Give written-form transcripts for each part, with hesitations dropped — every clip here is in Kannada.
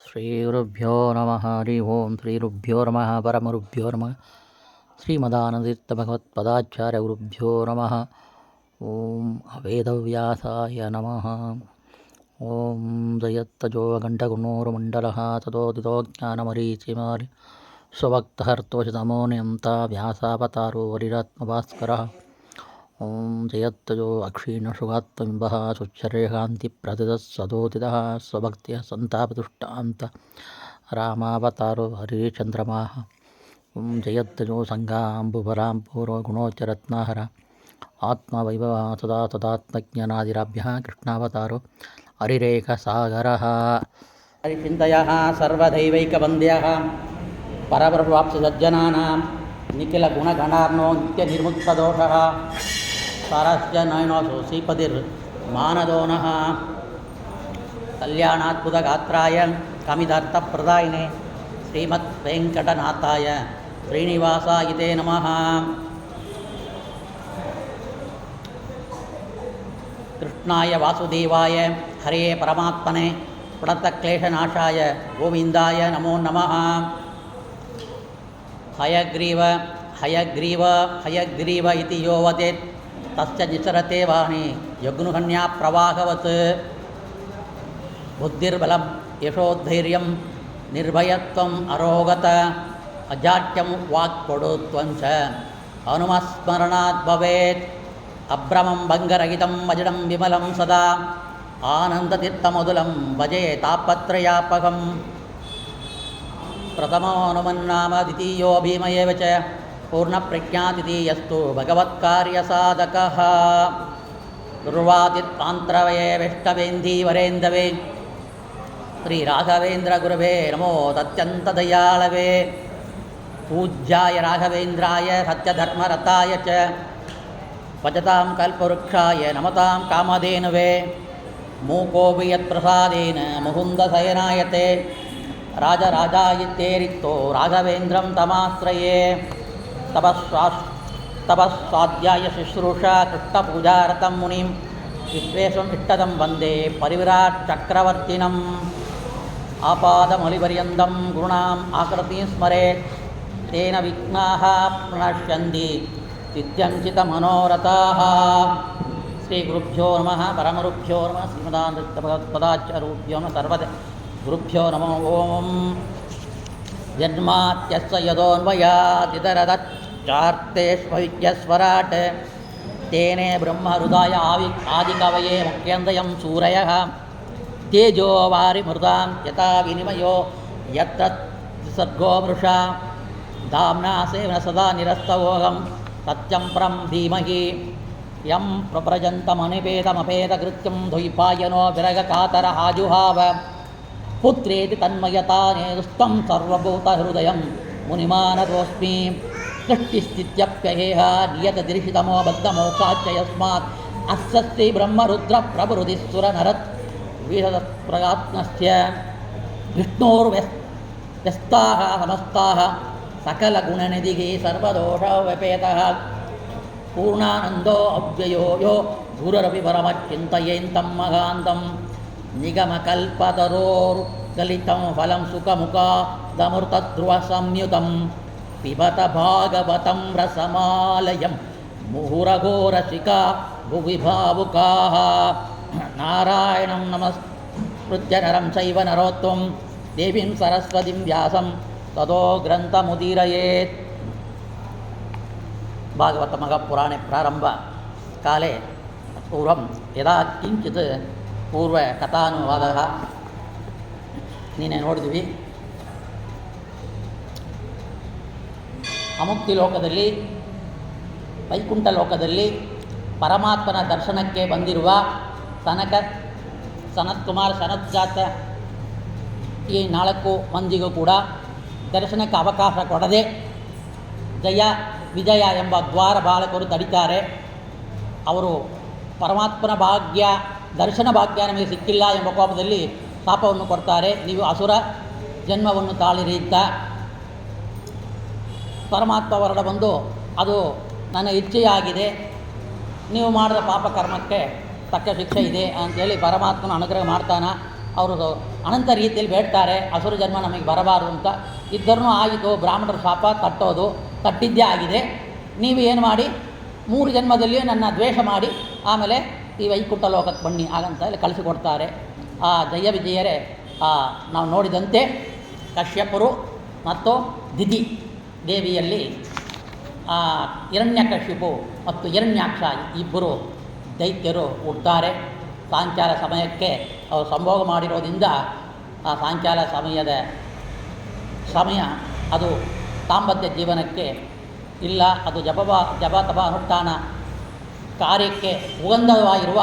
ಶ್ರೀಗುರುಭ್ಯೋ ನಮಃ ಹರಿ ಓಂ ಶ್ರೀಗುರುಭ್ಯೋ ನಮಃ ಪರಮಗುರುಭ್ಯೋ ನಮಃ ಶ್ರೀಮದಾನಂದತೀರ್ಥಭಗವತ್ಪಾದಾಚಾರ್ಯಗುರುಭ್ಯೋ ನಮಃ ಓಂ ವೇದವ್ಯಾಸಾಯ ನಮಃ ಓಂ ಜಯತ್ತಜೋ ಗಂಟಗುಣೋರ್ಮಂಡಲಃ ತದೋದಿತೋ ಜ್ಞಾನಮರೀಚಿಮಾರಿ ಸ್ವಭಕ್ತಹರ್ತೋಷತಮೋ ನಿಯಂತ ವ್ಯಾಸಾವತಾರೋ ವರಿರಾತ್ಮಭಾಸ್ಕರಃ ಓಂ ಜಯತ್ತಜೋ ಅಕ್ಷೀಣಶುಗಾತ್ಮಬಿಂಬಃ ಸುಚ್ಛರೇಕಾಂತಿಪ್ರತಿತಃ ಸದೋದಿತಃ ಸ್ವಭಕ್ತಿಯ ಸಂತಾಪತುಷ್ಟಾಂತ ರಾಮಾವತಾರೋ ಹರಿಚಂದ್ರಮಾಃ ಓಂ ಜಯತ್ತಜೋ ಸಂಗಾಂಬುಬಲಾಂಬೂರೋ ಗುಣೋಚ್ಚರತ್ನಾಹರ ಆತ್ಮವೈಭವ ಸದಾ ತದಾತ್ಮಜ್ಞಾನಾದಿರಾಭ್ಯಃ ಕೃಷ್ಣಾವತಾರೋ ಹರಿರೇಖಸಾಗರಃ ಹರಿಚಿಂತಯಃ ಸರ್ವದೈವೈಕವಂದ್ಯಃ ಪರಬ್ರಹ್ಮವಾಪ್ಸಿಸಜ್ಜನಾನಾಂ ನಿಖಿಲಗುಣಗಣಾರ್ನೋ ನಿತ್ಯನಿರ್ಮುಕ್ತದೋಷಃ ಸಾರಸ್ಯ ನಯನೋऽಸು ಶ್ರೀಪತಿರ್ಮಾನದೋನಃ ಕಲ್ಯಾಣಾದ್ಭುತಗಾತ್ರಾಯ ಕಾಮಿತಾರ್ಥಪ್ರದಾಯಿನೇ ಶ್ರೀಮದ್ವೆಂಕಟನಾಥಾಯ ಶ್ರೀನಿವಾಸಾಯ ತೇ ನಮಃ. ಕೃಷ್ಣಾಯ ವಾಸುದೇವಾಯ ಹರೇ ಪರಮಾತ್ಮನೆ ಪ್ರಣತಕ್ಲೇಶನಾಶಾಯ ಗೋವಿಂದಾಯ ನಮೋ ನಮಃ. ಹಯಗ್ರೀವ ಹಯಗ್ರೀವ ಹಯಗ್ರೀವ ಇತಿ ಯೋ ವದೇತ್ ತಸ್ಯ ನಿಸರತೆ ವಾಣಿ ಯಜ್ಞುಹನ್ಯಾ ಪ್ರವಾಹವತ್. ಬುದ್ಧಿರ್ಬಲಂ ಯಶೋಧೈರ್ಯಂ ನಿರ್ಭಯತ್ವಂ ಅರೋಗತ ಅಜಾಟ್ಯಂ ವಾಕ್ಪಡುತ್ವಂಚ ಹನುಮಸ್ಮರಣಾತ್ ಭವೇತ್. ಅಭ್ರಮಂ ಭಂಗರಹಿತಂ ಅಜಡಂ ವಿಮಲಂ ಸದಾ ಆನಂದತೀರ್ಥಮಧುಲಂ ಭಜೆ ತಾಪತ್ರಯಾಪಕಂ. ಪ್ರಥಮೋ ಹನುಮನ್ನಾಮ ದ್ವಿತೀಯೋ ಭೀಮ ಏವ ಚ ಪೂರ್ಣಪ್ರಜ್ಞಾತಿಥೀಯಸ್ತು ಭಗವತ್ಕಾರ್ಯಸಾಧಕಃ. ದುರ್ವಾದಿತ್ವಾಂತ್ರವಯೇ ವೆಷ್ಟವೇಂದೀವರೇಂದವೇ ಶ್ರೀರಾಘವೇಂದ್ರ ಗುರವೇ ನಮೋ ತತ್ಯಂತದಯಾಳವೇ. ಪೂಜ್ಯಾಯ ರಾಘವೇಂದ್ರಾಯ ಸತ್ಯಧರ್ಮರತಾಯ ಚ ಭಜತಾಂ ಕಲ್ಪವೃಕ್ಷಾಯ ನಮತಾಂ ಕಾಮಧೇನವೇ. ಮೂಕೋಪಿ ಯತ್ಪ್ರಸಾದೇನ ಮುಕುಂದಶಯನಾಯತೆ ರಾಜರಾಜಾಯಿತೇರಿಕ್ತೋ ರಾಘವೇಂದ್ರಂ ತಮಾಶ್ರಯೇ. ತಪಸ್ವಾಧ್ಯಾಯ ಶುಶ್ರೂಷಾ ಕೃಷ್ಣಪೂಜಾರತಂ ಮುನಿಂ ವಿಶ್ವೇಶಂ ಇಷ್ಟದಂ ವಂದೇ ಪರಿವಿರಾಟ್ ಚಕ್ರವರ್ತಿನಂ. ಆಪಾದಮೌಲಿಪರ್ಯಂతం ಗುರುಣಾಂ ಆಕೃತಿಂ ಸ್ಮರೇತ್ ತೇನ ವಿಘ್ನಾಃ ಪ್ರಣಶ್ಯಂತಿ ಸಿದ್ಧ್ಯಂಚಿತಮನೋರಥಾಃ. ಶ್ರೀಗುರುಭ್ಯೋ ನಮಃ ಪರಮಗುರುಭ್ಯೋ ನಮಃ ಶ್ರೀಮದಾನಂದತೀರ್ಥಭಗವತ್ಪಾದಾಚಾರ್ಯಗುರುಭ್ಯೋ ನಮಃ ಸರ್ವದ ಗುರುಭ್ಯೋ ನಮೋ. ಓಂ ಜನ್ಮಾತ್ಯಸ್ಯ ಯದೋನ್ವಯಾದಿತರದಚ್ಚಾರ್ತೇಷ್ವವಿದ್ಯಸ್ವರಾಟ್ ತೇನೇ ಬ್ರಹ್ಮಹೃದಾಯ ಆದಿಕವಯೇ ಮುಖ್ಯಂದಯಂ ಸೂರಯಃ. ತೇಜೋ ವಾರಿಮೃತಾಂ ಯಥಾ ವಿನಿಮಯೋ ಯತ್ರ ಸರ್ಗೋ ಮೃಷಾ ಧಾಮ್ನಾ ಸೇವನ ಸದಾ ನಿರಸ್ತವೋಹಂ ಸತ್ಯಂ ಪರಂ ಧೀಮಹಿ. ಯಂ ಪ್ರವ್ರಜಂತಮನಿಪೇತಮಪೇತಕೃತ್ಯಂ ದ್ವೈಪಾಯನೋ ವಿರಗಕಾತರ ಆಜುಹಾವ. ಪುತ್ರೇತಿ ತನ್ಮಯತಾನೇದುಸ್ತ್ವಂ ಸರ್ವಭೂತಹೃದಯಂ ಮುನಿಮಾನತೋಸ್ಮಿ. ಸೃಷ್ಟಿಸ್ಥಿತ್ಯಪ್ಯಯೇಹ ನಿಯತದಿರಿಷಿತಮೋ ಬದ್ಧಮೋಕ್ಷಾಚ್ಚ ಯಸ್ಮಾತ್ ಅಸ್ಯ ಶ್ರೀ ಬ್ರಹ್ಮರುದ್ರಪ್ರಭೃತಿಸುರನರತ್ ವಿಷದಪ್ರಗಾತ್ಮಸ್ಯ ವಿಷ್ಣೋರ್ವ್ಯಸ್ತಾಃ ಸಮಸ್ತಾಃ ಸಕಲಗುಣನಿಧಿಃ ಸರ್ವದೋಷವ್ಯಪೇತಃ. ಪೂರ್ಣಾನಂದೋ ಅವ್ಯಯೋ ಯೋ ಗುರುರಪಿ ಪರಮಚ್ಚಿಂತಯೇಂತಂ ಮಹಾಂತಂ. ನಿಗಮಕಲ್ಪತರೋರ್ಗಲಿತಂ ಫಲಂ ಸುಖಮುಖಾದಮೃತಧ್ರುವ-ಸಂಯುತಂ ಪಿಬತ ಭಾಗವತಂ ರಸಮಾಲಯಂ ಮುಹುರಘೋರಸಿಕಾ ಭುವಿ ಭಾವುಕಾಃ. ನಾರಾಯಣಂ ನಮಸ್ಕೃತ್ಯ ನರಂ ಚೈವ ನರೋತ್ತಮಂ ದೇವೀಂ ಸರಸ್ವತಿಂ ವ್ಯಾಸಂ ತತೋ ಗ್ರಂಥಮುದೀರಯೇತ್. ಭಾಗವತಮಹಾಪುರಾಣೆ ಪ್ರಾರಂಭ ಕಾಲೇ ಪೂರ್ವಂ ಯದಾ ಕಿಂಚಿತ್ ಪೂರ್ವ ಕಥಾನುವಾದ ನೀನೇ ನೋಡಿದ್ವಿ. ಅಮುಕ್ತಿ ಲೋಕದಲ್ಲಿ ವೈಕುಂಠ ಲೋಕದಲ್ಲಿ ಪರಮಾತ್ಮನ ದರ್ಶನಕ್ಕೆ ಬಂದಿರುವ ಸನತ್ಕುಮಾರ್ ಸನತ್ಜಾತ ಈ 4 ಮಂದಿಗೂ ಕೂಡ ದರ್ಶನಕ್ಕೆ ಅವಕಾಶ ಕೊಡದೆ ಜಯ ವಿಜಯ ಎಂಬ ದ್ವಾರ ಬಾಲಕರು ತಡಿತಾರೆ. ಅವರು ಪರಮಾತ್ಮನ ಭಾಗ್ಯ ದರ್ಶನ ಭಾಗ್ಯ ನಮಗೆ ಸಿಕ್ಕಿಲ್ಲ ಎಂಬ ಕೋಪದಲ್ಲಿ ಶಾಪವನ್ನು ಕೊಡ್ತಾರೆ. ನೀವು ಅಸುರ ಜನ್ಮವನ್ನು ತಾಳಿರಿ ಅಂತ ಪರಮಾತ್ಮ ಹೊರಡ ಬಂದು ಅದು ನನ್ನ ಇಚ್ಛೆಯಾಗಿದೆ, ನೀವು ಮಾಡಿದ ಪಾಪಕರ್ಮಕ್ಕೆ ತಕ್ಕ ಶಿಕ್ಷೆ ಇದೆ ಅಂಥೇಳಿ ಪರಮಾತ್ಮನ ಅನುಗ್ರಹ ಮಾಡ್ತಾನೆ. ಅವರು ಅನಂತ ರೀತಿಯಲ್ಲಿ ಬೇಡ್ತಾರೆ, ಅಸುರ ಜನ್ಮ ನಮಗೆ ಬರಬಾರದು ಅಂತ. ಇದ್ದರೂ ಆಯಿತು, ಬ್ರಾಹ್ಮಣರ ಶಾಪ ತಟ್ಟೋದು ತಟ್ಟಿದ್ದೇ ಆಗಿದೆ. ನೀವು ಏನು ಮಾಡಿ 3 ಜನ್ಮದಲ್ಲಿಯೂ ನನ್ನ ದ್ವೇಷ ಮಾಡಿ ಆಮೇಲೆ ಈ ವೈಕುಂಠ ಲೋಕಕ್ಕೆ ಬನ್ನಿ ಹಾಗಂತ ಇಲ್ಲಿ ಕಳಿಸಿಕೊಡ್ತಾರೆ. ಆ ಜಯ ವಿಜಯರೇ ನಾವು ನೋಡಿದಂತೆ ಕಶ್ಯಪರು ಮತ್ತು ದಿತಿ ದೇವಿಯಲ್ಲಿ ಹಿರಣ್ಯಕಶಿಪು ಮತ್ತು ಹಿರಣ್ಯಾಕ್ಷ ಇಬ್ಬರು ದೈತ್ಯರು ಹುಡ್ತಾರೆ. ಸಾಯಂಕಾಲ ಸಮಯಕ್ಕೆ ಅವರು ಸಂಭೋಗ ಮಾಡಿರೋದ್ರಿಂದ ಆ ಸಾಯಂಕಾಲ ಸಮಯ ಅದು ದಾಂಪತ್ಯ ಜೀವನಕ್ಕೆ ಇಲ್ಲ, ಅದು ಜಪ ತಪ ಅನುಷ್ಠಾನ ಕಾರ್ಯಕ್ಕೆ ಉಗಂಧವಾಗಿರುವ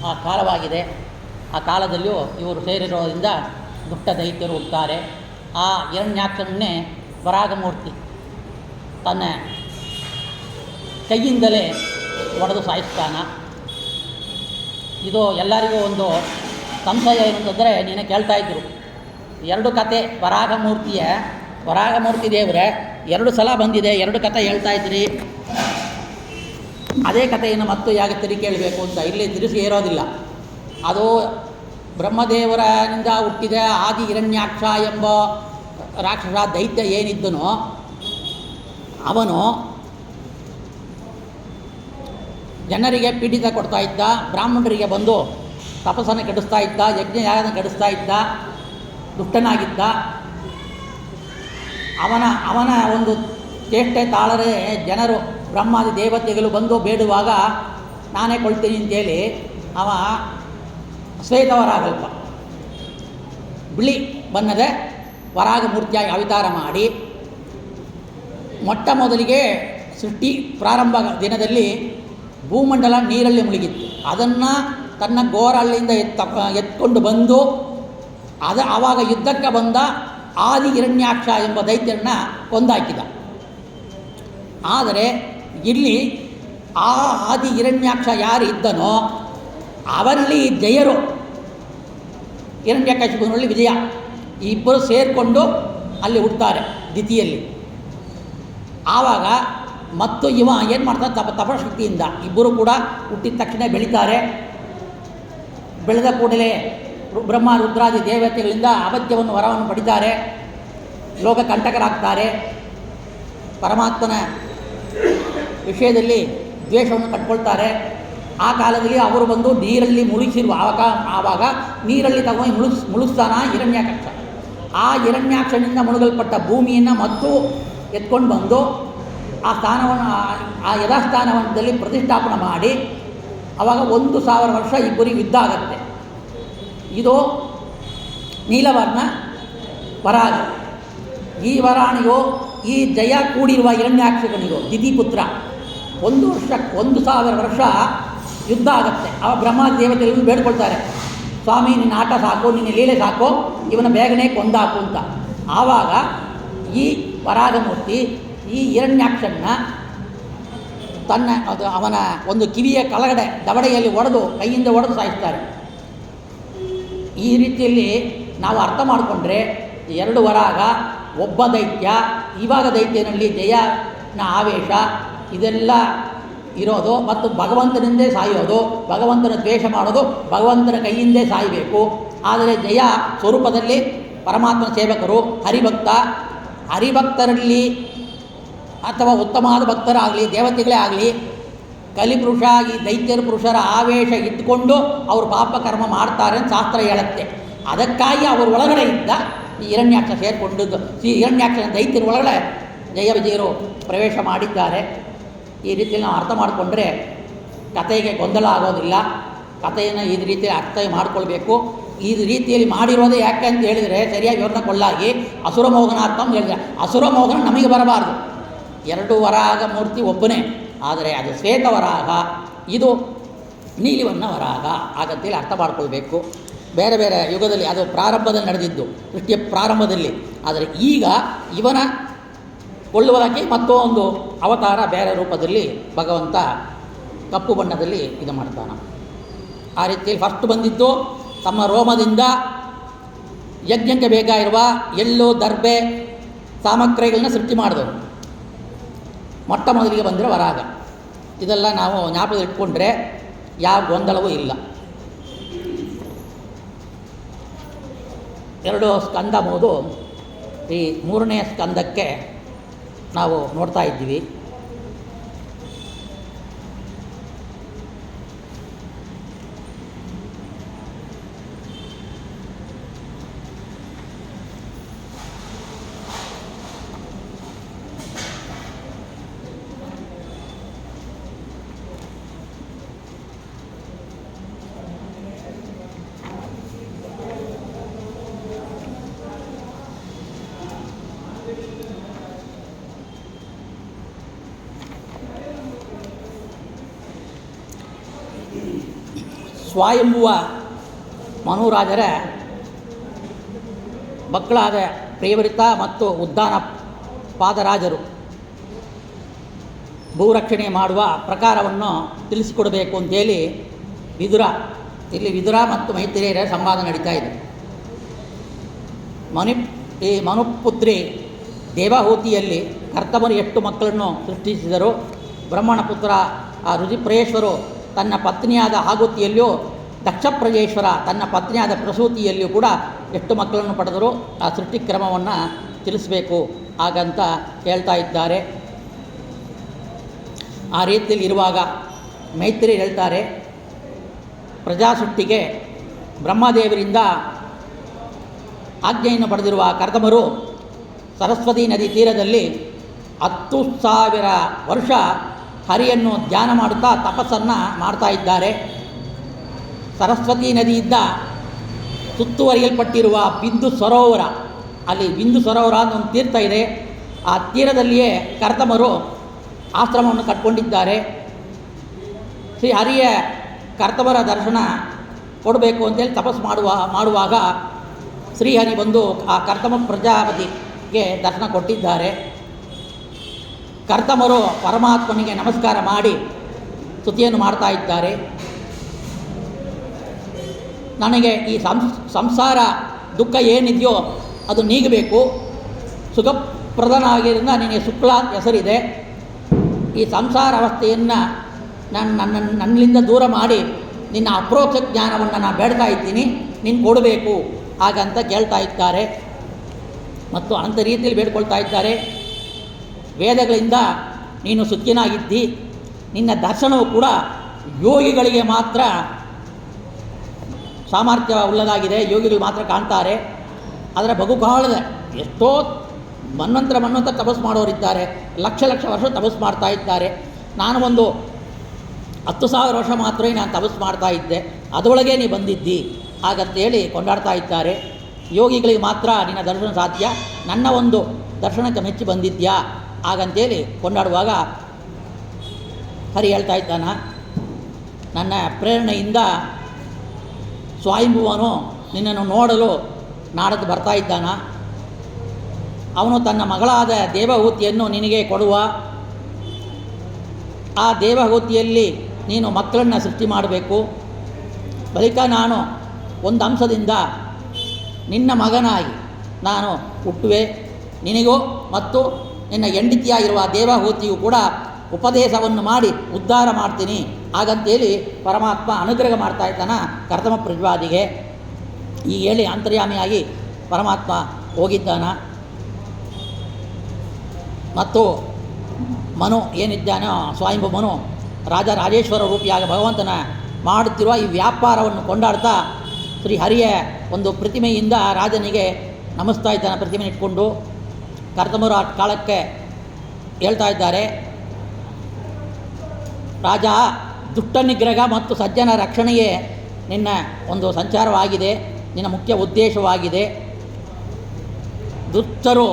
ಆ ಕಾಲವಾಗಿದೆ. ಆ ಕಾಲದಲ್ಲಿಯೂ ಇವರು ಸೇರಿರೋದ್ರಿಂದ ದುಷ್ಟ ದೈತ್ಯರು ಹುಡ್ತಾರೆ. ಆ ಹಿರಣ್ಯಾಕ್ಷನ್ನೇ ವರಾಗಮೂರ್ತಿ ತನ್ನ ಕೈಯಿಂದಲೇ ಒಡೆದು ಸಾಯಿಸ್ತಾನ. ಇದು ಎಲ್ಲರಿಗೂ ಒಂದು ಸಂಶಯ ಏನಂತಂದರೆ, ನೀನು ಕೇಳ್ತಾಯಿದ್ರು 2 ಕತೆ ವರಾಗಮೂರ್ತಿ ದೇವರೇ 2 ಸಲ ಬಂದಿದೆ, 2 ಕತೆ ಹೇಳ್ತಾಯಿದ್ರಿ, ಅದೇ ಕಥೆಯನ್ನು ಮತ್ತು ಯಾಕೆ ತಿರುಗಿ ಕೇಳಬೇಕು ಅಂತ. ಇಲ್ಲಿ ತಿರುಗಿ ಇರೋದಿಲ್ಲ. ಅದು ಬ್ರಹ್ಮದೇವರನಿಂದ ಹುಟ್ಟಿದ ಆದಿ ಹಿರಣ್ಯಾಕ್ಷ ಎಂಬ ರಾಕ್ಷಸ ದೈತ್ಯ ಏನಿದ್ದನೋ ಅವನು ಜನರಿಗೆ ಪೀಡಿತ ಕೊಡ್ತಾ ಇದ್ದ, ಬ್ರಾಹ್ಮಣರಿಗೆ ಬಂದು ತಪಸ್ಸನ್ನು ಕೆಡಿಸ್ತಾ ಇದ್ದ, ಯಜ್ಞಯಾಗನ ಕೆಡಿಸ್ತಾ ಇದ್ದ, ದುಷ್ಟನಾಗಿದ್ದ. ಅವನ ಒಂದು ಚೇಷ್ಟೆ ತಾಳರೆ ಜನರು ಬ್ರಹ್ಮಾದಿ ದೇವತೆಗಳು ಬಂದು ಬೇಡುವಾಗ ನಾನೇ ಕೊಳ್ತೀನಿ ಅಂತೇಳಿ ಅವ ಶ್ವೇತವರಾಗಲ್ಪ ಬಿಳಿ ಬಣ್ಣದ ವರಾಗಮೂರ್ತಿಯಾಗಿ ಅವತಾರ ಮಾಡಿ ಮೊಟ್ಟ ಮೊದಲಿಗೆ ಸೃಷ್ಟಿ ಪ್ರಾರಂಭ ದಿನದಲ್ಲಿ ಭೂಮಂಡಲ ನೀರಲ್ಲಿ ಮುಳುಗಿತ್ತು. ಅದನ್ನು ತನ್ನ ಗೋರಹಳ್ಳಿಯಿಂದ ಎತ್ಕೊಂಡು ಬಂದು ಆವಾಗ ಯುದ್ಧಕ್ಕೆ ಬಂದ ಆದಿ ಹಿರಣ್ಯಾಕ್ಷ ಎಂಬ ದೈತ್ಯರನ್ನ ಕೊಂದಾಕಿದ. ಆದರೆ ಇಲ್ಲಿ ಆ ಆದಿ ಹಿರಣ್ಯಾಕ್ಷ ಯಾರು ಇದ್ದನೋ ಅವರಲ್ಲಿ ಜಯರು, ಹಿರಣ್ಯಕಶಿಪುನಲ್ಲಿ ವಿಜಯ, ಇಬ್ಬರು ಸೇರಿಕೊಂಡು ಅಲ್ಲಿ ಹುಡ್ತಾರೆ ದಿತಿಯಲ್ಲಿ. ಆವಾಗ ಮತ್ತು ಇವ ಏನು ಮಾಡ್ತಾನೆ, ತಪಶಕ್ತಿಯಿಂದ ಇಬ್ಬರು ಕೂಡ ಹುಟ್ಟಿದ ತಕ್ಷಣ ಬೆಳೀತಾರೆ. ಬೆಳೆದ ಕೂಡಲೇ ಬ್ರಹ್ಮ ರುದ್ರಾದಿ ದೇವತೆಗಳಿಂದ ಅಗತ್ಯವನ್ನು ವರವನ್ನು ಪಡಿತಾರೆ, ಲೋಕ ಕಂಟಕರಾಗ್ತಾರೆ. ಪರಮಾತ್ಮನ ವಿಷಯದಲ್ಲಿ ದ್ವೇಷವನ್ನು ಕಟ್ಕೊಳ್ತಾರೆ. ಆ ಕಾಲದಲ್ಲಿ ಅವರು ಬಂದು ನೀರಲ್ಲಿ ಮುಳುಗಿಸಿರುವ ಆವಾಗ ನೀರಲ್ಲಿ ತಗೊಂಡು ಮುಳುಗಿಸ್ತಾನ ಹಿರಣ್ಯಾಕ್ಷ. ಆ ಹಿರಣ್ಯಾಕ್ಷನಿಂದ ಮುಳುಗಲ್ಪಟ್ಟ ಭೂಮಿಯನ್ನು ಮತ್ತು ಎತ್ಕೊಂಡು ಬಂದು ಆ ಸ್ಥಾನವನ್ನು ಆ ಯಥಾಸ್ಥಾನದಲ್ಲಿ ಪ್ರತಿಷ್ಠಾಪನೆ ಮಾಡಿ ಆವಾಗ 1000 ವರ್ಷ ಇಬ್ಬರಿಗೆ ಯುದ್ಧ ಆಗತ್ತೆ. ಇದು ನೀಲವರ್ಣ ವರಾಗ. ಈ ವರಾಣಿಗೂ ಈ ಜಯ ಕೂಡಿರುವ ಹಿರಣ್ಯಾಕ್ಷಕನಿಗೂ ದಿತಿಪುತ್ರ 1000 ವರ್ಷ ಯುದ್ಧ ಆಗುತ್ತೆ. ಆ ಬ್ರಹ್ಮ ದೇವತೆಗಳು ಬೇಡ್ಕೊಳ್ತಾರೆ, ಸ್ವಾಮಿ ನಿನ್ನ ಆಟ ಸಾಕು, ನಿನ್ನ ಲೀಲೆ ಸಾಕು, ಇವನ ಬೇಗನೆ ಕೊಂದಾಕು ಅಂತ. ಆವಾಗ ಈ ವರಾಗಮೂರ್ತಿ ಈ ಹಿರಣ್ಯಾಕ್ಷನ ಅವನ ಒಂದು ಕಿವಿಯ ಕೆಳಗಡೆ ದವಡೆಯಲ್ಲಿ ಕೈಯಿಂದ ಒಡೆದು ಸಾಯಿಸ್ತಾರೆ. ಈ ರೀತಿಯಲ್ಲಿ ನಾವು ಅರ್ಥ ಮಾಡಿಕೊಂಡ್ರೆ 2 ವರಾಗ, ಒಬ್ಬ ದೈತ್ಯ. ಇವಾಗ ದೈತ್ಯನಲ್ಲಿ ಜಯನ ಆವೇಶ ಇದೆಲ್ಲ ಇರೋದು ಮತ್ತು ಭಗವಂತನಿಂದೇ ಸಾಯೋದು, ಭಗವಂತನ ದ್ವೇಷ ಮಾಡೋದು, ಭಗವಂತನ ಕೈಯಿಂದೇ ಸಾಯಬೇಕು. ಆದರೆ ಜಯ ಸ್ವರೂಪದಲ್ಲಿ ಪರಮಾತ್ಮನ ಸೇವಕರು, ಹರಿಭಕ್ತರಲ್ಲಿ ಅಥವಾ ಉತ್ತಮವಾದ ಭಕ್ತರಾಗಲಿ ದೇವತೆಗಳೇ ಆಗಲಿ ಕಲಿಪುರುಷ ಈ ದೈತ್ಯರ ಪುರುಷರ ಆವೇಶ ಇದ್ದುಕೊಂಡು ಅವರು ಪಾಪ ಕರ್ಮ ಮಾಡ್ತಾರೆ ಅಂತ ಶಾಸ್ತ್ರ ಹೇಳುತ್ತೆ. ಅದಕ್ಕಾಗಿ ಅವರ ಒಳಗಡೆ ಇದ್ದ ಈ ಹಿರಣ್ಯಾಕ್ಷ ಸೇರಿಕೊಂಡದ್ದು. ಈ ಹಿರಣ್ಯಾಕ್ಷನ ದೈತ್ಯರ ಒಳಗಡೆ ಜಯ ವಿಜಯರು ಪ್ರವೇಶ ಮಾಡಿದ್ದಾರೆ. ಈ ರೀತಿಯಲ್ಲಿ ನಾವು ಅರ್ಥ ಮಾಡಿಕೊಂಡ್ರೆ ಕಥೆಗೆ ಗೊಂದಲ ಆಗೋದಿಲ್ಲ. ಕಥೆಯನ್ನು ಈ ರೀತಿಯಲ್ಲಿ ಅರ್ಥ ಮಾಡಿಕೊಳ್ಬೇಕು. ಈ ರೀತಿಯಲ್ಲಿ ಮಾಡಿರೋದೇ ಯಾಕೆ ಅಂತ ಹೇಳಿದರೆ ಸರಿಯಾಗಿ ವಿವರಣೆ ಕೊಳ್ಳಾಗಿ ಅಸುರಮೋಹನಾರ್ಥ ಅಂತ ಹೇಳಿದೆ. ಅಸುರಮೋಹನ ನಮಗೆ ಬರಬಾರ್ದು. 2 ವರಾಗ ಮೂರ್ತಿ ಒಬ್ಬನೇ, ಆದರೆ ಅದು ಶ್ವೇತವರಾಗ, ಇದು ನೀಲಿವರ್ಣ ವರಾಗ. ಹಾಗಂತೇಳಿ ಅರ್ಥ ಮಾಡ್ಕೊಳ್ಬೇಕು. ಬೇರೆ ಬೇರೆ ಯುಗದಲ್ಲಿ ಅದು ಪ್ರಾರಂಭದಲ್ಲಿ ನಡೆದಿದ್ದು, ಸೃಷ್ಟಿಯ ಪ್ರಾರಂಭದಲ್ಲಿ. ಆದರೆ ಈಗ ಇವನ ಕೊಳ್ಳುವುದಕ್ಕೆ ಮತ್ತೊಂದು ಅವತಾರ ಬೇರೆ ರೂಪದಲ್ಲಿ ಭಗವಂತ ಕಪ್ಪು ಬಣ್ಣದಲ್ಲಿ ಇದು ಮಾಡ್ತಾನೆ. ಆ ರೀತಿಯಲ್ಲಿ ಫಸ್ಟ್ ಬಂದಿದ್ದು ತಮ್ಮ ರೋಮದಿಂದ ಯಜ್ಞಕ್ಕೆ ಬೇಕಾಗಿರುವ ಎಳ್ಳು, ದರ್ಬೆ ಸಾಮಗ್ರಿಗಳನ್ನ ಸೃಷ್ಟಿ ಮಾಡಿದವರು. ಮೊಟ್ಟ ಮೊದಲಿಗೆ ಬಂದಿರೋ ವರಾಗ. ಇದೆಲ್ಲ ನಾವು ಜ್ಞಾಪಕದಲ್ಲಿ ಇಟ್ಕೊಂಡ್ರೆ ಯಾವ ಗೊಂದಲವೂ ಇಲ್ಲ. ಎರಡು ಸ್ಕಂದ ಮುಗಿದು ಈ ಮೂರನೇ ಸ್ಕಂದಕ್ಕೆ ನಾವು ನೋಡ್ತಾ ಇದ್ದೀವಿ. ಸ್ವಯಂಭುವ ಮನುರಾಜರ ಮಕ್ಕಳಾದ ಪ್ರಿಯವೃತ ಮತ್ತು ಉದ್ದಾನ ಪಾದರಾಜರು ಭೂರಕ್ಷಣೆ ಮಾಡುವ ಪ್ರಕಾರವನ್ನು ತಿಳಿಸಿಕೊಡಬೇಕು ಅಂತೇಳಿ ಇಲ್ಲಿ ವಿದುರ ಮತ್ತು ಮೈತ್ರೇಯರ ಸಂವಾದ ನಡೀತಾ ಇದೆ. ಈ ಮನುಪುತ್ರಿ ದೇವಹೂತಿಯಲ್ಲಿ ಕರ್ತಮರು ಎಷ್ಟು ಮಕ್ಕಳನ್ನು ಸೃಷ್ಟಿಸಿದರು. ಬ್ರಹ್ಮಣ ಪುತ್ರ ಆ ರುಜಿಪ್ರೇಶ್ವರು ತನ್ನ ಪತ್ನಿಯಾದ ಆಹುತಿಯಲ್ಲಿಯೂ, ದಕ್ಷಪ್ರಜೇಶ್ವರ ತನ್ನ ಪತ್ನಿಯಾದ ಪ್ರಸೂತಿಯಲ್ಲಿಯೂ ಕೂಡ ಎಷ್ಟು ಮಕ್ಕಳನ್ನು ಪಡೆದರು, ಆ ಸೃಷ್ಟಿಕ್ರಮವನ್ನು ತಿಳಿಸಬೇಕು ಹಾಗಂತ ಹೇಳ್ತಾ ಇದ್ದಾರೆ. ಆ ರೀತಿಯಲ್ಲಿ ಇರುವಾಗ ಮೈತ್ರಿ ಹೇಳ್ತಾರೆ, ಪ್ರಜಾಸೃಷ್ಟಿಗೆ ಬ್ರಹ್ಮದೇವರಿಂದ ಆಜ್ಞೆಯನ್ನು ಪಡೆದಿರುವ ಕರ್ತಮರು ಸರಸ್ವತಿ ನದಿ ತೀರದಲ್ಲಿ 10,000 ವರ್ಷ ಹರಿಯನ್ನು ಧ್ಯಾನ ಮಾಡುತ್ತಾ ತಪಸ್ಸನ್ನು ಮಾಡ್ತಾ ಇದ್ದಾರೆ. ಸರಸ್ವತಿ ನದಿಯಿಂದ ಸುತ್ತುವರಿಯಲ್ಪಟ್ಟಿರುವ ಬಿಂದು ಸರೋವರ, ಅಲ್ಲಿ ಬಿಂದು ಸರೋವರ ಅಂತ ಒಂದು ತೀರ್ಥ ಇದೆ. ಆ ತೀರದಲ್ಲಿಯೇ ಕರ್ತಮರು ಆಶ್ರಮವನ್ನು ಕಟ್ಕೊಂಡಿದ್ದಾರೆ. ಶ್ರೀ ಹರಿಯ ಕರ್ತಮರ ದರ್ಶನ ಕೊಡಬೇಕು ಅಂತೇಳಿ ತಪಸ್ಸು ಮಾಡುವಾಗ ಶ್ರೀಹರಿ ಬಂದು ಆ ಕರ್ತಮ ಪ್ರಜಾಪತಿಗೆ ದರ್ಶನ ಕೊಟ್ಟಿದ್ದಾರೆ. ಕರ್ತಮರು ಪರಮಾತ್ಮನಿಗೆ ನಮಸ್ಕಾರ ಮಾಡಿ ಸ್ತುತಿಯನ್ನು ಮಾಡ್ತಾ ಇದ್ದಾರೆ. ನನಗೆ ಈ ಸಂಸಾರ ದುಃಖ ಏನಿದೆಯೋ ಅದು ನೀಗಬೇಕು, ಸುಖಪ್ರದನಾಗಿರೋದ್ರಿಂದ ನಿನಗೆ ಶುಕ್ಲ ಅಂತ ಹೆಸರಿದೆ. ಈ ಸಂಸಾರ ಅವಸ್ಥೆಯನ್ನು ನನ್ನಿಂದ ದೂರ ಮಾಡಿ ನಿನ್ನ ಅಪ್ರೋಕ್ಷ ಜ್ಞಾನವನ್ನು ನಾನು ಬೇಡ್ತಾ ಇದ್ದೀನಿ, ನೀನು ಕೊಡಬೇಕು ಹಾಗಂತ ಕೇಳ್ತಾ ಇದ್ದಾರೆ. ಮತ್ತು ಅನಂತ ರೀತಿಯಲ್ಲಿ ಬೇಡ್ಕೊಳ್ತಾ ಇದ್ದಾರೆ. ವೇದಗಳಿಂದ ನೀನು ಸುಖಿನಾಗಿದ್ದಿ, ನಿನ್ನ ದರ್ಶನವು ಕೂಡ ಯೋಗಿಗಳಿಗೆ ಮಾತ್ರ ಸಾಮರ್ಥ್ಯ ಉಳ್ಳದಾಗಿದೆ, ಯೋಗಿಗಳು ಮಾತ್ರ ಕಾಣ್ತಾರೆ. ಆದರೆ ಬಹುಕಾಲದ ಎಷ್ಟೋ ಮನ್ವಂತರ ತಪಸ್ಸು ಮಾಡೋರಿದ್ದಾರೆ, ಲಕ್ಷ ವರ್ಷ ತಪಸ್ಸು ಮಾಡ್ತಾ ಇದ್ದಾರೆ. ನಾನು ಒಂದು 10,000 ವರ್ಷ ಮಾತ್ರ ನಾನು ತಪಸ್ಸು ಮಾಡ್ತಾ ಇದ್ದೆ, ಅದರೊಳಗೆ ನೀ ಬಂದಿದ್ದಿ ಹಾಗಂತೇಳಿ ಕೊಂಡಾಡ್ತಾ ಇದ್ದಾರೆ. ಯೋಗಿಗಳಿಗೆ ಮಾತ್ರ ನಿನ್ನ ದರ್ಶನ ಸಾಧ್ಯ, ನನ್ನ ಒಂದು ದರ್ಶನಕ್ಕೆ ಮೆಚ್ಚಿ ಬಂದಿದ್ಯಾ ಹಾಗಂತೇಳಿ ಕೊಂಡಾಡುವಾಗ ಹರಿ ಹೇಳ್ತಾ ಇದ್ದಾನ, ನನ್ನ ಪ್ರೇರಣೆಯಿಂದ ಸ್ವಯಂಭುವನು ನಿನ್ನನ್ನು ನೋಡಲು ನಾಡದ್ದು ಬರ್ತಾ ಇದ್ದಾನ. ಅವನು ತನ್ನ ಮಗಳಾದ ದೇವಹೂತಿಯನ್ನು ನಿನಗೆ ಕೊಡುವ, ಆ ದೇವಹೂತಿಯಲ್ಲಿ ನೀನು ಮಕ್ಕಳನ್ನು ಸೃಷ್ಟಿ ಮಾಡಬೇಕು. ಬಳಿಕ ನಾನು ಒಂದು ಅಂಶದಿಂದ ನಿನ್ನ ಮಗನಾಗಿ ನಾನು ಹುಟ್ಟುವೆ, ನಿನಗೂ ಮತ್ತು ನಿನ್ನ ಹೆಂಡತಿಯಾಗಿರುವ ದೇವಹೂತಿಯು ಕೂಡ ಉಪದೇಶವನ್ನು ಮಾಡಿ ಉದ್ಧಾರ ಮಾಡ್ತೀನಿ ಹಾಗಂತೇಳಿ ಪರಮಾತ್ಮ ಅನುಗ್ರಹ ಮಾಡ್ತಾ ಇದ್ದಾನ ಕರ್ತಮ ಪ್ರಜ್ವಾದಿಗೆ. ಈ ಹೇಳಿ ಅಂತರ್ಯಾಮಿಯಾಗಿ ಪರಮಾತ್ಮ ಹೋಗಿದ್ದಾನ. ಮತ್ತು ಮನು ಏನಿದ್ದಾನೋ ಸ್ವಯಂಭು ಮನು ರಾಜರಾಜೇಶ್ವರ ರೂಪಿಯಾಗ ಭಗವಂತನ ಮಾಡುತ್ತಿರುವ ಈ ವ್ಯಾಪಾರವನ್ನು ಕೊಂಡಾಡ್ತಾ ಶ್ರೀ ಹರಿಯ ಒಂದು ಪ್ರತಿಮೆಯಿಂದ ರಾಜನಿಗೆ ನಮಿಸ್ತಾ ಇದ್ದಾನೆ. ಪ್ರತಿಮೆ ಇಟ್ಕೊಂಡು ಕರ್ತಮರು ಆ ಕಾಲಕ್ಕೆ ಹೇಳ್ತಾ ಇದ್ದಾರೆ, ರಾಜ, ದುಷ್ಟ ನಿಗ್ರಹ ಮತ್ತು ಸಜ್ಜನ ರಕ್ಷಣೆಯೇ ನಿನ್ನ ಒಂದು ಸಂಚಾರವಾಗಿದೆ, ನಿನ್ನ ಮುಖ್ಯ ಉದ್ದೇಶವಾಗಿದೆ. ದುಷ್ಟರು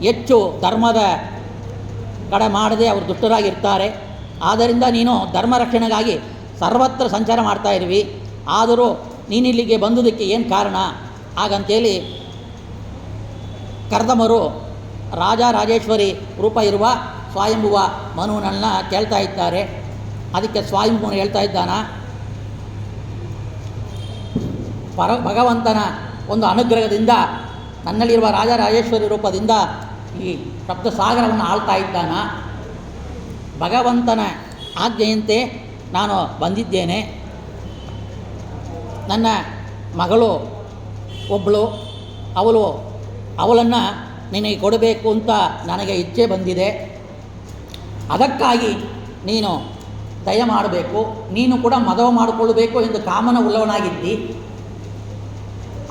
ಹೆಚ್ಚು ಧರ್ಮದ ಕಡೆ ಮಾಡದೆ ಅವರು ದುಷ್ಟರಾಗಿರ್ತಾರೆ. ಆದ್ದರಿಂದ ನೀನು ಧರ್ಮ ರಕ್ಷಣೆಗಾಗಿ ಸರ್ವತ್ರ ಸಂಚಾರ ಮಾಡ್ತಾ ಇರುವಿ. ಆದರೂ ನೀನಿಲ್ಲಿಗೆ ಬಂದುದಕ್ಕೆ ಏನು ಕಾರಣ ಹಾಗಂತೇಳಿ ಕರ್ತಮರು ರಾಜರಾಜೇಶ್ವರಿ ರೂಪ ಇರುವ ಸ್ವಯಂಭುವ ಮನುವನ್ನ ಕೇಳ್ತಾ ಇದ್ದಾರೆ. ಅದಕ್ಕೆ ಸ್ವಯಂಭುವನು ಹೇಳ್ತಾ ಇದ್ದಾನ, ಭಗವಂತನ ಒಂದು ಅನುಗ್ರಹದಿಂದ ನನ್ನಲ್ಲಿರುವ ರಾಜರಾಜೇಶ್ವರಿ ರೂಪದಿಂದ ಈ ಸಪ್ತ ಸಾಗರವನ್ನು ಆಳ್ತಾ ಇದ್ದಾನ. ಭಗವಂತನ ಆಜ್ಞೆಯಂತೆ ನಾನು ಬಂದಿದ್ದೇನೆ. ನನ್ನ ಮಗಳು ಒಬ್ಬಳು ಅವಳನ್ನು ನಿನಗೆ ಕೊಡಬೇಕು ಅಂತ ನನಗೆ ಇಚ್ಛೆ ಬಂದಿದೆ. ಅದಕ್ಕಾಗಿ ನೀನು ದಯ ಮಾಡಬೇಕು. ನೀನು ಕೂಡ ಮದುವೆ ಮಾಡಿಕೊಳ್ಳಬೇಕು ಎಂದು ಕಾಮನ ಉಳ್ಳವನಾಗಿದ್ದಿ.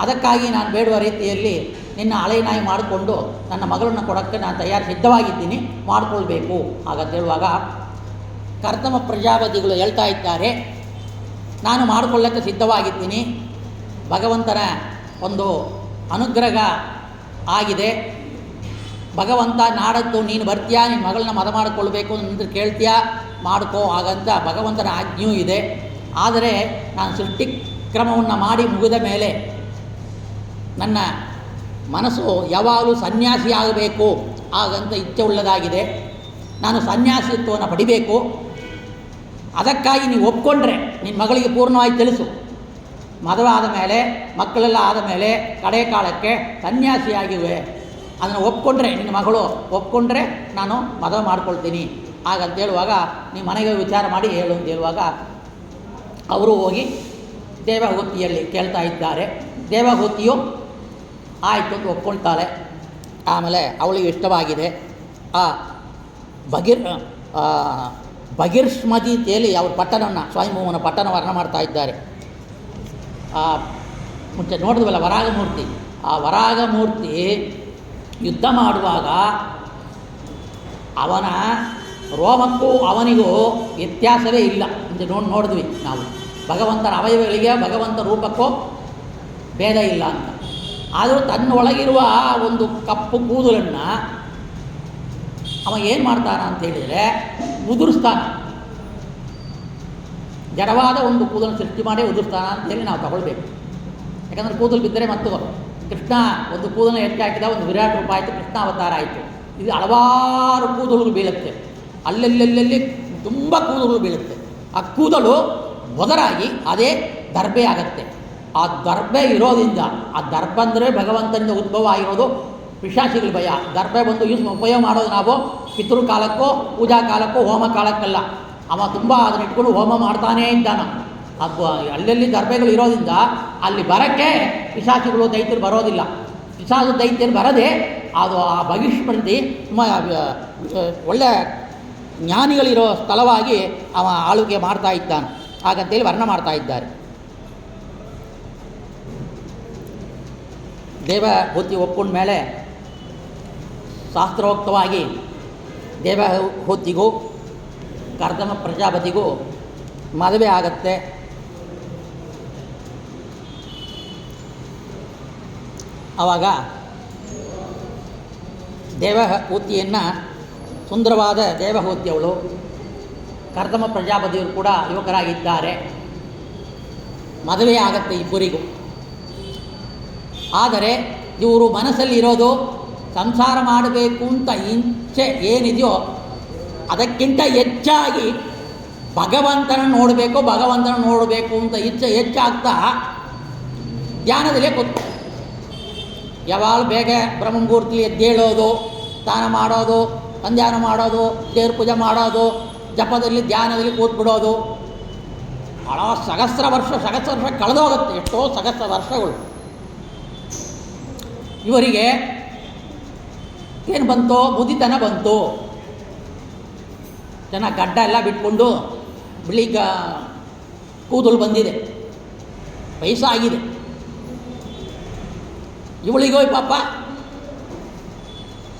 ಅದಕ್ಕಾಗಿ ನಾನು ಬೇಡುವ ರೀತಿಯಲ್ಲಿ ನಿನ್ನ ಹಳೆನಾಯಿ ಮಾಡಿಕೊಂಡು ನನ್ನ ಮಗಳನ್ನು ಕೊಡೋಕ್ಕೆ ನಾನು ಸಿದ್ಧವಾಗಿದ್ದೀನಿ, ಮಾಡಿಕೊಳ್ಬೇಕು ಹಾಗಂತ ಹೇಳುವಾಗ ಕರ್ತಮ ಪ್ರಜಾಪತಿಗಳು ಹೇಳ್ತಾ ಇದ್ದಾರೆ, ನಾನು ಮಾಡಿಕೊಳ್ಳೋಕ್ಕೆ ಸಿದ್ಧವಾಗಿದ್ದೀನಿ. ಭಗವಂತನ ಒಂದು ಅನುಗ್ರಹ ಆಗಿದೆ. ಭಗವಂತ ನಾಡದ್ದು ನೀನು ಬರ್ತೀಯಾ, ನಿನ್ನ ಮಗಳನ್ನ ಮದುವೆ ಮಾಡಿಕೊಳ್ಬೇಕು ಅಂತ ಕೇಳ್ತೀಯಾ, ಮಾಡ್ಕೋ ಹಾಗಂತ ಭಗವಂತನ ಆಜ್ಞೆಯೂ ಇದೆ. ಆದರೆ ನಾನು ಸೃಷ್ಟಿ ಕ್ರಮವನ್ನು ಮಾಡಿ ಮುಗಿದ ಮೇಲೆ ನನ್ನ ಮನಸ್ಸು ಯಾವಾಗಲೂ ಸನ್ಯಾಸಿ ಆಗಬೇಕು ಹಾಗಂತ ಇಚ್ಛೆ ಉಳ್ಳದಾಗಿದೆ. ನಾನು ಸನ್ಯಾಸಿತ್ವವನ್ನು ಪಡಿಬೇಕು. ಅದಕ್ಕಾಗಿ ನೀವು ಒಪ್ಕೊಂಡ್ರೆ ನಿನ್ನ ಮಗಳಿಗೆ ಪೂರ್ಣವಾಗಿ ತಿಳಿಸು. ಮದುವೆ ಆದ ಮೇಲೆ ಮಕ್ಕಳೆಲ್ಲ ಆದ ಮೇಲೆ ಕಡೆ ಕಾಲಕ್ಕೆ ಸನ್ಯಾಸಿಯಾಗಿವೆ ಅದನ್ನು ಒಪ್ಕೊಂಡ್ರೆ, ನಿನ್ನ ಮಗಳು ಒಪ್ಕೊಂಡ್ರೆ ನಾನು ಮದುವೆ ಮಾಡ್ಕೊಳ್ತೀನಿ ಹಾಗಂತ ಹೇಳುವಾಗ ನಿಮ್ಮ ಮನೆಗೆ ವಿಚಾರ ಮಾಡಿ ಹೇಳು ಅಂತ ಹೇಳುವಾಗ ಅವರು ಹೋಗಿ ದೇವಹೂತಿಯಲ್ಲಿ ಕೇಳ್ತಾ ಇದ್ದಾರೆ. ದೇವಹೂತಿಯು ಆಯಿತು ಅಂತ ಒಪ್ಕೊಳ್ತಾಳೆ. ಆಮೇಲೆ ಅವಳಿಗೆ ಇಷ್ಟವಾಗಿದೆ. ಆ ಭಗಿರ್ಷ್ಮತಿ ಅಂತೇಳಿ ಅವ್ರ ಪಟ್ಟಣವನ್ನು, ಸ್ವಯಂಭೂಮನ ಪಟ್ಟಣ ವರ್ಣ ಮಾಡ್ತಾ ಇದ್ದಾರೆ. ಮುಂಚೆ ನೋಡಿದ್ವಲ್ಲ ವರಾಹಮೂರ್ತಿ, ಆ ವರಾಹಮೂರ್ತಿ ಯುದ್ಧ ಮಾಡುವಾಗ ಅವನ ರೋಮಕ್ಕೂ ಅವನಿಗೂ ವ್ಯತ್ಯಾಸವೇ ಇಲ್ಲ ಅಂತ ನೋಡಿದ್ವಿ ನಾವು. ಭಗವಂತನ ಅವಯವಗಳಿಗೆ ಭಗವಂತ ರೂಪಕ್ಕೂ ಭೇದ ಇಲ್ಲ ಅಂತ. ಆದರೂ ತನ್ನೊಳಗಿರುವ ಒಂದು ಕಪ್ಪು ಕೂದಲನ್ನು ಅವ ಏನು ಮಾಡ್ತಾನ ಅಂತೇಳಿದರೆ ಉದುರಿಸ್ತಾನ. ಜಡವಾದ ಒಂದು ಕೂದಲು ಸೃಷ್ಟಿ ಮಾಡಿ ಉದುರಿಸ್ತಾನ ಅಂತೇಳಿ ನಾವು ತಗೊಳ್ಬೇಕು. ಯಾಕಂದರೆ ಕೂದಲು ಬಿದ್ದರೆ ಮತ್ತು ಕೃಷ್ಣ ಒಂದು ಕೂದಲನ್ನು ಎತ್ತಿ ಹಾಕಿದ ಒಂದು ವಿರಾಟ್ ರೂಪ ಆಯಿತು, ಕೃಷ್ಣ ಅವತಾರ ಆಯಿತು. ಇದು ಹಲವಾರು ಕೂದಲು ಬೀಳುತ್ತೆ, ಅಲ್ಲೆಲ್ಲೆಲ್ಲಿ ತುಂಬ ಕೂದಲು ಬೀಳುತ್ತೆ. ಆ ಕೂದಲು ಮೊದಲಾಗಿ ಅದೇ ದರ್ಬೆ ಆಗುತ್ತೆ. ಆ ದರ್ಬೆ ಇರೋದ್ರಿಂದ, ಆ ದರ್ಭ ಅಂದರೆ ಭಗವಂತನಿಂದ ಉದ್ಭವ ಆಗಿರೋದು ಪಿಶಾಚಿಗಳ ಭಯ. ದರ್ಬೆ ಬಂದು ಉಪಯೋಗ ಮಾಡೋದು ನಾವು ಪಿತೃ ಕಾಲಕ್ಕೋ ಪೂಜಾ ಕಾಲಕ್ಕೋ ಹೋಮ ಕಾಲಕ್ಕಲ್ಲ. ಅವ ತುಂಬ ಅದನ್ನ ಇಟ್ಕೊಂಡು ಹೋಮ ಮಾಡ್ತಾನೇ ಇದ್ದಾನ. ಅದು ಅಲ್ಲೆಲ್ಲಿ ದರ್ಬೆಗಳು ಇರೋದ್ರಿಂದ ಅಲ್ಲಿ ಬರೋಕ್ಕೆ ಪಿಶಾಚಿಗಳು ದೈತ್ಯರು ಬರೋದಿಲ್ಲ. ಪಿಶಾಚು ದೈತ್ಯರು ಬರದೆ ಅದು ಆ ಭವಿಷ್ಯಪ್ರತಿ ತುಂಬ ಒಳ್ಳೆಯ ಜ್ಞಾನಿಗಳಿರೋ ಸ್ಥಳವಾಗಿ ಅವ ಆಳ್ವಿಕೆ ಮಾಡ್ತಾ ಇದ್ದಾನೆ ಹಾಗಂತೇಳಿ ವರ್ಣ ಮಾಡ್ತಾ ಇದ್ದಾರೆ. ದೇವಹೂತಿ ಒಪ್ಕೊಂಡ ಮೇಲೆ ಶಾಸ್ತ್ರೋಕ್ತವಾಗಿ ದೇವಹೂತಿಗೂ ಕರ್ದಮ ಪ್ರಜಾಪತಿಗೂ ಮದುವೆ ಆಗತ್ತೆ. ಆವಾಗ ದೇವಹೂತಿಯನ್ನು ಸುಂದರವಾದ ದೇವಹೂತಿಯವಳು, ಕರ್ದಮ ಪ್ರಜಾಪತಿಯವರು ಕೂಡ ಯುವಕರಾಗಿದ್ದಾರೆ. ಮದುವೆ ಆಗತ್ತೆ ಇಬ್ಬರಿಗೂ. ಆದರೆ ಇವರು ಮನಸ್ಸಲ್ಲಿರೋದು ಸಂಸಾರ ಮಾಡಬೇಕು ಅಂತ ಇಚ್ಛೆ ಏನಿದೆಯೋ ಅದಕ್ಕಿಂತ ಹೆಚ್ಚಾಗಿ ಭಗವಂತನ ನೋಡಬೇಕು ಅಂತ ಇಚ್ಛೆ ಹೆಚ್ಚಾಗ್ತಾ ಧ್ಯಾನದಲ್ಲೇ ಕೂತು ಯಾವಾಗ ಬೇಗ ಬ್ರಹ್ಮಮುಹೂರ್ತಿ ಎದ್ದೇಳೋದು, ಸ್ನಾನ ಮಾಡೋದು, ಸಂಧ್ಯಾನ ಮಾಡೋದು, ದೇವ್ರ ಪೂಜೆ ಮಾಡೋದು, ಜಪದಲ್ಲಿ ಧ್ಯಾನದಲ್ಲಿ ಕೂತ್ಬಿಡೋದು. ಭಾಳ ಸಹಸ್ರ ವರ್ಷ ಕಳೆದೋಗುತ್ತೆ, ಎಷ್ಟೋ ಸಹಸ್ರ ವರ್ಷಗಳು. ಇವರಿಗೆ ಏನು ಬಂತು? ಮುದಿತನ ಬಂತು. ಚೆನ್ನಾಗಿ ಗಡ್ಡ ಎಲ್ಲ ಬಿಟ್ಕೊಂಡು ಬಿಳಿ ಕೂದಲು ಬಂದಿದೆ, ವಯಸ್ಸಾಗಿದೆ. ಇವಳಿಗೋ ಪಾಪ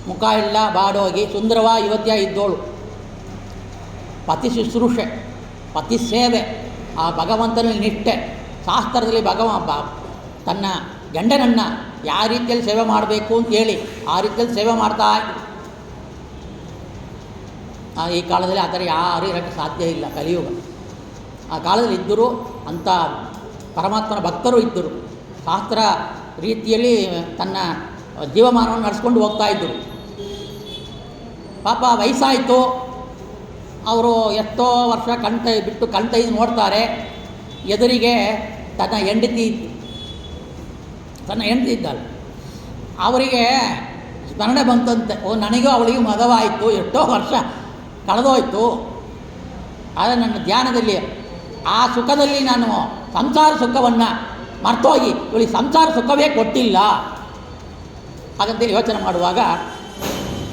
ಮುಖ ಎಲ್ಲ ಬಾಡೋಗಿ ಸುಂದರವಾಗಿ ಯುವತಿಯ ಇದ್ದೋಳು. ಪತಿ ಶುಶ್ರೂಷೆ, ಪತಿ ಸೇವೆ, ಆ ಭಗವಂತನಲ್ಲಿ ನಿಷ್ಠೆ, ಶಾಸ್ತ್ರದಲ್ಲಿ ತನ್ನ ಗಂಡನನ್ನು ಯಾವ ರೀತಿಯಲ್ಲಿ ಸೇವೆ ಮಾಡಬೇಕು ಅಂತೇಳಿ ಆ ರೀತಿಯಲ್ಲಿ ಸೇವೆ ಮಾಡ್ತಾ. ಈ ಕಾಲದಲ್ಲಿ ಆ ಥರ ಯಾರೂ ಇರೋಕ್ಕೆ ಸಾಧ್ಯ ಇಲ್ಲ, ಕಲಿಯುಗ. ಆ ಕಾಲದಲ್ಲಿ ಇದ್ದರು, ಅಂಥ ಪರಮಾತ್ಮನ ಭಕ್ತರು ಇದ್ದರು. ಶಾಸ್ತ್ರ ರೀತಿಯಲ್ಲಿ ತನ್ನ ಜೀವಮಾನವನ್ನು ನಡೆಸ್ಕೊಂಡು ಹೋಗ್ತಾಯಿದ್ದರು. ಪಾಪ ವಯಸ್ಸಾಯಿತು, ಅವರು ಎಷ್ಟೋ ವರ್ಷ ಕಣ್ತೈದು ನೋಡ್ತಾರೆ. ಎದುರಿಗೆ ತನ್ನ ಹೆಂಡತಿ ಇದ್ದಾಳೆ. ಅವರಿಗೆ ಸ್ಮರಣೆ ಬಂತಂತೆ, ನನಗೂ ಅವಳಿಗೂ ಮದುವಾಯಿತು, ಎಷ್ಟೋ ವರ್ಷ ಕಳೆದೋಯ್ತು. ಆದರೆ ನನ್ನ ಧ್ಯಾನದಲ್ಲಿ ಆ ಸುಖದಲ್ಲಿ ನಾನು ಸಂಸಾರ ಸುಖವನ್ನು ಮರ್ತೋಗಿ ಇವಳಿಗೆ ಸಂಸಾರ ಸುಖವೇ ಕೊಟ್ಟಿಲ್ಲ. ಹಾಗಂತೇಳಿ ಯೋಚನೆ ಮಾಡುವಾಗ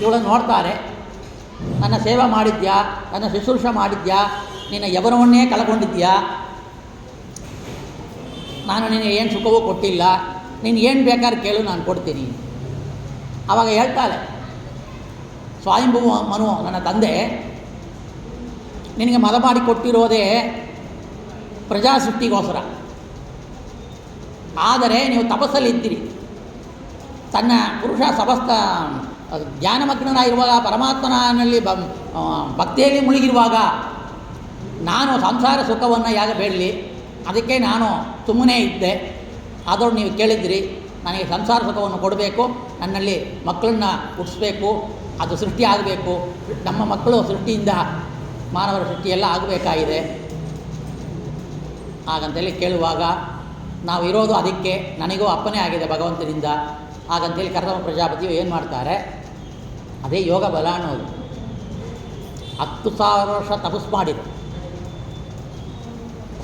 ಇವಳನ್ನು ನೋಡ್ತಾರೆ. ನನ್ನ ಸೇವೆ ಮಾಡಿದ್ಯಾ, ನನ್ನ ಶುಶ್ರೂಷೆ ಮಾಡಿದ್ಯಾ, ನಿನ್ನ ಯೌವನವನ್ನೇ ಕಳ್ಕೊಂಡಿದ್ಯಾ, ನಾನು ನಿನಗೆ ಏನು ಸುಖವೂ ಕೊಟ್ಟಿಲ್ಲ, ನೀನು ಏನು ಬೇಕಾದ್ರೆ ಕೇಳು ನಾನು ಕೊಡ್ತೀನಿ. ಆವಾಗ ಹೇಳ್ತಾಳೆ ಸ್ವಯಂಭುವ ಮನು, ನನ್ನ ತಂದೆ ನಿನಗೆ ಮದ ಮಾಡಿ ಕೊಟ್ಟಿರೋದೇ ಪ್ರಜಾಸೃಷ್ಟಿಗೋಸ್ಕರ. ಆದರೆ ನೀವು ತಪಸ್ಸಲ್ಲಿದ್ದೀರಿ. ತನ್ನ ಪುರುಷ ಸಮಸ್ತ ಜ್ಞಾನಮಗ್ನನಾಗಿರುವಾಗ, ಪರಮಾತ್ಮನಲ್ಲಿ ಭಕ್ತಿಯಲ್ಲಿ ಮುಳುಗಿರುವಾಗ ನಾನು ಸಂಸಾರ ಸುಖವನ್ನು ಯಾಕೆ ಬೇಡಲಿ, ಅದಕ್ಕೆ ನಾನು ಸುಮ್ಮನೆ ಇದ್ದೆ. ಆದರೂ ನೀವು ಕೇಳಿದ್ರಿ ನನಗೆ ಸಂಸಾರ ಸುಖವನ್ನು ಕೊಡಬೇಕು, ನನ್ನಲ್ಲಿ ಮಕ್ಕಳನ್ನ ಹುಟ್ಟಿಸ್ಬೇಕು, ಅದು ಸೃಷ್ಟಿ ಆಗಬೇಕು, ನಮ್ಮ ಮಕ್ಕಳು ಸೃಷ್ಟಿಯಿಂದ ಮಾನವರ ಸೃಷ್ಟಿಯೆಲ್ಲ ಆಗಬೇಕಾಗಿದೆ. ಹಾಗಂತೇಳಿ ಕೇಳುವಾಗ ನಾವು ಇರೋದು ಅದಕ್ಕೆ, ನನಗೂ ಅಪ್ಪನೇ ಆಗಿದೆ ಭಗವಂತನಿಂದ. ಹಾಗಂತೇಳಿ ಕರ್ದಮ ಪ್ರಜಾಪತಿಯು ಏನು ಮಾಡ್ತಾರೆ, ಅದೇ ಯೋಗ ಬಲ ಅನ್ನೋದು. 10,000 ವರ್ಷ ತಪಸ್ಸು ಮಾಡಿದರು.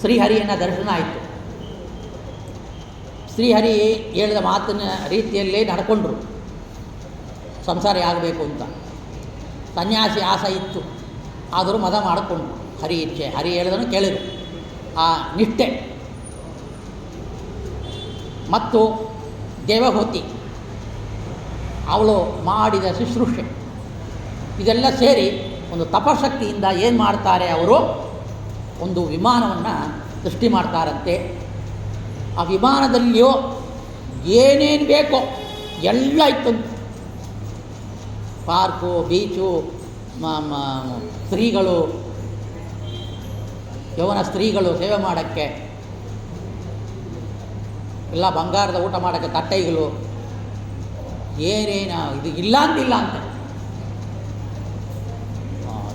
ಶ್ರೀಹರಿಯನ್ನು ದರ್ಶನ ಆಯಿತು. ಶ್ರೀಹರಿ ಹೇಳಿದ ಮಾತಿನ ರೀತಿಯಲ್ಲೇ ನಡ್ಕೊಂಡ್ರು. ಸಂಸಾರ ಆಗಬೇಕು ಅಂತ ಸನ್ಯಾಸಿ ಆಸೆ ಇತ್ತು, ಆದರೂ ಮದ ಮಾಡಿಕೊಂಡ್ರು. ಹರಿ ಇಚ್ಛೆ, ಹರಿ ಹೇಳಿದನು ಕೇಳಿದರು. ಆ ನಿಷ್ಠೆ ಮತ್ತು ದೇವಹೂತಿ ಅವಳು ಮಾಡಿದ ಶುಶ್ರೂಷೆ ಇದೆಲ್ಲ ಸೇರಿ ಒಂದು ತಪಶಕ್ತಿಯಿಂದ ಏನು ಮಾಡ್ತಾರೆ, ಅವರು ಒಂದು ವಿಮಾನವನ್ನು ಸೃಷ್ಟಿ ಮಾಡ್ತಾರಂತೆ. ಆ ವಿಮಾನದಲ್ಲಿಯೋ ಏನೇನು ಬೇಕೋ ಎಲ್ಲ ಇತ್ತಂತೆ. ಪಾರ್ಕು, ಬೀಚು, ಸ್ತ್ರೀಗಳು, ಯೌವನ ಸ್ತ್ರೀಗಳು ಸೇವೆ ಮಾಡೋಕ್ಕೆ, ಎಲ್ಲ ಬಂಗಾರದ ಊಟ ಮಾಡೋಕ್ಕೆ ತಟ್ಟೆಗಳು, ಏನೇನು ಇದು ಇಲ್ಲ ಅಂತಿಲ್ಲ ಅಂತೆ.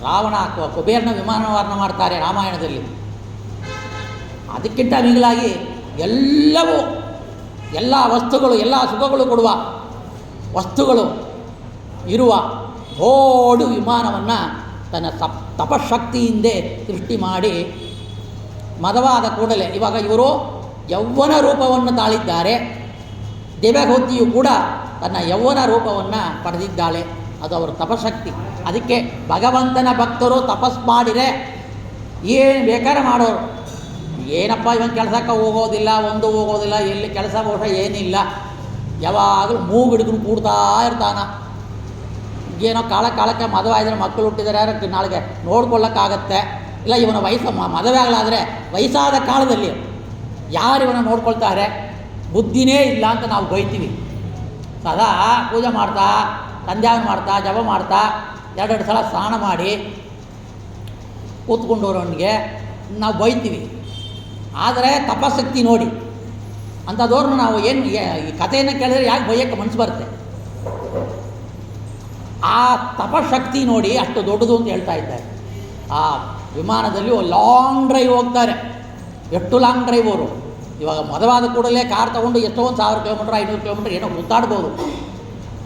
ರಾವಣ ಕುಬೇರನ ವಿಮಾನವರ್ಣ ಮಾಡ್ತಾರೆ ರಾಮಾಯಣದಲ್ಲಿ. ಅದಕ್ಕಿಂತ ಮಿಗಿಲಾಗಿ ಎಲ್ಲವೂ, ಎಲ್ಲ ವಸ್ತುಗಳು, ಎಲ್ಲ ಸುಖಗಳು ಕೊಡುವ ವಸ್ತುಗಳು ಇರುವ ದೊಡ್ಡ ವಿಮಾನವನ್ನು ತನ್ನ ತಪಶಕ್ತಿಯಿಂದೇ ಸೃಷ್ಟಿ ಮಾಡಿ ಮದವಾದ ಕೂಡಲೇ ಇವಾಗ ಇವರು ಯೌವನ ರೂಪವನ್ನು ತಾಳಿದ್ದಾರೆ. ದೇವಹೂತಿಯು ಕೂಡ ತನ್ನ ಯೌವನ ರೂಪವನ್ನು ಪಡೆದಿದ್ದಾಳೆ. ಅದು ಅವರ ತಪಶಕ್ತಿ. ಅದಕ್ಕೆ ಭಗವಂತನ ಭಕ್ತರು ತಪಸ್ ಮಾಡಿದರೆ ಏನು ಬೇಕಾದ್ರೆ ಮಾಡೋರು. ಏನಪ್ಪ ಇವನ್ ಕೆಲಸಕ್ಕೆ ಹೋಗೋದಿಲ್ಲ, ಒಂದು ಹೋಗೋದಿಲ್ಲ, ಎಲ್ಲಿ ಕೆಲಸ ಬಹುಶ ಏನಿಲ್ಲ, ಯಾವಾಗಲೂ ಮೂಗಿಡ್ಕೊಂಡು ಕೂಡ್ತಾ ಇರ್ತಾನ. ಏನೋ ಕಾಲಕ್ಕೆ ಮದುವೆ ಆಗಿದ್ರೆ ಮಕ್ಕಳು ಹುಟ್ಟಿದರೆ ನಾಳೆಗೆ ನೋಡ್ಕೊಳ್ಳೋಕ್ಕಾಗತ್ತೆ. ಇಲ್ಲ ಇವನ ವಯಸ್ಸು ಮದುವೆ ಆಗಲಾದರೆ ವಯಸ್ಸಾದ ಕಾಲದಲ್ಲಿ ಯಾರು ಇವನ ನೋಡ್ಕೊಳ್ತಾರೆ, ಬುದ್ಧಿನೇ ಇಲ್ಲ ಅಂತ ನಾವು ಬೈತೀವಿ. ಸದಾ ಪೂಜೆ ಮಾಡ್ತಾ, ಸಂಧ್ಯಾವನ ಮಾಡ್ತಾ, ಜಪ ಮಾಡ್ತಾ, 2 ಸಲ ಸ್ನಾನ ಮಾಡಿ ಕೂತ್ಕೊಂಡವ್ರವನಿಗೆ ನಾವು ಬೈತೀವಿ. ಆದರೆ ತಪಶಕ್ತಿ ನೋಡಿ ಅಂಥದವ್ರನ್ನ ನಾವು ಏನು ಈ ಕಥೆಯನ್ನು ಕೇಳಿದ್ರೆ ಯಾಕೆ ಬೈಯೋಕ್ಕೆ ಮನಸ್ಸು ಬರುತ್ತೆ. ಆ ತಪಶಕ್ತಿ ನೋಡಿ ಅಷ್ಟು ದೊಡ್ಡದು ಅಂತ ಹೇಳ್ತಾ ಇದ್ದಾರೆ. ಆ ವಿಮಾನದಲ್ಲಿ ಲಾಂಗ್ ಡ್ರೈವ್ ಹೋಗ್ತಾರೆ. ಎಷ್ಟು ಲಾಂಗ್ ಡ್ರೈವ್ ಅವರು. ಇವಾಗ ಮದುವಾದ ಕೂಡಲೇ ಕಾರ್ ತೊಗೊಂಡು ಎಷ್ಟೋ 1,000 ಕಿಲೋಮೀಟ್ರ್ 500 ಕಿಲೋಮೀಟ್ರ್ ಏನೋ ಸುತ್ತಾಡ್ಬೋದು.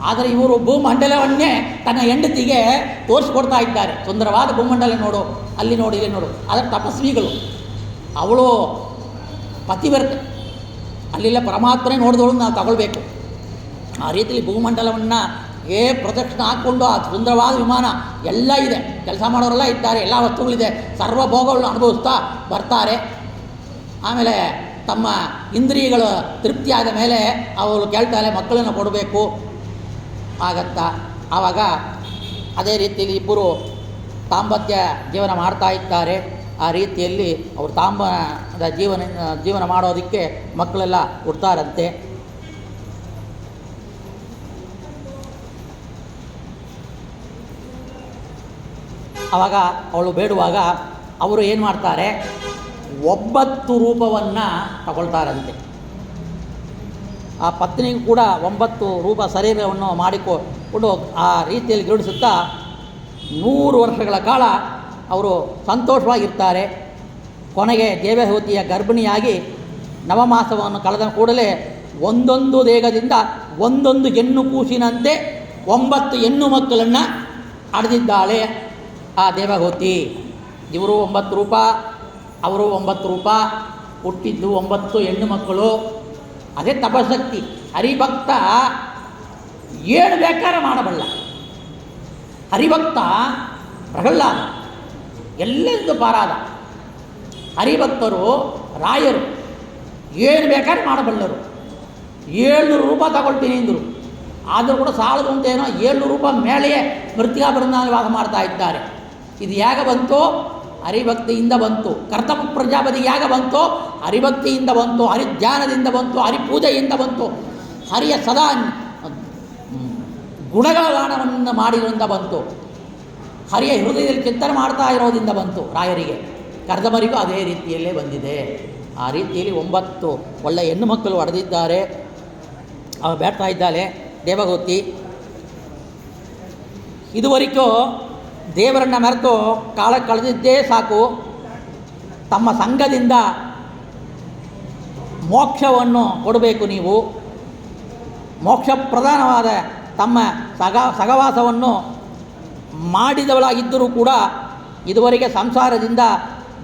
ಆದರೆ ಇವರು ಭೂಮಂಡಲವನ್ನೇ ತನ್ನ ಹೆಂಡತಿಗೆ ತೋರಿಸ್ಕೊಡ್ತಾ ಇದ್ದಾರೆ. ಸುಂದರವಾದ ಭೂಮಂಡಲ ನೋಡು, ಅಲ್ಲಿ ನೋಡು, ಇಲ್ಲಿ ನೋಡು. ಅದರ ತಪಸ್ವಿಗಳು. ಅವಳು ಪತಿವ್ರತೆ, ಅಲ್ಲಿಲ್ಲ ಪರಮಾತ್ಮನೇ ನೋಡಿದವಳು ನಾವು ತಗೊಳ್ಬೇಕು. ಆ ರೀತಿಯಲ್ಲಿ ಭೂಮಂಡಲವನ್ನು ಪ್ರದಕ್ಷಿಣೆ ಹಾಕ್ಕೊಂಡು ಆ ಸುಂದರವಾದ ವಿಮಾನ ಎಲ್ಲ ಇದೆ, ಕೆಲಸ ಮಾಡೋರೆಲ್ಲ ಇದ್ದಾರೆ, ಎಲ್ಲ ವಸ್ತುಗಳಿದೆ, ಸರ್ವಭೋಗಗಳನ್ನು ಅನುಭವಿಸ್ತಾ ಬರ್ತಾರೆ. ಆಮೇಲೆ ತಮ್ಮ ಇಂದ್ರಿಯಗಳು ತೃಪ್ತಿಯಾದ ಮೇಲೆ ಅವರು ಕೇಳ್ತಾರೆ ಮಕ್ಕಳನ್ನು ಕೊಡಬೇಕು ಆಗತ್ತ. ಆವಾಗ ಅದೇ ರೀತಿಯಲ್ಲಿ ಇಬ್ಬರು ದಾಂಪತ್ಯ ಜೀವನ ಮಾಡ್ತಾ ಇದ್ದಾರೆ. ಆ ರೀತಿಯಲ್ಲಿ ಅವರು ತಾಂಬದ ಜೀವನ ಮಾಡೋದಕ್ಕೆ ಮಕ್ಕಳೆಲ್ಲ ಹುಡ್ತಾರಂತೆ. ಆವಾಗ ಅವಳು ಬೇಡುವಾಗ ಅವರು ಏನು ಮಾಡ್ತಾರೆ, 9 ರೂಪವನ್ನು ತಗೊಳ್ತಾರಂತೆ. ಆ ಪತ್ನಿಗೂ ಕೂಡ 9 ರೂಪ ಶರೀರವನ್ನು ಮಾಡಿಕೊಂಡು ಆ ರೀತಿಯಲ್ಲಿ ಗಿರುಡಿಸುತ್ತಾ 100 ವರ್ಷಗಳ ಕಾಲ ಅವರು ಸಂತೋಷವಾಗಿರ್ತಾರೆ. ಕೊನೆಗೆ ದೇವಹೂತಿಯ ಗರ್ಭಿಣಿಯಾಗಿ ನವಮಾಸವನ್ನು ಕಳೆದ ಕೂಡಲೇ ಒಂದೊಂದು ದೇಹದಿಂದ ಒಂದೊಂದು ಹೆಣ್ಣು ಕೂಸಿನಂತೆ 9 ಹೆಣ್ಣು ಮಕ್ಕಳನ್ನು ಹಡೆದಿದ್ದಾಳೆ ಆ ದೇವಹೂತಿ. ಇವರು 9 ರೂಪ, ಅವರು 9 ರೂಪ, ಹುಟ್ಟಿದ್ದು 9 ಹೆಣ್ಣು ಮಕ್ಕಳು. ಅದೇ ತಪಶಕ್ತಿ. ಹರಿಭಕ್ತ ಏನು ಬೇಕಾದ್ರೆ ಮಾಡಬಲ್ಲ. ಹರಿಭಕ್ತ ಪ್ರಹ್ಲಾದ ಎಲ್ಲೆಂದು ಪಾರಾದ. ಹರಿಭಕ್ತರು ರಾಯರು ಏನು ಬೇಕಾದ್ರೆ ಮಾಡಬಲ್ಲರು. 700 ರೂಪಾಯಿ ತಗೊಳ್ತೀನಿ ಅಂದರು. ಆದರೂ ಕೂಡ ಸಾಲದು ಅಂತೇನೋ 700 ರೂಪಾಯಿ ಮೇಲೆಯೇ ಮೃತ್ಯಾ ಬೃಂದಾವನ ಮಾಡ್ತಾ ಇದ್ದಾರೆ. ಇದು ಹೇಗೆ ಬಂತು? ಹರಿಭಕ್ತಿಯಿಂದ ಬಂತು. ಕರ್ತಮ ಪ್ರಜಾಪತಿ ಹೇಗೆ ಬಂತು? ಹರಿಭಕ್ತಿಯಿಂದ ಬಂತು, ಹರಿಧ್ಯಾನದಿಂದ ಬಂತು, ಹರಿಪೂಜೆಯಿಂದ ಬಂತು, ಹರಿಯ ಸದಾ ಗುಣಗಾನವನ್ನು ಮಾಡಿರೋದ್ರಿಂದ ಬಂತು, ಹರಿಯ ಹೃದಯದಲ್ಲಿ ಚಿಂತನೆ ಮಾಡ್ತಾ ಇರೋದ್ರಿಂದ ಬಂತು. ರಾಯರಿಗೆ ಕರ್ದಮರಿಗೂ ಅದೇ ರೀತಿಯಲ್ಲೇ ಬಂದಿದೆ. ಆ ರೀತಿಯಲ್ಲಿ 9 ಒಳ್ಳೆಯ ಹೆಣ್ಣು ಮಕ್ಕಳು ಹೊಡೆದಿದ್ದಾರೆ. ಅವಳು ಬೇಡ್ತಾ ಇದ್ದಾಳೆ ದೇವಗೋತಿ. ಇದುವರೆಗೂ ದೇವರನ್ನು ಮೆರೆತು ಕಾಲ ಕಳೆದಿದ್ದೇ ಸಾಕು. ತಮ್ಮ ಸಂಘದಿಂದ ಮೋಕ್ಷವನ್ನು ಕೊಡಬೇಕು. ನೀವು ಮೋಕ್ಷ ಪ್ರಧಾನವಾದ ತಮ್ಮ ಸಹವಾಸವನ್ನು ಮಾಡಿದವಳಾಗಿದ್ದರೂ ಕೂಡ ಇದುವರೆಗೆ ಸಂಸಾರದಿಂದ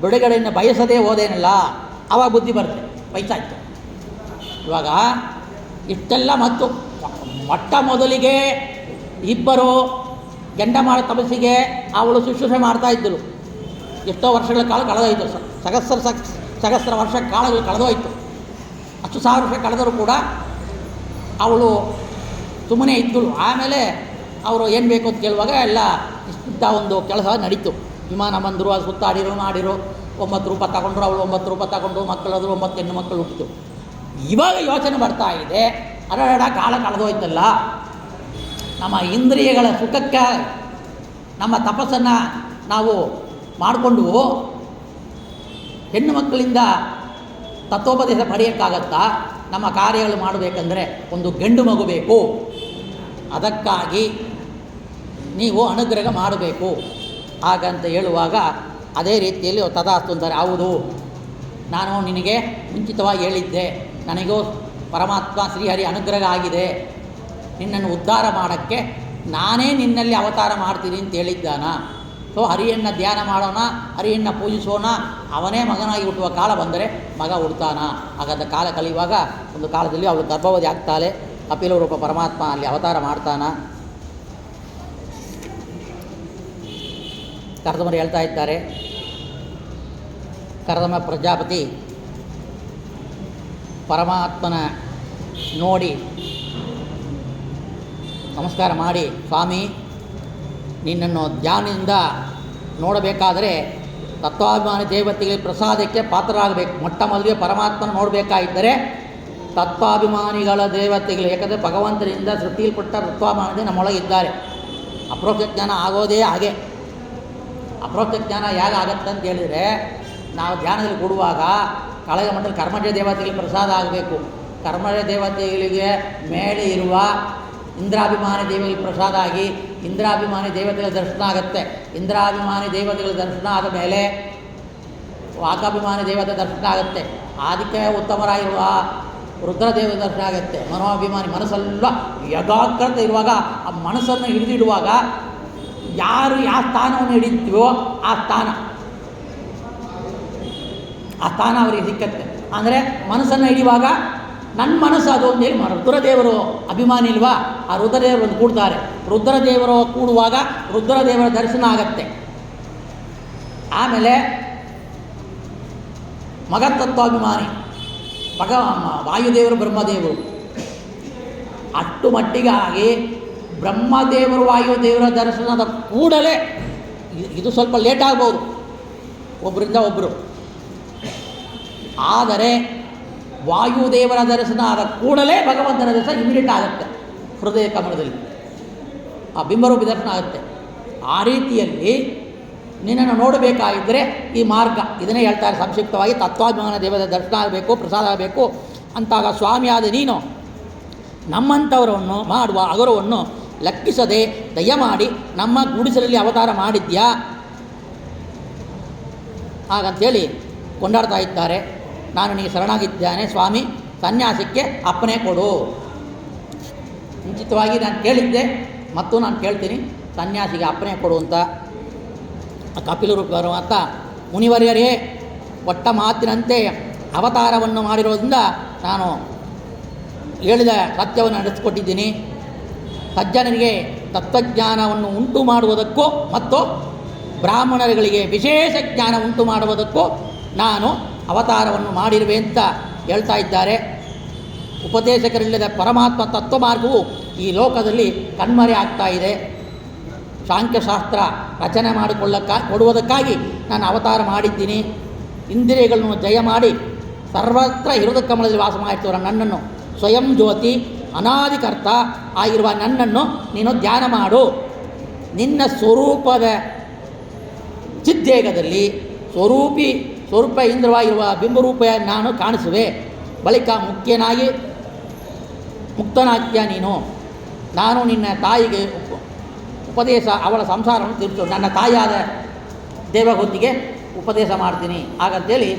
ಬಿಡುಗಡೆಯನ್ನು ಬಯಸದೇ ಹೋದೇನಲ್ಲ, ಆವಾಗ ಬುದ್ಧಿ ಬರುತ್ತೆ. ವಯಸ್ಸಾಯಿತು. ಇವಾಗ ಇಷ್ಟೆಲ್ಲ ಮತ್ತು ಮೊಟ್ಟ ಮೊದಲಿಗೆ ಇಬ್ಬರು ಗಂಡ ಮಾಡೋ ತಪಸ್ಸಿಗೆ ಅವಳು ಶುಶ್ರೂಷೆ ಮಾಡ್ತಾ ಇದ್ದಳು. ಎಷ್ಟೋ ವರ್ಷಗಳ ಕಾಲ ಕಳೆದೋಯ್ತು. ಸಹಸ್ರ ವರ್ಷ ಕಾಲಗಳು ಕಳೆದೋಯ್ತು. ಅಷ್ಟು 1000 ವರ್ಷ ಕಳೆದರೂ ಕೂಡ ಅವಳು ಸುಮ್ಮನೆ ಇದ್ದಳು. ಆಮೇಲೆ ಅವರು ಏನು ಬೇಕು ಅಂತ ಕೇಳುವಾಗ ಎಲ್ಲ ಇಷ್ಟ ಒಂದು ಕೆಲಸ ನಡೀತು. ವಿಮಾನ ಬಂದರು, ಅದು ಸುತ್ತಾಡಿರು ಮಾಡಿರು, 9 ರೂಪಾಯಿ ತಗೊಂಡ್ರು, ಅವಳು 9 ರೂಪಾಯಿ ತಗೊಂಡು ಮಕ್ಕಳಾದರು, 9 ಹೆಣ್ಣು ಮಕ್ಕಳು ಹುಟ್ಟಿತು. ಇವಾಗ ಯೋಚನೆ ಬರ್ತಾ ಇದೆ, ಅರಡ ಕಾಲ ಕಳೆದೋಯ್ತಲ್ಲ, ನಮ್ಮ ಇಂದ್ರಿಯಗಳ ಸುಖಕ್ಕೆ ನಮ್ಮ ತಪಸ್ಸನ್ನು ನಾವು ಮಾಡಿಕೊಂಡು ಹೆಣ್ಣು ಮಕ್ಕಳಿಂದ ತತ್ವೋಪದೇಶ ಪಡೆಯೋಕ್ಕಾಗತ್ತಾ? ನಮ್ಮ ಕಾರ್ಯಗಳು ಮಾಡಬೇಕಂದ್ರೆ ಒಂದು ಗಂಡು ಮಗು ಬೇಕು. ಅದಕ್ಕಾಗಿ ನೀವು ಅನುಗ್ರಹ ಮಾಡಬೇಕು ಹಾಗಂತ ಹೇಳುವಾಗ ಅದೇ ರೀತಿಯಲ್ಲಿ ತದಾಸ್ತು ಅಂತಾರೆ. ಹೌದು, ನಾನು ನಿನಗೆ ಮುಂಚಿತವಾಗಿ ಹೇಳಿದ್ದೆ, ನನಗೂ ಪರಮಾತ್ಮ ಶ್ರೀಹರಿ ಅನುಗ್ರಹ ಆಗಿದೆ, ನಿನ್ನನ್ನು ಉದ್ಧಾರ ಮಾಡೋಕ್ಕೆ ನಾನೇ ನಿನ್ನಲ್ಲಿ ಅವತಾರ ಮಾಡ್ತೀನಿ ಅಂತ ಹೇಳಿದ್ದಾನ. ಸೊ ಹರಿಯನ್ನು ಧ್ಯಾನ ಮಾಡೋಣ, ಹರಿಯನ್ನು ಪೂಜಿಸೋಣ, ಅವನೇ ಮಗನಾಗಿ ಹುಟ್ಟುವ ಕಾಲ ಬಂದರೆ ಮಗ ಹುಡ್ತಾನ. ಹಾಗಾದ ಕಾಲ ಕಳೆಯುವಾಗ ಒಂದು ಕಾಲದಲ್ಲಿ ಅವಳು ಗರ್ಭವತಿ ಆಗ್ತಾಳೆ. ಕಪಿಲ ರೂಪ ಪರಮಾತ್ಮ ಅಲ್ಲಿ ಅವತಾರ ಮಾಡ್ತಾನ. ಕರ್ದಮರು ಹೇಳ್ತಾ ಇದ್ದಾರೆ, ಕರ್ದಮ ಪ್ರಜಾಪತಿ ಪರಮಾತ್ಮನ ನೋಡಿ ನಮಸ್ಕಾರ ಮಾಡಿ, ಸ್ವಾಮಿ ನಿನ್ನನ್ನು ಧ್ಯಾನದಿಂದ ನೋಡಬೇಕಾದರೆ ತತ್ವಾಭಿಮಾನಿ ದೇವತೆಗಳಿಗೆ ಪ್ರಸಾದಕ್ಕೆ ಪಾತ್ರರಾಗಬೇಕು. ಮೊಟ್ಟ ಮೊದಲಿಗೆ ಪರಮಾತ್ಮನ ನೋಡಬೇಕಾಗಿದ್ದರೆ ತತ್ವಾಭಿಮಾನಿಗಳ ದೇವತೆಗಳು, ಯಾಕಂದರೆ ಭಗವಂತನಿಂದ ಸೃಷ್ಟಿಯಲ್ಪಟ್ಟ ತತ್ವಾಭಿಮಾನಿ ನಮ್ಮೊಳಗಿದ್ದಾರೆ. ಅಪ್ರೋಕ್ಷ ಜ್ಞಾನ ಆಗೋದೇ ಹಾಗೆ. ಅಪ್ರೋಕ್ಷ ಜ್ಞಾನ ಹೇಗೆ ಆಗತ್ತೆ ಅಂತ ಹೇಳಿದರೆ, ನಾವು ಧ್ಯಾನದಲ್ಲಿ ಕೊಡುವಾಗ ಕಳೆದ ಮಟ್ಟದಲ್ಲಿ ಕರ್ಮಜ ದೇವತೆಗಳಿಗೆ ಪ್ರಸಾದ ಆಗಬೇಕು. ಕರ್ಮಜ ದೇವತೆಗಳಿಗೆ ಮೇಲೆ ಇರುವ ಇಂದ್ರಾಭಿಮಾನಿ ದೇವತೆಗಳಿಗೆ ಪ್ರಸಾದ ಆಗಿ ಇಂದ್ರಾಭಿಮಾನಿ ದೇವತೆಗಳ ದರ್ಶನ ಆಗುತ್ತೆ. ಇಂದ್ರಾಭಿಮಾನಿ ದೇವತೆಗಳ ದರ್ಶನ ಆದ ಮೇಲೆ ವಾಕಾಭಿಮಾನಿ ದೇವತೆ ದರ್ಶನ ಆಗುತ್ತೆ. ಅದಕ್ಕೆ ಉತ್ತಮರಾಗಿರುವ ರುದ್ರದೇವ ದರ್ಶನ ಆಗುತ್ತೆ. ಮನೋಭಿಮಾನಿ ಮನಸ್ಸೆಲ್ಲ ಯಗಾಗ್ರತೆ ಇರುವಾಗ ಆ ಮನಸ್ಸನ್ನು ಹಿಡಿದಿಡುವಾಗ ಯಾರು ಯಾವ ಸ್ಥಾನವನ್ನು ಹಿಡಿತೀವೋ ಆ ಸ್ಥಾನ ಅವರಿಗೆ ಸಿಕ್ಕತ್ತೆ. ಅಂದರೆ ಮನಸ್ಸನ್ನು ಹಿಡಿಯುವಾಗ ನನ್ನ ಮನಸ್ಸು ಅದು ಅಂತೇಳಿ ರುದ್ರದೇವರು ಅಭಿಮಾನಿ ಇಲ್ವಾ, ಆ ರುದ್ರದೇವರು ಒಂದು ಕೂಡ್ತಾರೆ. ರುದ್ರದೇವರು ಕೂಡುವಾಗ ರುದ್ರದೇವರ ದರ್ಶನ ಆಗತ್ತೆ. ಆಮೇಲೆ ಮಗತತ್ವಾಭಿಮಾನಿ ವಾಯುದೇವರು ಬ್ರಹ್ಮದೇವರು ಅಷ್ಟು ಮಟ್ಟಿಗಾಗಿ ಬ್ರಹ್ಮದೇವರು ವಾಯುದೇವರ ದರ್ಶನದ ಕೂಡಲೇ ಇದು ಸ್ವಲ್ಪ ಲೇಟ್ ಆಗ್ಬೋದು ಒಬ್ಬರಿಂದ ಒಬ್ಬರು, ಆದರೆ ವಾಯುದೇವರ ದರ್ಶನ ಆದ ಕೂಡಲೇ ಭಗವಂತನ ದರ್ಶನ ಇಮಿಡಿಯೇಟ್ ಆಗುತ್ತೆ. ಹೃದಯ ಕಮಲದಲ್ಲಿ ಆ ಬಿಂಬರೂಪಿ ದರ್ಶನ ಆಗುತ್ತೆ. ಆ ರೀತಿಯಲ್ಲಿ ನಿನ್ನನ್ನು ನೋಡಬೇಕಾಗಿದ್ದರೆ ಈ ಮಾರ್ಗ ಇದನ್ನೇ ಹೇಳ್ತಾರೆ ಸಂಕ್ಷಿಪ್ತವಾಗಿ. ತತ್ವಾಭಿಮಾನ ದೇವರ ದರ್ಶನ ಆಗಬೇಕು, ಪ್ರಸಾದ ಆಗಬೇಕು ಅಂತಾಗ ಸ್ವಾಮಿಯಾದ ನೀನು ನಮ್ಮಂಥವರನ್ನು ಮಾಡುವ ಅಗರವನ್ನು ಲೆಕ್ಕಿಸದೆ ದಯಮಾಡಿ ನಮ್ಮ ಗುಡಿಸಲಲ್ಲಿ ಅವತಾರ ಮಾಡಿದ್ಯಾ ಹಾಗಂತೇಳಿ ಕೊಂಡಾಡ್ತಾ ಇದ್ದಾರೆ. ನಾನು ನಿನಗೆ ಶರಣಾಗಿದ್ದೇನೆ ಸ್ವಾಮಿ, ಸನ್ಯಾಸಕ್ಕೆ ಅಪ್ಪಣೆ ಕೊಡು. ಮುಂಚಿತವಾಗಿ ನಾನು ಕೇಳಿದ್ದೆ ಮತ್ತು ನಾನು ಕೇಳ್ತೀನಿ, ಸನ್ಯಾಸಿಗೆ ಅಪ್ಪಣೆ ಕೊಡು ಅಂತ. ಕಪಿಲರು ಬರುವಂಥ ಮುನಿವರ್ಯರೇ, ಒಟ್ಟ ಮಾತಿನಂತೆ ಅವತಾರವನ್ನು ಮಾಡಿರೋದ್ರಿಂದ ನಾನು ಹೇಳಿದ ಸತ್ಯವನ್ನು ನಡೆಸಿಕೊಟ್ಟಿದ್ದೀನಿ. ಸಜ್ಜನರಿಗೆ ತತ್ವಜ್ಞಾನವನ್ನು ಉಂಟು ಮಾಡುವುದಕ್ಕೂ ಮತ್ತು ಬ್ರಾಹ್ಮಣರುಗಳಿಗೆ ವಿಶೇಷ ಜ್ಞಾನ ಉಂಟು ಮಾಡುವುದಕ್ಕೂ ನಾನು ಅವತಾರವನ್ನು ಮಾಡಿರುವೆ ಅಂತ ಹೇಳ್ತಾ ಇದ್ದಾರೆ. ಉಪದೇಶಕರಿಲ್ಲದ ಪರಮಾತ್ಮ ತತ್ವ ಮಾರ್ಗವು ಈ ಲೋಕದಲ್ಲಿ ಕಣ್ಮರೆ ಆಗ್ತಾ ಇದೆ. ಸಾಂಖ್ಯಶಾಸ್ತ್ರ ರಚನೆ ಕೊಡುವುದಕ್ಕಾಗಿ ನಾನು ಅವತಾರ ಮಾಡಿದ್ದೀನಿ. ಇಂದ್ರಿಯಗಳನ್ನು ಜಯ ಮಾಡಿ ಸರ್ವತ್ರ ಇರುವುದು ಕಮಲದಲ್ಲಿ ವಾಸ ಮಾಡ್ತಿರೋ ನನ್ನನ್ನು, ಸ್ವಯಂ ಜ್ಯೋತಿ ಅನಾದಿಕರ್ತ ಆಗಿರುವ ನನ್ನನ್ನು ನೀನು ಧ್ಯಾನ ಮಾಡು. ನಿನ್ನ ಸ್ವರೂಪದ ಚಿದ್ದೇಗದಲ್ಲಿ ಸ್ವರೂಪ ಇಂದ್ರವಾಗಿರುವ ಬಿಂಬರೂಪ ನಾನು ಕಾಣಿಸುವೆ. ಬಳಿಕ ಮುಕ್ತನಾಗ್ತೀಯ ನೀನು. ನಾನು ನಿನ್ನ ತಾಯಿಗೆ ಉಪದೇಶ, ಅವಳ ಸಂಸಾರವನ್ನು ತೀರಿಸು. ನನ್ನ ತಾಯಿಯಾದ ದೇವಹೂತಿಗೆ ಉಪದೇಶ ಮಾಡ್ತೀನಿ ಹಾಗಂತೇಳಿ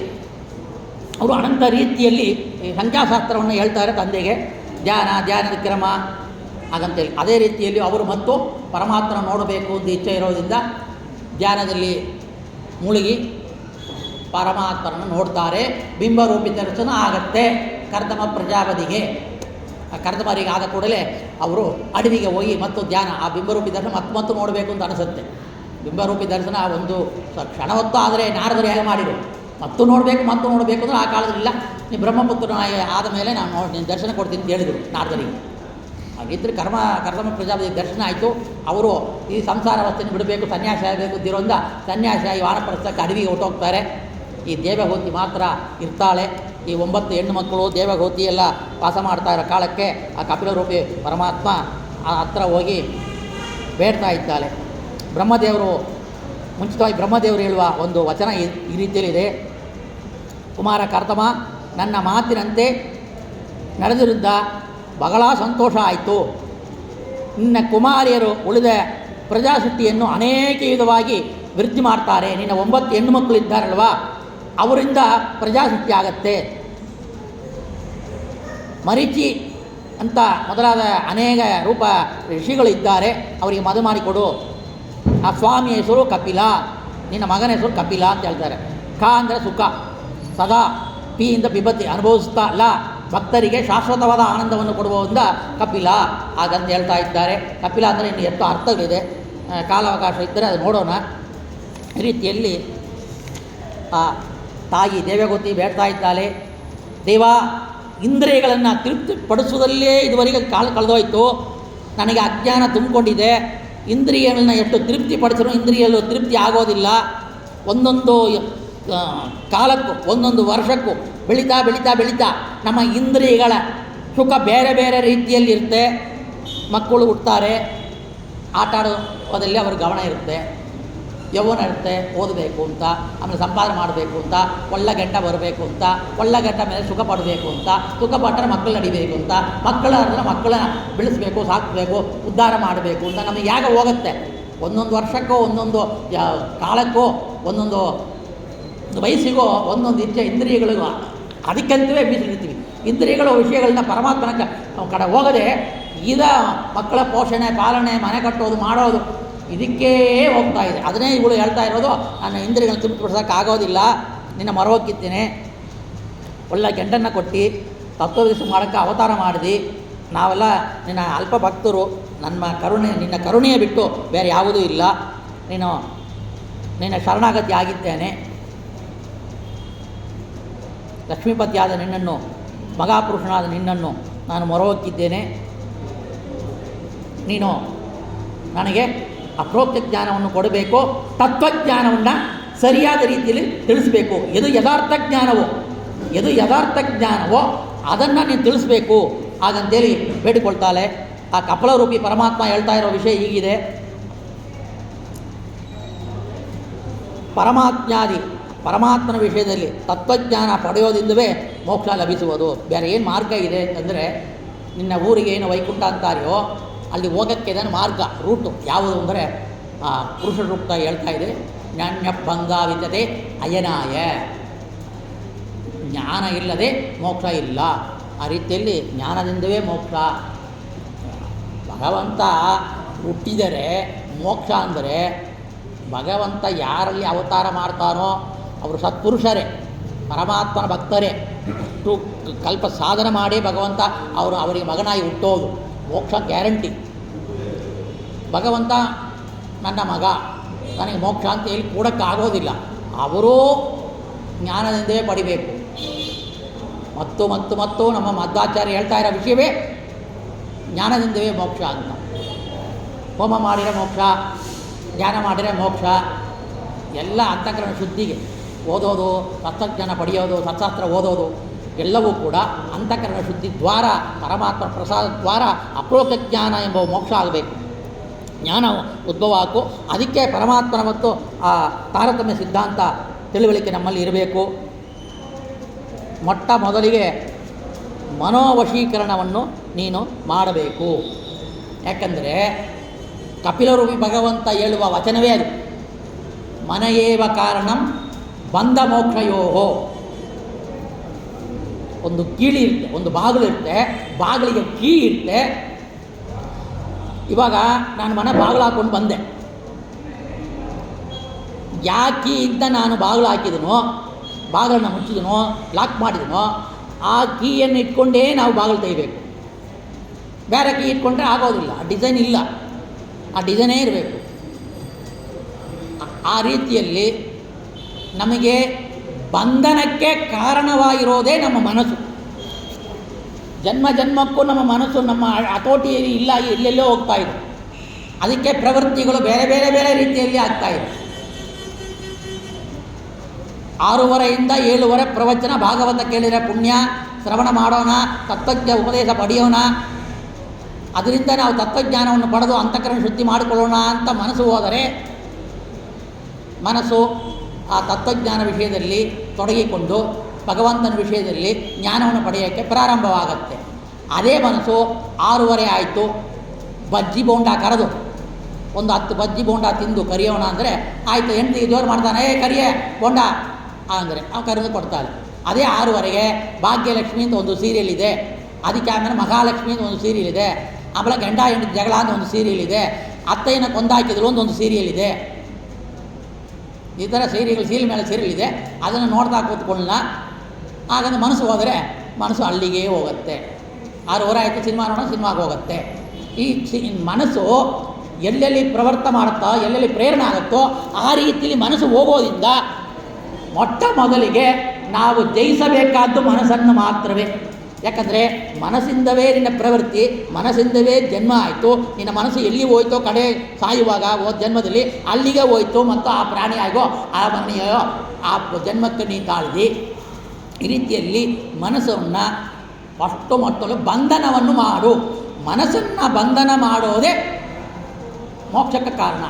ಅವರು ಅನಂತ ರೀತಿಯಲ್ಲಿ ಈ ಸಂಖ್ಯಾಶಾಸ್ತ್ರವನ್ನು ಹೇಳ್ತಾರೆ ತಂದೆಗೆ. ಧ್ಯಾನದ ಕ್ರಮ ಹಾಗಂತೇಳಿ ಅದೇ ರೀತಿಯಲ್ಲಿ ಅವರು ಮತ್ತು ಪರಮಾತ್ಮನ ನೋಡಬೇಕು ಅಂತ ಇಚ್ಛೆ ಇರೋದ್ರಿಂದ ಧ್ಯಾನದಲ್ಲಿ ಮುಳುಗಿ ಪರಮಾತ್ಮನನ್ನು ನೋಡ್ತಾರೆ. ಬಿಂಬರೂಪಿ ದರ್ಶನ ಆಗತ್ತೆ ಕರ್ದಮ ಪ್ರಜಾಪತಿಗೆ. ಕರ್ದಮರಿಗೆ ಆದ ಕೂಡಲೇ ಅವರು ಅಡವಿಗೆ ಹೋಗಿ ಮತ್ತು ಧ್ಯಾನ, ಆ ಬಿಂಬರೂಪಿ ದರ್ಶನ ಮತ್ತೆ ನೋಡಬೇಕು ಅಂತ ಅನಿಸುತ್ತೆ. ಬಿಂಬರೂಪಿ ದರ್ಶನ ಒಂದು ಕ್ಷಣ ಹೊತ್ತು ಆದರೆ ನಾರದರು ಹೇಗೆ ಮಾಡಿರು, ಮತ್ತು ನೋಡಬೇಕು ಅಂದರೆ ಆ ಕಾಲದಲ್ಲಿಲ್ಲ. ನೀವು ಬ್ರಹ್ಮಪುತ್ರನಾಗಿ ಆದ ಮೇಲೆ ನಾನು ನೀನು ದರ್ಶನ ಕೊಡ್ತೀನಿ ಅಂತ ಹೇಳಿದರು ನಾರದರಿಗೆ. ಹಾಗಿದ್ದರೆ ಕರ್ದಮ ಪ್ರಜಾಪತಿ ದರ್ಶನ ಆಯಿತು. ಅವರು ಈ ಸಂಸಾರ ಅವಸ್ಥೆಯನ್ನು ಬಿಡಬೇಕು, ಸನ್ಯಾಸಿ ಆಗಬೇಕು ಅಂತಿರೋದ್ರಿಂದ ಸನ್ಯಾಸಿಯಾಗಿ ವಾನಪ್ರಸ್ಥಕ್ಕೆ ಅಡವಿಗೆ ಹೊರಟೋಗ್ತಾರೆ. ಈ ದೇವಹೂತಿ ಮಾತ್ರ ಇರ್ತಾಳೆ. ಈ 9 ಹೆಣ್ಣು ಮಕ್ಕಳು ದೇವಹೂತಿ ಎಲ್ಲ ವಾಸ ಮಾಡ್ತಾ ಇರೋ ಕಾಲಕ್ಕೆ ಆ ಕಪಿಲರೂಪಿ ಪರಮಾತ್ಮ ಆ ಹತ್ರ ಹೋಗಿ ಬೇಡ್ತಾ ಇದ್ದಾಳೆ. ಮುಂಚಿತವಾಗಿ ಬ್ರಹ್ಮದೇವರು ಹೇಳುವ ಒಂದು ವಚನ ಈ ರೀತಿಯಲ್ಲಿದೆ. ಕುಮಾರ ಕರ್ದಮ, ನನ್ನ ಮಾತಿನಂತೆ ನಡೆದಿರುತ್ತ ಬಹಳ ಸಂತೋಷ ಆಯಿತು. ನಿನ್ನ ಕುಮಾರಿಯರು ಉಳಿದ ಪ್ರಜಾಸೃಷ್ಟಿಯನ್ನು ಅನೇಕ ವಿಧವಾಗಿ ವೃದ್ಧಿ ಮಾಡ್ತಾರೆ. ನಿನ್ನ 9 ಹೆಣ್ಣು ಮಕ್ಕಳು ಇದ್ದಾರಲ್ವ, ಅವರಿಂದ ಪ್ರಜಾಸೃಷ್ಟಿ ಆಗತ್ತೆ. ಮರೀಚಿ ಅಂತ ಮೊದಲಾದ ಅನೇಕ ರೂಪ ಋಷಿಗಳು ಇದ್ದಾರೆ, ಅವರಿಗೆ ಮದುವೆ ಮಾಡಿಕೊಡು. ಆ ಸ್ವಾಮಿಯ ಹೆಸರು ಕಪಿಲ, ನಿನ್ನ ಮಗನ ಹೆಸರು ಕಪಿಲ ಅಂತ ಹೇಳ್ತಾರೆ. ಕ ಅಂದರೆ ಸುಖ, ಸದಾ ಪಿ ಇಂದ ಪಿಬತಿ ಅನುಭವಿಸ್ತಾ ಅಲ್ಲ, ಭಕ್ತರಿಗೆ ಶಾಶ್ವತವಾದ ಆನಂದವನ್ನು ಕೊಡುವುದರಿಂದ ಕಪಿಲ ಹಾಗಂತ ಹೇಳ್ತಾ ಇದ್ದಾರೆ. ಕಪಿಲ ಅಂದರೆ ಇನ್ನು ಎಷ್ಟು ಅರ್ಥಗಳಿದೆ, ಕಾಲಾವಕಾಶ ಇದ್ದರೆ ಅದು ನೋಡೋಣ. ಈ ರೀತಿಯಲ್ಲಿ ಆ ತಾಯಿ ದೇವಹೂತಿ ಬೇಡ್ತಾ ಇದ್ದಾಳೆ. ದೇವ, ಇಂದ್ರಿಯಗಳನ್ನು ತೃಪ್ತಿಪಡಿಸುವುದಲ್ಲೇ ಇದುವರೆಗೆ ಕಳೆದೋಯ್ತು. ನನಗೆ ಅಜ್ಞಾನ ತುಂಬಿಕೊಂಡಿದೆ. ಇಂದ್ರಿಯಗಳನ್ನ ಎಷ್ಟು ತೃಪ್ತಿಪಡಿಸಿದ್ರು ಇಂದ್ರಿಯಗಳು ತೃಪ್ತಿ ಆಗೋದಿಲ್ಲ. ಒಂದೊಂದು ಕಾಲಕ್ಕೂ ಒಂದೊಂದು ವರ್ಷಕ್ಕೂ ಬೆಳೀತಾ ನಮ್ಮ ಇಂದ್ರಿಯಗಳ ಸುಖ ಬೇರೆ ಬೇರೆ ರೀತಿಯಲ್ಲಿ ಇರುತ್ತೆ. ಮಕ್ಕಳು ಹುಡ್ತಾರೆ, ಆಟ ಆಡೋದಲ್ಲಿ ಅವ್ರ ಗಮನ ಇರುತ್ತೆ, ಯೌವನ ಇರುತ್ತೆ, ಓದಬೇಕು ಅಂತ, ಆಮೇಲೆ ಸಂಪಾದನೆ ಮಾಡಬೇಕು ಅಂತ, ಒಳ್ಳೆ ಗಂಟ ಬರಬೇಕು ಅಂತ, ಒಳ್ಳೆ ಗಂಟ ಮೇಲೆ ಸುಖ ಪಡಬೇಕು ಅಂತ, ಸುಖ ಪಟ್ಟರೆ ಮಕ್ಕಳು ನಡಿಬೇಕು ಅಂತ, ಮಕ್ಕಳನ್ನ ಬೆಳೆಸಬೇಕು, ಸಾಕಬೇಕು, ಉದ್ಧಾರ ಮಾಡಬೇಕು ಅಂತ ನಮಗೆ ಯಾಗ ಹೋಗುತ್ತೆ. ಒಂದೊಂದು ವರ್ಷಕ್ಕೋ ಒಂದೊಂದು ಕಾಲಕ್ಕೋ ಒಂದೊಂದು ವಯಸ್ಸಿಗೋ ಒಂದೊಂದು ಇಚ್ಛೆ ಇಂದ್ರಿಯಗಳಿಗೂ ಅದಕ್ಕಂತವೇ ಮೀಸಲಿರ್ತೀವಿ. ಇಂದ್ರಿಯಗಳ ವಿಷಯಗಳನ್ನ ಪರಮಾತ್ಮನ ಕಡೆ ಹೋಗದೆ ಮಕ್ಕಳ ಪೋಷಣೆ, ಪಾಲನೆ, ಮನೆ ಕಟ್ಟೋದು, ಮಾಡೋದು ಇದಕ್ಕೇ ಹೋಗ್ತಾ ಇದೆ. ಅದನ್ನೇ ಇವಳು ಹೇಳ್ತಾ ಇರೋದು, ನನ್ನ ಇಂದ್ರಿಯಗಳನ್ನು ತೃಪ್ತಿಪಡಿಸೋಕ್ಕಾಗೋದಿಲ್ಲ, ನಿನ್ನ ಮರವಕ್ಕಿದ್ದೇನೆ, ಒಳ್ಳೆ ಗಂಡನ್ನು ಕೊಟ್ಟು ತತ್ವೋಪದೇಶ ಮಾಡೋಕ್ಕೆ ಅವತಾರ ಮಾಡಿದಿ. ನಾವೆಲ್ಲ ನಿನ್ನ ಅಲ್ಪ ಭಕ್ತರು, ನಿನ್ನ ಕರುಣೆಯ ಬಿಟ್ಟು ಬೇರೆ ಯಾವುದೂ ಇಲ್ಲ. ನಿನ್ನ ಶರಣಾಗತಿ ಆಗಿದ್ದೇನೆ. ಲಕ್ಷ್ಮೀಪತಿಯಾದ ನಿನ್ನನ್ನು, ಮಹಾಪುರುಷನಾದ ನಿನ್ನನ್ನು ನಾನು ಮೊರಹೊಕ್ಕಿದ್ದೇನೆ. ನೀನು ನನಗೆ ಅಪ್ರೋಕ್ತ ಜ್ಞಾನವನ್ನು ಕೊಡಬೇಕು, ತತ್ವಜ್ಞಾನವನ್ನು ಸರಿಯಾದ ರೀತಿಯಲ್ಲಿ ತಿಳಿಸಬೇಕು. ಎದು ಯಥಾರ್ಥ ಜ್ಞಾನವೋ ಅದನ್ನು ನೀನು ತಿಳಿಸ್ಬೇಕು ಹಾಗಂತೇಳಿ ಬೇಡಿಕೊಳ್ತಾಳೆ. ಆ ಕಪಲರೂಪಿ ಪರಮಾತ್ಮ ಹೇಳ್ತಾ ಇರೋ ವಿಷಯ ಹೀಗಿದೆ. ಪರಮಾತ್ಮನ ವಿಷಯದಲ್ಲಿ ತತ್ವಜ್ಞಾನ ಪಡೆಯೋದಿಂದವೇ ಮೋಕ್ಷ ಲಭಿಸುವುದು. ಬೇರೆ ಏನು ಮಾರ್ಗ ಇದೆ ಅಂತಂದರೆ, ನಿನ್ನ ಊರಿಗೆ ಏನು ವೈಕುಂಠ ಅಂತಾರೆಯೋ ಅಲ್ಲಿ ಹೋಗೋಕ್ಕೆ ಇದನ್ನು ಮಾರ್ಗ, ರೂಟು ಯಾವುದು ಅಂದರೆ ಪುರುಷ ರೂಪ ಹೇಳ್ತಾ ಇದೆ. ಜ್ಞಾನಭಂಗಾವಿದ್ಯತೆ ಅಯನಾಯ, ಜ್ಞಾನ ಇಲ್ಲದೆ ಮೋಕ್ಷ ಇಲ್ಲ. ಆ ರೀತಿಯಲ್ಲಿ ಜ್ಞಾನದಿಂದವೇ ಮೋಕ್ಷ. ಭಗವಂತ ಹುಟ್ಟಿದರೆ ಮೋಕ್ಷ ಅಂದರೆ ಭಗವಂತ ಯಾರಲ್ಲಿ ಅವತಾರ ಮಾಡ್ತಾನೋ ಅವರು ಸತ್ಪುರುಷರೇ, ಪರಮಾತ್ಮನ ಭಕ್ತರೇ. ಅಷ್ಟು ಕಲ್ಪ ಸಾಧನೆ ಮಾಡಿ ಭಗವಂತ ಅವರಿಗೆ ಮಗನಾಗಿ ಹುಟ್ಟೋದು, ಮೋಕ್ಷ ಗ್ಯಾರಂಟಿ. ಭಗವಂತ ನನ್ನ ಮಗ ನನಗೆ ಮೋಕ್ಷ ಅಂತ ಹೇಳಿ ಕೊಡೋಕ್ಕಾಗೋದಿಲ್ಲ. ಅವರೂ ಜ್ಞಾನದಿಂದಲೇ ಪಡಿಬೇಕು. ಮತ್ತು ನಮ್ಮ ಮಧ್ವಾಚಾರ್ಯ ಹೇಳ್ತಾ ಇರೋ ವಿಷಯವೇ ಜ್ಞಾನದಿಂದವೇ ಮೋಕ್ಷ ಅಂತ. ಹೋಮ ಮಾಡಿದರೆ ಮೋಕ್ಷ, ಧ್ಯಾನ ಮಾಡಿದರೆ ಮೋಕ್ಷ, ಎಲ್ಲ ಅಂತಃಕರಣ ಶುದ್ಧಿಗೆ ಓದೋದು, ತತ್ವಜ್ಞಾನ ಪಡೆಯೋದು, ಸತ್ಶಾಸ್ತ್ರ ಓದೋದು ಎಲ್ಲವೂ ಕೂಡ ಅಂತಃಕರಣ ಶುದ್ಧಿ ದ್ವಾರ, ಪರಮಾತ್ಮ ಪ್ರಸಾದ ದ್ವಾರ ಅಪ್ರೋಕ್ತ ಜ್ಞಾನ ಎಂಬ ಮೋಕ್ಷ ಆಗಬೇಕು. ಜ್ಞಾನ ಉದ್ಭವ ಹಾಕು. ಅದಕ್ಕೆ ಪರಮಾತ್ಮನ ಮತ್ತು ಆ ತಾರತಮ್ಯ ಸಿದ್ಧಾಂತ ತಿಳುವಳಿಕೆ ನಮ್ಮಲ್ಲಿ ಇರಬೇಕು. ಮೊಟ್ಟ ಮೊದಲಿಗೆ ಮನೋವಶೀಕರಣವನ್ನು ನೀನು ಮಾಡಬೇಕು. ಯಾಕಂದರೆ ಕಪಿಲರೂಪಿ ಭಗವಂತ ಹೇಳುವ ವಚನವೇ ಅದು. ಮನಯೇವ ಕಾರಣಂ ಬಂಧ ಮೋಕ್ಷಯೋಹೋ. ಒಂದು ಕೀಳಿ ಇರುತ್ತೆ, ಒಂದು ಬಾಗಿಲು ಇರುತ್ತೆ, ಬಾಗಿಲಿಗೆ ಕೀ ಇರುತ್ತೆ. ಇವಾಗ ನಾನು ಮನೆ ಬಾಗಿಲು ಹಾಕ್ಕೊಂಡು ಬಂದೆ. ಯಾ ಕೀಯಿಂದ ನಾನು ಬಾಗಿಲು ಹಾಕಿದನೋ, ಬಾಗಿಲನ್ನು ಮುಚ್ಚಿದನೋ, ಲಾಕ್ ಮಾಡಿದನೋ, ಆ ಕೀಯನ್ನು ಇಟ್ಕೊಂಡೇ ನಾವು ಬಾಗಿಲು ತೆಗಿಬೇಕು. ಬೇರೆ ಕೀ ಇಟ್ಕೊಂಡ್ರೆ ಆಗೋದಿಲ್ಲ. ಆ ಡಿಸೈನ್ ಇಲ್ಲ, ಆ ಡಿಸೈನೇ ಇರಬೇಕು. ಆ ರೀತಿಯಲ್ಲಿ ನಮಗೆ ಬಂಧನಕ್ಕೆ ಕಾರಣವಾಗಿರೋದೇ ನಮ್ಮ ಮನಸ್ಸು. ಜನ್ಮ ಜನ್ಮಕ್ಕೂ ನಮ್ಮ ಮನಸ್ಸು ನಮ್ಮ ಹತೋಟಿಯಲ್ಲಿ ಇಲ್ಲ, ಎಲ್ಲೆಲ್ಲೋ ಹೋಗ್ತಾ ಇದೆ. ಅದಕ್ಕೆ ಪ್ರವೃತ್ತಿಗಳು ಬೇರೆ ಬೇರೆ ಬೇರೆ ರೀತಿಯಲ್ಲಿ ಆಗ್ತಾಯಿದೆ. 6:30 7 ಪ್ರವಚನ ಭಾಗವತ ಕೇಳಿದರೆ ಪುಣ್ಯ, ಶ್ರವಣ ಮಾಡೋಣ, ತತ್ವಜ್ಞ ಉಪದೇಶ ಪಡೆಯೋಣ, ಅದರಿಂದ ನಾವು ತತ್ವಜ್ಞಾನವನ್ನು ಪಡೆದು ಅಂತಃಕರಣ ಶುದ್ಧಿ ಮಾಡಿಕೊಳ್ಳೋಣ ಅಂತ ಮನಸ್ಸು ಹೋದರೆ ಮನಸ್ಸು ಆ ತತ್ವಜ್ಞಾನ ವಿಷಯದಲ್ಲಿ ತೊಡಗಿಕೊಂಡು ಭಗವಂತನ ವಿಷಯದಲ್ಲಿ ಜ್ಞಾನವನ್ನು ಪಡೆಯೋಕ್ಕೆ ಪ್ರಾರಂಭವಾಗತ್ತೆ. ಅದೇ ಮನಸ್ಸು 6:30 ಆಯಿತು, ಬಜ್ಜಿ ಬೋಂಡ ಕರೆದು ಒಂದು 10 ಬಜ್ಜಿ ಬೋಂಡ ತಿಂದು ಕರಿಯೋಣ ಅಂದರೆ ಆಯಿತು, ಹೆಂಡತಿಗೆ ಜೋರು ಮಾಡ್ತಾನೆ, ಕರಿಯೇ ಬೋಂಡ ಅಂದರೆ ಅವ್ನು ಕರೆದು ಕೊಡ್ತಾಳೆ. ಅದೇ 6:30ಗೆ ಭಾಗ್ಯಲಕ್ಷ್ಮಿ ಅಂತ ಒಂದು ಸೀರಿಯಲ್ ಇದೆ, ಅದಕ್ಕೆ ಆಮೇಲೆ ಮಹಾಲಕ್ಷ್ಮಿ ಅಂತ ಒಂದು ಸೀರಿಯಲ್ ಇದೆ, ಆಮೇಲೆ ಗಂಡ ಹೆಂಡತಿ ಜಗಳ ಅಂತ ಒಂದು ಸೀರಿಯಲ್ ಇದೆ, ಅತ್ತೆಯನ್ನು ಕೊಂದಾಕಿದ್ರು ಒಂದು ಸೀರಿಯಲ್ ಇದೆ. ಈ ಥರ ಸೀರಿಯಲ್ ಮೇಲೆ ಸೀರಿಯಲ್ ಇದೆ. ಅದನ್ನು ನೋಡ್ತಾ ಕೂತ್ಕೊಳ್ಳ. ಹಾಗಂದ್ರೆ ಮನಸ್ಸು ಹೋದರೆ ಮನಸ್ಸು ಅಲ್ಲಿಗೆ ಹೋಗುತ್ತೆ. 6:30 ಆಯಿತು, ಸಿನಿಮಾ ನೋಡೋಣ, ಸಿನಿಮಾಗೆ ಹೋಗುತ್ತೆ. ಈ ಮನಸ್ಸು ಎಲ್ಲೆಲ್ಲಿ ಪ್ರವರ್ತ ಮಾಡುತ್ತೋ, ಎಲ್ಲೆಲ್ಲಿ ಪ್ರೇರಣೆ ಆಗುತ್ತೋ ಆ ರೀತಿಯಲ್ಲಿ ಮನಸ್ಸು ಹೋಗೋದ್ರಿಂದ ಮೊಟ್ಟ ಮೊದಲಿಗೆ ನಾವು ಜಯಿಸಬೇಕಾದ್ದು ಮನಸ್ಸನ್ನು ಮಾತ್ರವೇ. ಯಾಕಂದರೆ ಮನಸ್ಸಿಂದವೇ ನಿನ್ನ ಪ್ರವೃತ್ತಿ, ಮನಸ್ಸಿಂದವೇ ಜನ್ಮ ಆಯಿತು. ನಿನ್ನ ಮನಸ್ಸು ಎಲ್ಲಿ ಹೋಯ್ತೋ ಕಡೆ ಸಾಯುವಾಗ ಜನ್ಮದಲ್ಲಿ ಅಲ್ಲಿಗೆ ಹೋಯ್ತು, ಮತ್ತು ಆ ಪ್ರಾಣಿಯಾಗೋ ಆ ಮನೆಯೋ ಆ ಜನ್ಮಕ್ಕೆ ನೀ ತಾಳಿದಿ. ಈ ರೀತಿಯಲ್ಲಿ ಮನಸ್ಸನ್ನು ಮೊಟ್ಟಲು ಬಂಧನವನ್ನು ಮಾಡು. ಮನಸ್ಸನ್ನು ಬಂಧನ ಮಾಡೋದೇ ಮೋಕ್ಷಕ್ಕೆ ಕಾರಣ.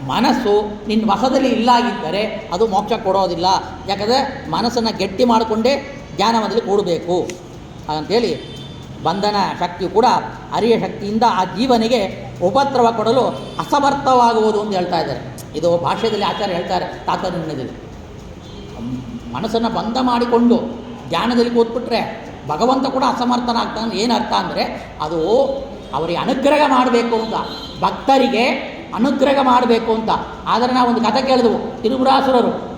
ಮನಸ್ಸು ನಿನ್ನ ವಶದಲ್ಲಿ ಇಲ್ಲಾಗಿದ್ದರೆ ಅದು ಮೋಕ್ಷ ಕೊಡೋದಿಲ್ಲ. ಯಾಕಂದರೆ ಮನಸ್ಸನ್ನು ಗಟ್ಟಿ ಮಾಡಿಕೊಂಡೇ ಜ್ಞಾನದಲ್ಲಿ ಕೂಡಬೇಕು ಹಾಗಂತೇಳಿ ಬಂಧನ ಶಕ್ತಿಯು ಕೂಡ ಅರಿಯ ಶಕ್ತಿಯಿಂದ ಆ ಜೀವನಿಗೆ ಉಪದ್ರವ ಕೊಡಲು ಅಸಮರ್ಥವಾಗುವುದು ಅಂತ ಹೇಳ್ತಾ ಇದ್ದಾರೆ. ಇದು ಭಾಷ್ಯದಲ್ಲಿ ಆಚಾರ್ಯ ಹೇಳ್ತಾರೆ, ತಾತ್ಪರ್ಯದಲ್ಲಿ. ಮನಸ್ಸನ್ನು ಬಂಧ ಮಾಡಿಕೊಂಡು ಧ್ಯಾನದಲ್ಲಿ ಕೂತ್ಬಿಟ್ರೆ ಭಗವಂತ ಕೂಡ ಅಸಮರ್ಥನಾಗ್ತಾನೆ. ಏನು ಅರ್ಥ ಅಂದರೆ ಅದು ಅವರಿಗೆ ಅನುಗ್ರಹ ಮಾಡಬೇಕು ಅಂತ, ಭಕ್ತರಿಗೆ ಅನುಗ್ರಹ ಮಾಡಬೇಕು ಅಂತ. ಆದರೆ ನಾವು ಒಂದು ಕಥೆ ಕೇಳಿದೆವು,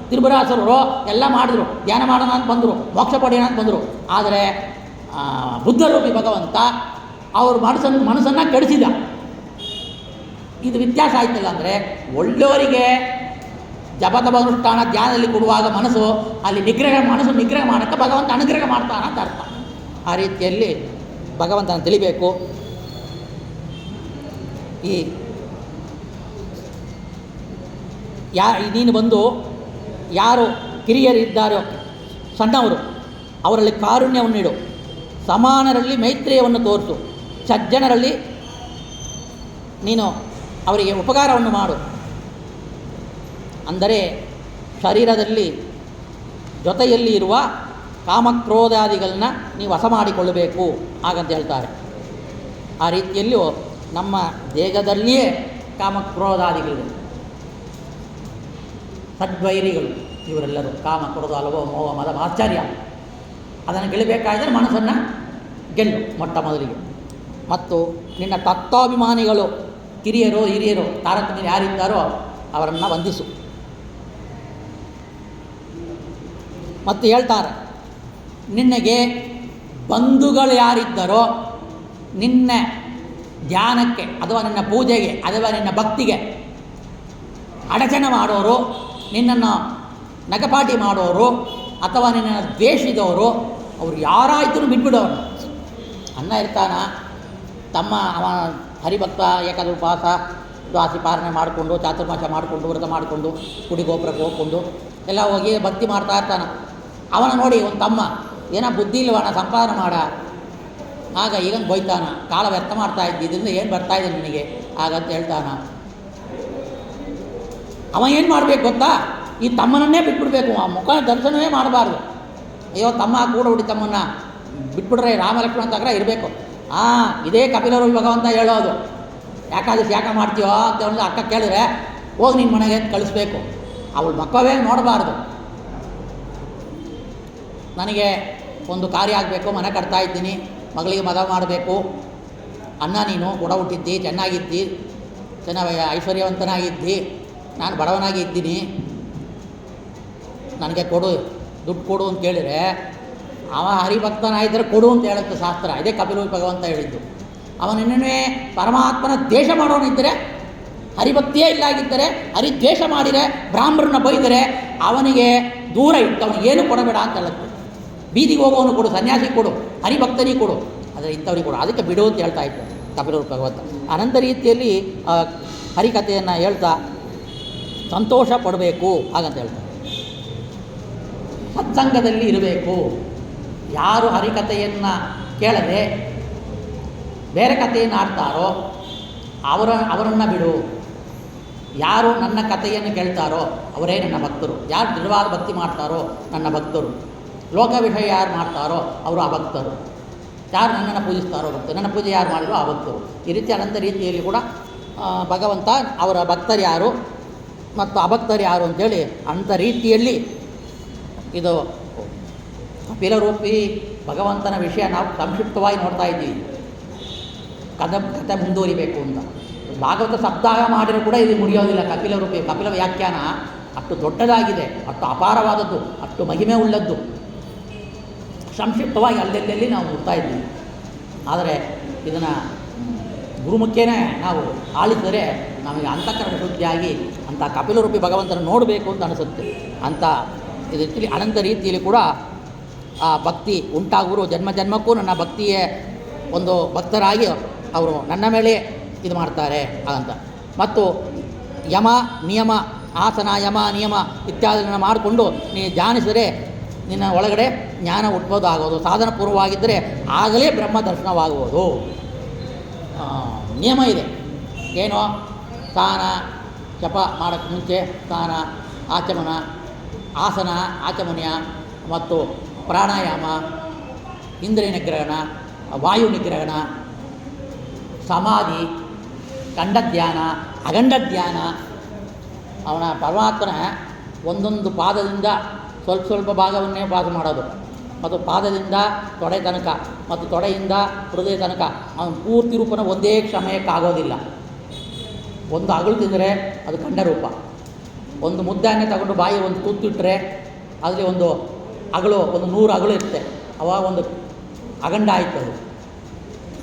ತಿರುಬುರಾಸುರರು ಎಲ್ಲ ಮಾಡಿದ್ರು, ಧ್ಯಾನ ಮಾಡೋಣ ಅಂತ ಬಂದರು, ಮೋಕ್ಷ ಪಡೆಯೋಣ ಅಂತ ಬಂದರು. ಆದರೆ ಬುದ್ಧರೂಪಿ ಭಗವಂತ ಅವ್ರ ಮನಸ್ಸನ್ನು ಕೆಡಿಸಿದ. ಇದು ವ್ಯತ್ಯಾಸ ಆಯ್ತಿಲ್ಲ. ಅಂದರೆ ಒಳ್ಳೆಯವರಿಗೆ ಜಪತಪನುಷ್ಠಾನ ಧ್ಯಾನದಲ್ಲಿ ಕೊಡುವಾಗ ಮನಸ್ಸು ಅಲ್ಲಿ ಮನಸ್ಸು ನಿಗ್ರಹ ಮಾಡೋಕ್ಕೆ ಭಗವಂತ ಅನುಗ್ರಹ ಮಾಡ್ತಾನ ಅಂತ ಅರ್ಥ. ಆ ರೀತಿಯಲ್ಲಿ ಭಗವಂತನ ತಿಳಿಬೇಕು. ನೀನು ಬಂದು ಯಾರು ಕಿರಿಯರಿದ್ದಾರೋ ಸಣ್ಣವರು ಅವರಲ್ಲಿ ಕಾರುಣ್ಯವನ್ನು ಇಡು, ಸಮಾನರಲ್ಲಿ ಮೈತ್ರಿಯವನ್ನು ತೋರಿಸು, ಸಜ್ಜನರಲ್ಲಿ ನೀನು ಅವರಿಗೆ ಉಪಕಾರವನ್ನು ಮಾಡು. ಅಂದರೆ ಶರೀರದಲ್ಲಿ ಜೊತೆಯಲ್ಲಿ ಇರುವ ಕಾಮಕ್ರೋಧಾದಿಗಳನ್ನ ನೀವು ವಶ ಮಾಡಿಕೊಳ್ಳಬೇಕು ಹಾಗಂತ ಹೇಳ್ತಾರೆ. ಆ ರೀತಿಯಲ್ಲೂ ನಮ್ಮ ದೇಹದಲ್ಲಿಯೇ ಕಾಮಕ್ರೋಧಾದಿಗಳಿವೆ, ಸದ್ವೈರಿಗಳು ಇವರೆಲ್ಲರೂ. ಕಾಮ, ಕ್ರೋಧ, ಲೋಭ, ಮೋಹ, ಮದ, ಆಶ್ಚರ್ಯ ಅದನ್ನು ಗೆಲ್ಲಬೇಕಾದರೆ ಮನಸ್ಸನ್ನು ಗೆಲ್ಲು ಮೊಟ್ಟ ಮೊದಲಿಗೆ. ಮತ್ತು ನಿನ್ನ ತತ್ವಾಭಿಮಾನಿಗಳು, ಕಿರಿಯರು ಹಿರಿಯರು ತಾರತಮ್ಯ ಯಾರಿದ್ದಾರೋ ಅವರನ್ನು ವಂದಿಸು. ಮತ್ತು ಹೇಳ್ತಾರೆ, ನಿನಗೆ ಬಂಧುಗಳು ಯಾರಿದ್ದಾರೋ, ನಿನ್ನ ಧ್ಯಾನಕ್ಕೆ ಅಥವಾ ನಿನ್ನ ಪೂಜೆಗೆ ಅಥವಾ ನಿನ್ನ ಭಕ್ತಿಗೆ ಅಡಚಣೆ ಮಾಡೋರು, ನಿನ್ನನ್ನು ನಗಪಾಟಿ ಮಾಡೋರು ಅಥವಾ ನಿನ್ನನ್ನು ದ್ವೇಷಿದವರು, ಅವರು ಯಾರಾಯ್ತು ಬಿಟ್ಬಿಡೋರು. ಅನ್ನ ಇರ್ತಾನ ತಮ್ಮ ಅವ ಹರಿಭಕ್ತ ಏಕಾದ ಉಪವಾಸ ದ್ವಾಸಿ ಪಾಲನೆ ಮಾಡಿಕೊಂಡು ಚಾತುರ್ಮಾಸ ಮಾಡಿಕೊಂಡು ವ್ರತ ಮಾಡಿಕೊಂಡು ಗುಡಿ ಗೋಪುರಕ್ಕೆ ಹೋಗ್ಕೊಂಡು ಎಲ್ಲ ಹೋಗಿ ಭಕ್ತಿ ಮಾಡ್ತಾ ಇರ್ತಾನೆ. ಅವನ ನೋಡಿ ಒಂದು ತಮ್ಮ ಏನೋ ಬುದ್ಧಿ ಇಲ್ವಣ ಸಂಪಾದನೆ ಮಾಡ, ಆಗ ಈಗಂದು ಬೈತಾನ, ಕಾಲ ವ್ಯರ್ಥ ಮಾಡ್ತಾ ಇದ್ದಿದ್ದರಿಂದ ಏನು ಬರ್ತಾಯಿದೆ ನಿನಗೆ ಹಾಗಂತ ಹೇಳ್ತಾನ. ಅವ ಏನು ಮಾಡಬೇಕು ಗೊತ್ತಾ, ಈ ತಮ್ಮನನ್ನೇ ಬಿಟ್ಬಿಡ್ಬೇಕು, ಆ ಮುಖ ದರ್ಶನವೇ ಮಾಡಬಾರ್ದು. ಅಯ್ಯೋ ತಮ್ಮ ಕೂಡ ಹುಡಿ ತಮ್ಮನ್ನ ಬಿಟ್ಬಿಟ್ರೆ ರಾಮಲಕ್ಷ್ಮಣ ತಗ್ರ ಇರಬೇಕು. ಇದೇ ಕಪಿಲರು ಭಗವಂತ ಹೇಳೋದು, ಯಾಕಾದಶಿ ಯಾಕೆ ಮಾಡ್ತೀವೋ ಅಂತ ಒಂದು ಅಕ್ಕ ಕೇಳಿದ್ರೆ ಹೋಗಿ ನಿನ್ನ ಮನೆಗೆ ಕಳಿಸ್ಬೇಕು, ಅವಳು ಮಕ್ಕವೇ ನೋಡಬಾರ್ದು. ನನಗೆ ಒಂದು ಕಾರ್ಯ ಆಗಬೇಕು, ಮನೆ ಕಟ್ತಾ ಇದ್ದೀನಿ, ಮಗಳಿಗೆ ಮದುವೆ ಮಾಡಬೇಕು, ಅನ್ನ ನೀನು ಕೂಡ ಹುಟ್ಟಿದ್ದಿ, ಚೆನ್ನಾಗಿದ್ದಿ, ಚೆನ್ನಾಗಿ ಐಶ್ವರ್ಯವಂತನಾಗಿದ್ದಿ, ನಾನು ಬಡವನಾಗಿ ಇದ್ದೀನಿ, ನನಗೆ ಕೊಡು, ದುಡ್ಡು ಕೊಡು ಅಂತ ಕೇಳಿದರೆ ಅವ ಹರಿಭಕ್ತನಾಗಿದ್ದರೆ ಕೊಡು ಅಂತ ಹೇಳುತ್ತೆ ಶಾಸ್ತ್ರ. ಇದೇ ಕಪಿಲ ಭಗವಂತ ಹೇಳಿದ್ದು. ಅವನನ್ನೇ ಪರಮಾತ್ಮನ ದ್ವೇಷ ಮಾಡೋನಿದ್ದರೆ, ಹರಿಭಕ್ತಿಯೇ ಇಲ್ಲಾಗಿದ್ದರೆ, ಹರಿದ್ವೇಷ ಮಾಡಿದರೆ, ಬ್ರಾಹ್ಮಣನ ಬೈದರೆ ಅವನಿಗೆ ದೂರ ಇಟ್ಟು ಅವನಿಗೇನು ಕೊಡಬೇಡ ಅಂತ ಹೇಳುತ್ತೆ. ಬೀದಿಗೆ ಹೋಗೋನು ಕೊಡು, ಸನ್ಯಾಸಿ ಕೊಡು, ಹರಿಭಕ್ತನಿಗೆ ಕೊಡು, ಆದರೆ ಇಂಥವ್ರಿಗೆ ಕೊಡು, ಅದಕ್ಕೆ ಬಿಡು ಅಂತ ಹೇಳ್ತಾ ಇತ್ತು ಕಪಿಲ ಭಗವಂತ. ಅನಂತ ರೀತಿಯಲ್ಲಿ ಹರಿಕಥೆಯನ್ನು ಹೇಳ್ತಾ ಸಂತೋಷ ಪಡಬೇಕು ಹಾಗಂತ ಹೇಳ್ತಾರೆ. ಸತ್ಸಂಗದಲ್ಲಿ ಇರಬೇಕು. ಯಾರು ಹರಿಕಥೆಯನ್ನು ಕೇಳದೆ ಬೇರೆ ಕಥೆಯನ್ನು ಆಡ್ತಾರೋ ಅವರನ್ನು ಬಿಡು. ಯಾರು ನನ್ನ ಕಥೆಯನ್ನು ಕೇಳ್ತಾರೋ ಅವರೇ ನನ್ನ ಭಕ್ತರು. ಯಾರು ದೃಢವಾದ ಭಕ್ತಿ ಮಾಡ್ತಾರೋ ನನ್ನ ಭಕ್ತರು. ಲೋಕ ವಿಷಯ ಯಾರು ಮಾಡ್ತಾರೋ ಅವರು ಅಭಕ್ತರು. ಯಾರು ನನ್ನನ್ನು ಪೂಜಿಸ್ತಾರೋ ಭಕ್ತರು, ನನ್ನ ಪೂಜೆ ಯಾರು ಮಾಡಿರೋ ಆ ಭಕ್ತರು. ಈ ರೀತಿ ಅನಂತ ರೀತಿಯಲ್ಲಿ ಕೂಡ ಭಗವಂತ ಅವರ ಭಕ್ತರು ಯಾರು ಮತ್ತು ಅಭಕ್ತರು ಯಾರು ಅಂತೇಳಿ ಅಂಥ ರೀತಿಯಲ್ಲಿ ಇದು ಕಪಿಲರೂಪಿ ಭಗವಂತನ ವಿಷಯ ನಾವು ಸಂಕ್ಷಿಪ್ತವಾಗಿ ನೋಡ್ತಾ ಇದ್ದೀವಿ. ಕಥೆ ಮುಂದುವರಿಬೇಕು ಅಂತ ಭಾಗವತ ಸಪ್ತಾಹ ಮಾಡಿದರೂ ಕೂಡ ಇದು ಮುಗಿಯೋದಿಲ್ಲ. ಕಪಿಲರೂಪಿ ಕಪಿಲ ವ್ಯಾಖ್ಯಾನ ಅಷ್ಟು ದೊಡ್ಡದಾಗಿದೆ, ಅಷ್ಟು ಅಪಾರವಾದದ್ದು, ಅಷ್ಟು ಮಹಿಮೆ ಉಳ್ಳದ್ದು. ಸಂಕ್ಷಿಪ್ತವಾಗಿ ಅಲ್ಲೆಲ್ಲಿ ನಾವು ನೋಡ್ತಾ ಇದ್ದೀವಿ. ಆದರೆ ಇದನ್ನು ಗುರುಮುಖೇನೆ ನಾವು ಆಳಿದರೆ ನಮಗೆ ಅಂತಃಕರಣ ಶುದ್ಧಿಯಾಗಿ ಅಂಥ ಕಪಿಲರೂಪಿ ಭಗವಂತನ ನೋಡಬೇಕು ಅಂತ ಅನಿಸುತ್ತೆ. ಅಂಥ ಇದರಲ್ಲಿ ಅನಂತ ರೀತಿಯಲ್ಲಿ ಕೂಡ ಆ ಭಕ್ತಿ ಉಂಟಾಗುವರು. ಜನ್ಮ ಜನ್ಮಕ್ಕೂ ನನ್ನ ಭಕ್ತಿಯೇ ಒಂದು ಭಕ್ತರಾಗಿ ಅವರು ನನ್ನ ಮೇಲೆ ಇದು ಮಾಡ್ತಾರೆ ಅಂತ. ಮತ್ತು ಯಮ ನಿಯಮ, ಆಸನ ಯಮ ನಿಯಮ ಇತ್ಯಾದಿಗಳನ್ನು ಮಾಡಿಕೊಂಡು ನೀನು ಧ್ಯಾನಿಸಿದರೆ ನಿನ್ನ ಒಳಗಡೆ ಜ್ಞಾನ ಉಟ್ಬೋದಾಗೋದು. ಸಾಧನ ಪೂರ್ವವಾಗಿದ್ದರೆ ಆಗಲೇ ಬ್ರಹ್ಮ ದರ್ಶನವಾಗುವುದು. ನಿಯಮ ಇದೆ. ಏನೋ ಸ್ನಾನ ಜಪ ಮಾಡೋಕ್ಕೆ ಮುಂಚೆ ಸ್ನಾನ, ಆಚಮನ, ಆಸನ ಆಚಮನೀಯ ಮತ್ತು ಪ್ರಾಣಾಯಾಮ, ಇಂದ್ರಿಯ ನಿಗ್ರಹಣ, ವಾಯು ನಿಗ್ರಹಣ, ಸಮಾಧಿ, ಖಂಡ ಧ್ಯಾನ, ಅಖಂಡ ಧ್ಯಾನ. ಅವನ ಪರಮಾತ್ಮನ ಒಂದೊಂದು ಪಾದದಿಂದ ಸ್ವಲ್ಪ ಭಾಗವನ್ನೇ ಪಾಸ ಮಾಡೋದು. ಮತ್ತು ಪಾದದಿಂದ ತೊಡೆ ತನಕ ಮತ್ತು ತೊಡೆಯಿಂದ ಹೃದಯ ತನಕ ಅವನ ಪೂರ್ತಿ ರೂಪನ ಒಂದೇ ಕ್ಷಮಯಕ್ಕಾಗೋದಿಲ್ಲ. ಒಂದು ಅಗಳು ತಿಂದರೆ ಅದು ಖಂಡ ರೂಪ. ಒಂದು ಮುದ್ದೆಯನ್ನೇ ತಗೊಂಡು ಬಾಯಿ ಒಂದು ತೂತಿಟ್ಟರೆ ಅದರಲ್ಲಿ ಒಂದು ಅಗಳು, ಒಂದು 100 ಅಗಳು ಇರುತ್ತೆ, ಅವಾಗ ಒಂದು ಅಖಂಡ ಆಯ್ತದು.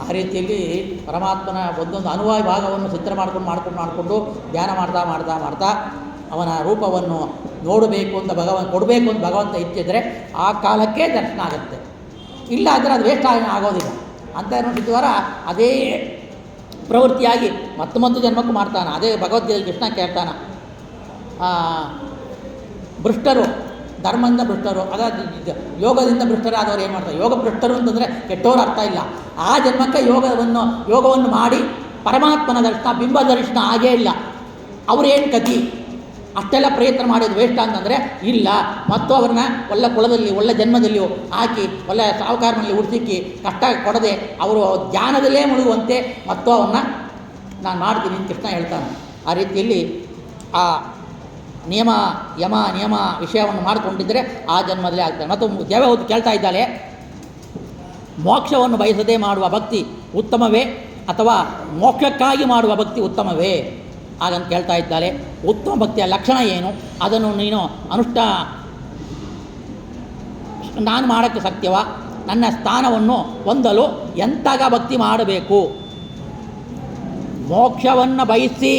ಆ ರೀತಿಯಲ್ಲಿ ಪರಮಾತ್ಮನ ಒಂದೊಂದು ಅನುವಾಯಿ ಭಾಗವನ್ನು ಚಿತ್ರ ಮಾಡಿಕೊಂಡು ಧ್ಯಾನ ಮಾಡ್ತಾ ಅವನ ರೂಪವನ್ನು ನೋಡಬೇಕು ಅಂತ ಕೊಡಬೇಕು ಅಂತ ಭಗವಂತ ಇಚ್ಛಿದ್ರೆ ಆ ಕಾಲಕ್ಕೆ ದರ್ಶನ ಆಗುತ್ತೆ. ಇಲ್ಲ ಅಂದರೆ ಅದು ವೇಸ್ಟ್ ಆಗೋದಿಲ್ಲ ಅಂತ ಸಿದ್ಧವಾರ ಅದೇ ಪ್ರವೃತ್ತಿಯಾಗಿ ಮತ್ತು ಜನ್ಮಕ್ಕೂ ಮಾಡ್ತಾನೆ. ಅದೇ ಭಗವದ್ಗೀತೆಯಲ್ಲಿ ಕೃಷ್ಣ ಕೇಳ್ತಾನೆ, ಭ್ರಷ್ಟರು ಧರ್ಮದಿಂದ ಭ್ರಷ್ಟರು, ಯೋಗದಿಂದ ಭ್ರಷ್ಟರಾದವರು ಏನು ಮಾಡ್ತಾರೆ? ಯೋಗ ಭ್ರಷ್ಟರು ಅಂತಂದರೆ ಕೆಟ್ಟವರು ಅರ್ಥ ಇಲ್ಲ. ಆ ಜನ್ಮಕ್ಕೆ ಯೋಗವನ್ನು ಮಾಡಿ ಪರಮಾತ್ಮನ ದರ್ಶನ, ಬಿಂಬ ದರ್ಶನ ಆಗೇ ಇಲ್ಲ. ಅವರೇನು ಗತಿ? ಅಷ್ಟೆಲ್ಲ ಪ್ರಯತ್ನ ಮಾಡೋದು ವೇಸ್ಟ್ ಅಂತಂದರೆ ಇಲ್ಲ. ಮತ್ತು ಅವ್ರನ್ನ ಒಳ್ಳೆ ಕುಲದಲ್ಲಿ ಒಳ್ಳೆ ಜನ್ಮದಲ್ಲಿಯೂ ಹಾಕಿ ಒಳ್ಳೆ ಸಾಹುಕಾರನಲ್ಲಿ ಹುಡ್ಸಿಕ್ಕಿ ಕಷ್ಟ ಕೊಡದೆ ಅವರು ಧ್ಯಾನದಲ್ಲೇ ಮುಳುಗುವಂತೆ ಮತ್ತು ಅವನ್ನ ನಾನು ಮಾಡ್ತೀನಿ ಅಂತ ಕೃಷ್ಣ ಹೇಳ್ತಾನೆ. ಆ ರೀತಿಯಲ್ಲಿ ಆ ನಿಯಮ ವಿಷಯವನ್ನು ಮಾಡಿಕೊಂಡಿದ್ದರೆ ಆ ಜನ್ಮದಲ್ಲೇ ಆಗ್ತಾನೆ. ಮತ್ತು ದೇವಹೂತಿ ಕೇಳ್ತಾ ಇದ್ದಾಳೆ, ಮೋಕ್ಷವನ್ನು ಬಯಸದೇ ಮಾಡುವ ಭಕ್ತಿ ಉತ್ತಮವೇ ಅಥವಾ ಮೋಕ್ಷಕ್ಕಾಗಿ ಮಾಡುವ ಭಕ್ತಿ ಉತ್ತಮವೇ ಹಾಗಂತ ಕೇಳ್ತಾ ಇದ್ದಾಳೆ. ಉತ್ತಮ ಭಕ್ತಿಯ ಲಕ್ಷಣ ಏನು? ಅದನ್ನು ನೀನು ನಾನು ಮಾಡೋಕ್ಕೆ ಸತ್ಯವ? ನನ್ನ ಸ್ಥಾನವನ್ನು ಹೊಂದಲು ಎಂತಾಗ ಭಕ್ತಿ ಮಾಡಬೇಕು? ಮೋಕ್ಷವನ್ನು ಬಯಸಿ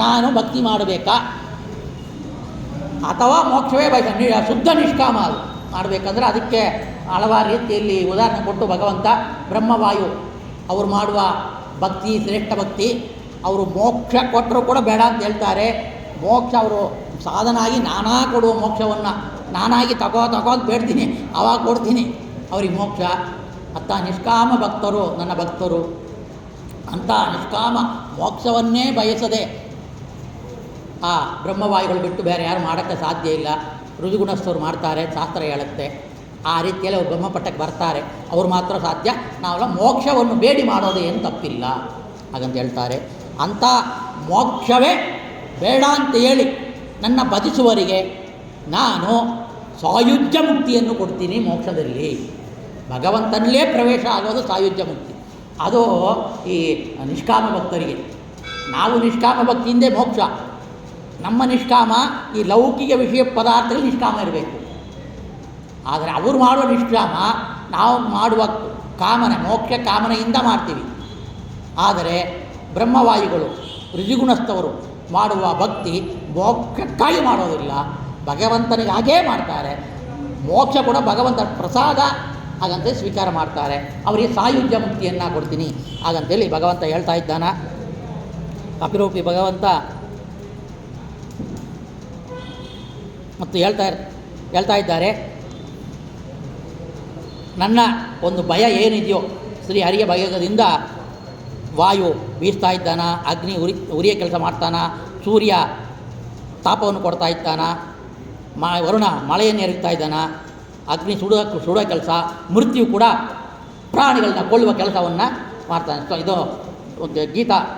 ನಾನು ಭಕ್ತಿ ಮಾಡಬೇಕಾ ಅಥವಾ ಮೋಕ್ಷವೇ ಶುದ್ಧ ನಿಷ್ಕಾಮ ಅದು ಮಾಡಬೇಕಂದ್ರೆ ಅದಕ್ಕೆ ಹಲವಾರು ರೀತಿಯಲ್ಲಿ ಉದಾಹರಣೆ ಕೊಟ್ಟು ಭಗವಂತ ಬ್ರಹ್ಮವಾಯು ಅವರು ಮಾಡುವ ಭಕ್ತಿ ಶ್ರೇಷ್ಠ ಭಕ್ತಿ, ಅವರು ಮೋಕ್ಷ ಕೊಟ್ಟರು ಕೂಡ ಬೇಡ ಅಂತ ಹೇಳ್ತಾರೆ. ಮೋಕ್ಷ ಅವರು ಸಾಧನಾಗಿ ನಾನಾ ಕೊಡುವ ಮೋಕ್ಷವನ್ನು ನಾನಾಗಿ ತಗೋದು ಬೇಡ್ತೀನಿ, ಅವಾಗ ಕೊಡ್ತೀನಿ ಅವ್ರಿಗೆ ಮೋಕ್ಷ. ಅಂಥ ನಿಷ್ಕಾಮ ಭಕ್ತರು ನನ್ನ ಭಕ್ತರು. ಅಂಥ ನಿಷ್ಕಾಮ ಮೋಕ್ಷವನ್ನೇ ಬಯಸದೆ ಆ ಬ್ರಹ್ಮವಾಯುಗಳು ಬಿಟ್ಟು ಬೇರೆ ಯಾರು ಮಾಡೋಕ್ಕೆ ಸಾಧ್ಯ ಇಲ್ಲ. ಋಜುಗುಣಸ್ಥರು ಮಾಡ್ತಾರೆ, ಶಾಸ್ತ್ರ ಹೇಳುತ್ತೆ. ಆ ರೀತಿಯಲ್ಲಿ ಅವರು ಬ್ರಹ್ಮಪಟ್ಟಕ್ಕೆ ಬರ್ತಾರೆ, ಅವ್ರು ಮಾತ್ರ ಸಾಧ್ಯ. ನಾವೆಲ್ಲ ಮೋಕ್ಷವನ್ನು ಬೇಡಿ ಮಾಡೋದು ಏನು ತಪ್ಪಿಲ್ಲ ಹಾಗಂತ ಹೇಳ್ತಾರೆ. ಅಂಥ ಮೋಕ್ಷವೇ ಬೇಡ ಅಂತ ಹೇಳಿ ನನ್ನ ಭಜಿಸುವವರಿಗೆ ನಾನು ಸಾಯುಜ್ಯ ಮುಕ್ತಿಯನ್ನು ಕೊಡ್ತೀನಿ. ಮೋಕ್ಷದಲ್ಲಿ ಭಗವಂತನಲ್ಲೇ ಪ್ರವೇಶ ಆಗೋದು ಸಾಯುಜ್ಯ ಮುಕ್ತಿ. ಅದು ಈ ನಿಷ್ಕಾಮ ಭಕ್ತರಿಗೆ. ನಾವು ನಿಷ್ಕಾಮ ಭಕ್ತಿಯಿಂದೇ ಮೋಕ್ಷ. ನಮ್ಮ ನಿಷ್ಕಾಮ ಈ ಲೌಕಿಕ ವಿಷಯ ಪದಾರ್ಥಗಳು ನಿಷ್ಕಾಮ ಇರಬೇಕು. ಆದರೆ ಅವರು ಮಾಡುವ ನಿಷ್ಕಾಮ ನಾವು ಮಾಡುವ ಕಾಮನೆ, ಮೋಕ್ಷ ಕಾಮನೆಯಿಂದ ಮಾಡ್ತೀವಿ. ಆದರೆ ಬ್ರಹ್ಮವಾಯುಗಳು ಋಜುಗುಣಸ್ಥವರು ಮಾಡುವ ಭಕ್ತಿ ಮೋಕ್ಷಕ್ಕಾಗಿ ಮಾಡೋದಿಲ್ಲ, ಭಗವಂತನಿಗೆ ಹಾಗೇ ಮಾಡ್ತಾರೆ. ಮೋಕ್ಷ ಕೂಡ ಭಗವಂತನ ಪ್ರಸಾದ ಹಾಗಂತ ಸ್ವೀಕಾರ ಮಾಡ್ತಾರೆ. ಅವರಿಗೆ ಸಾಯುಜ್ಯ ಮುಕ್ತಿಯನ್ನು ಕೊಡ್ತೀನಿ ಹಾಗಂತೇಳಿ ಭಗವಂತ ಹೇಳ್ತಾ ಇದ್ದಾನ. ಕಪಿರೂಪಿ ಭಗವಂತ ಮತ್ತು ಹೇಳ್ತಾ ಇದ್ದಾರೆ, ನನ್ನ ಒಂದು ಭಯ ಏನಿದೆಯೋ ಶ್ರೀ ಹರಿಯ ಭಯದಿಂದ ವಾಯು ಬೀಸ್ತಾ ಇದ್ದಾನ, ಅಗ್ನಿ ಉರಿಯ ಕೆಲಸ ಮಾಡ್ತಾನ, ಸೂರ್ಯ ತಾಪವನ್ನು ಕೊಡ್ತಾ ಇದ್ದಾನ, ವರುಣ ಮಳೆಯನ್ನು ಎರಗ್ತಾ ಇದ್ದಾನ, ಅಗ್ನಿ ಸುಡೋ ಕೆಲಸ, ಮೃತ್ಯು ಕೂಡ ಪ್ರಾಣಿಗಳನ್ನ ಕೊಲ್ಲುವ ಕೆಲಸವನ್ನು ಮಾಡ್ತಾನೆ. ಸೊ ಇದು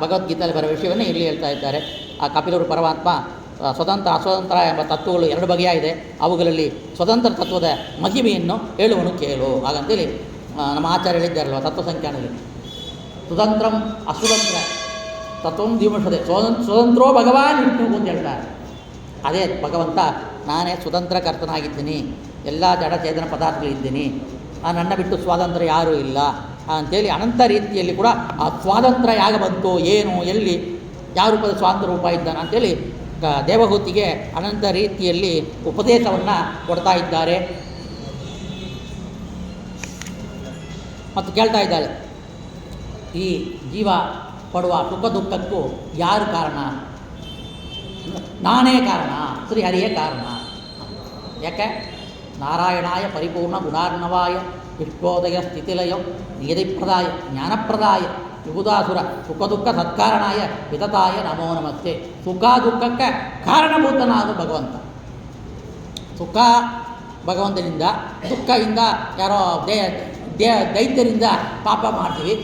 ಭಗವದ್ಗೀತೆಯಲ್ಲಿ ಬರೋ ವಿಷಯವನ್ನು ಇಲ್ಲಿ ಹೇಳ್ತಾ ಇದ್ದಾರೆ. ಆ ಕಪಿಲರು ಪರಮಾತ್ಮ ಸ್ವತಂತ್ರ ಅಸ್ವತಂತ್ರ ಎಂಬ ತತ್ವಗಳು ಎರಡು ಬಗೆಯಾಗಿದೆ. ಅವುಗಳಲ್ಲಿ ಸ್ವತಂತ್ರ ತತ್ವದ ಮಹಿಮೆಯನ್ನು ಹೇಳುವನು ಕೇಳು ಹಾಗಂತೇಳಿ ನಮ್ಮ ಆಚಾರ್ಯ ಹೇಳಿದ್ದಾರಲ್ವ ತತ್ವಸಂಖ್ಯಾನದಲ್ಲಿ. ಸ್ವತಂತ್ರಂ ಅಸ್ವತಂತ್ರ ತತ್ವಂ ದ್ವಿಮುಷದೆ ಸ್ವತಂತ್ರೋ ಭಗವಾನ್ ವಿಷ್ಣು ಅಂತ ಹೇಳ್ತಾರೆ. ಅದೇ ಭಗವಂತ ನಾನೇ ಸ್ವತಂತ್ರ ಕರ್ತನಾಗಿದ್ದೀನಿ, ಎಲ್ಲ ಜಡಚೇತನ ಪದಾರ್ಥಗಳಿದ್ದೀನಿ, ನನ್ನ ಬಿಟ್ಟು ಸ್ವಾತಂತ್ರ್ಯ ಯಾರೂ ಇಲ್ಲ ಅಂಥೇಳಿ ಅನಂತ ರೀತಿಯಲ್ಲಿ ಕೂಡ ಆ ಸ್ವಾತಂತ್ರ್ಯ ಯಾಗ ಬಂತು, ಏನು, ಎಲ್ಲಿ, ಯಾವ ರೂಪದ ಸ್ವಾತಂತ್ರ್ಯ ರೂಪ ಇದ್ದಾನೆ ಅಂಥೇಳಿ ದೇವಹೂತಿಗೆ ಅನಂತ ರೀತಿಯಲ್ಲಿ ಉಪದೇಶವನ್ನು ಕೊಡ್ತಾ ಇದ್ದಾರೆ. ಮತ್ತು ಕೇಳ್ತಾ ಇದ್ದಾರೆ, ಈ ಜೀವ ಪಡುವ ಸುಖ ದುಃಖಕ್ಕೂ ಯಾರು ಕಾರಣ? ನಾನೇ ಕಾರಣ, ಶ್ರೀಹರಿಯೇ ಕಾರಣ. ಯಾಕೆ? ನಾರಾಯಣಾಯ ಪರಿಪೂರ್ಣ ಗುಣಾರ್ಣವಾಯ ವಿಶ್ವೋದಯ ಸ್ಥಿತಿಲಯ ನಿಯತಿಪ್ರದಾಯ ಜ್ಞಾನಪ್ರದಾಯ ವಿಬುಧಾಸುರ ಸುಖ ದುಃಖ ಸತ್ಕಾರಣಾಯ ವಿತತಾಯ ನಮೋ ನಮಸ್ತೆ. ಸುಖ ದುಃಖಕ್ಕೆ ಕಾರಣಭೂತನಾದ ಭಗವಂತ. ಸುಖ ಭಗವಂತನಿಂದ, ದುಃಖದಿಂದ ಯಾರೋ ದೈತ್ಯರಿಂದ ಪಾಪ ಮಾಡ್ತೀವಿ,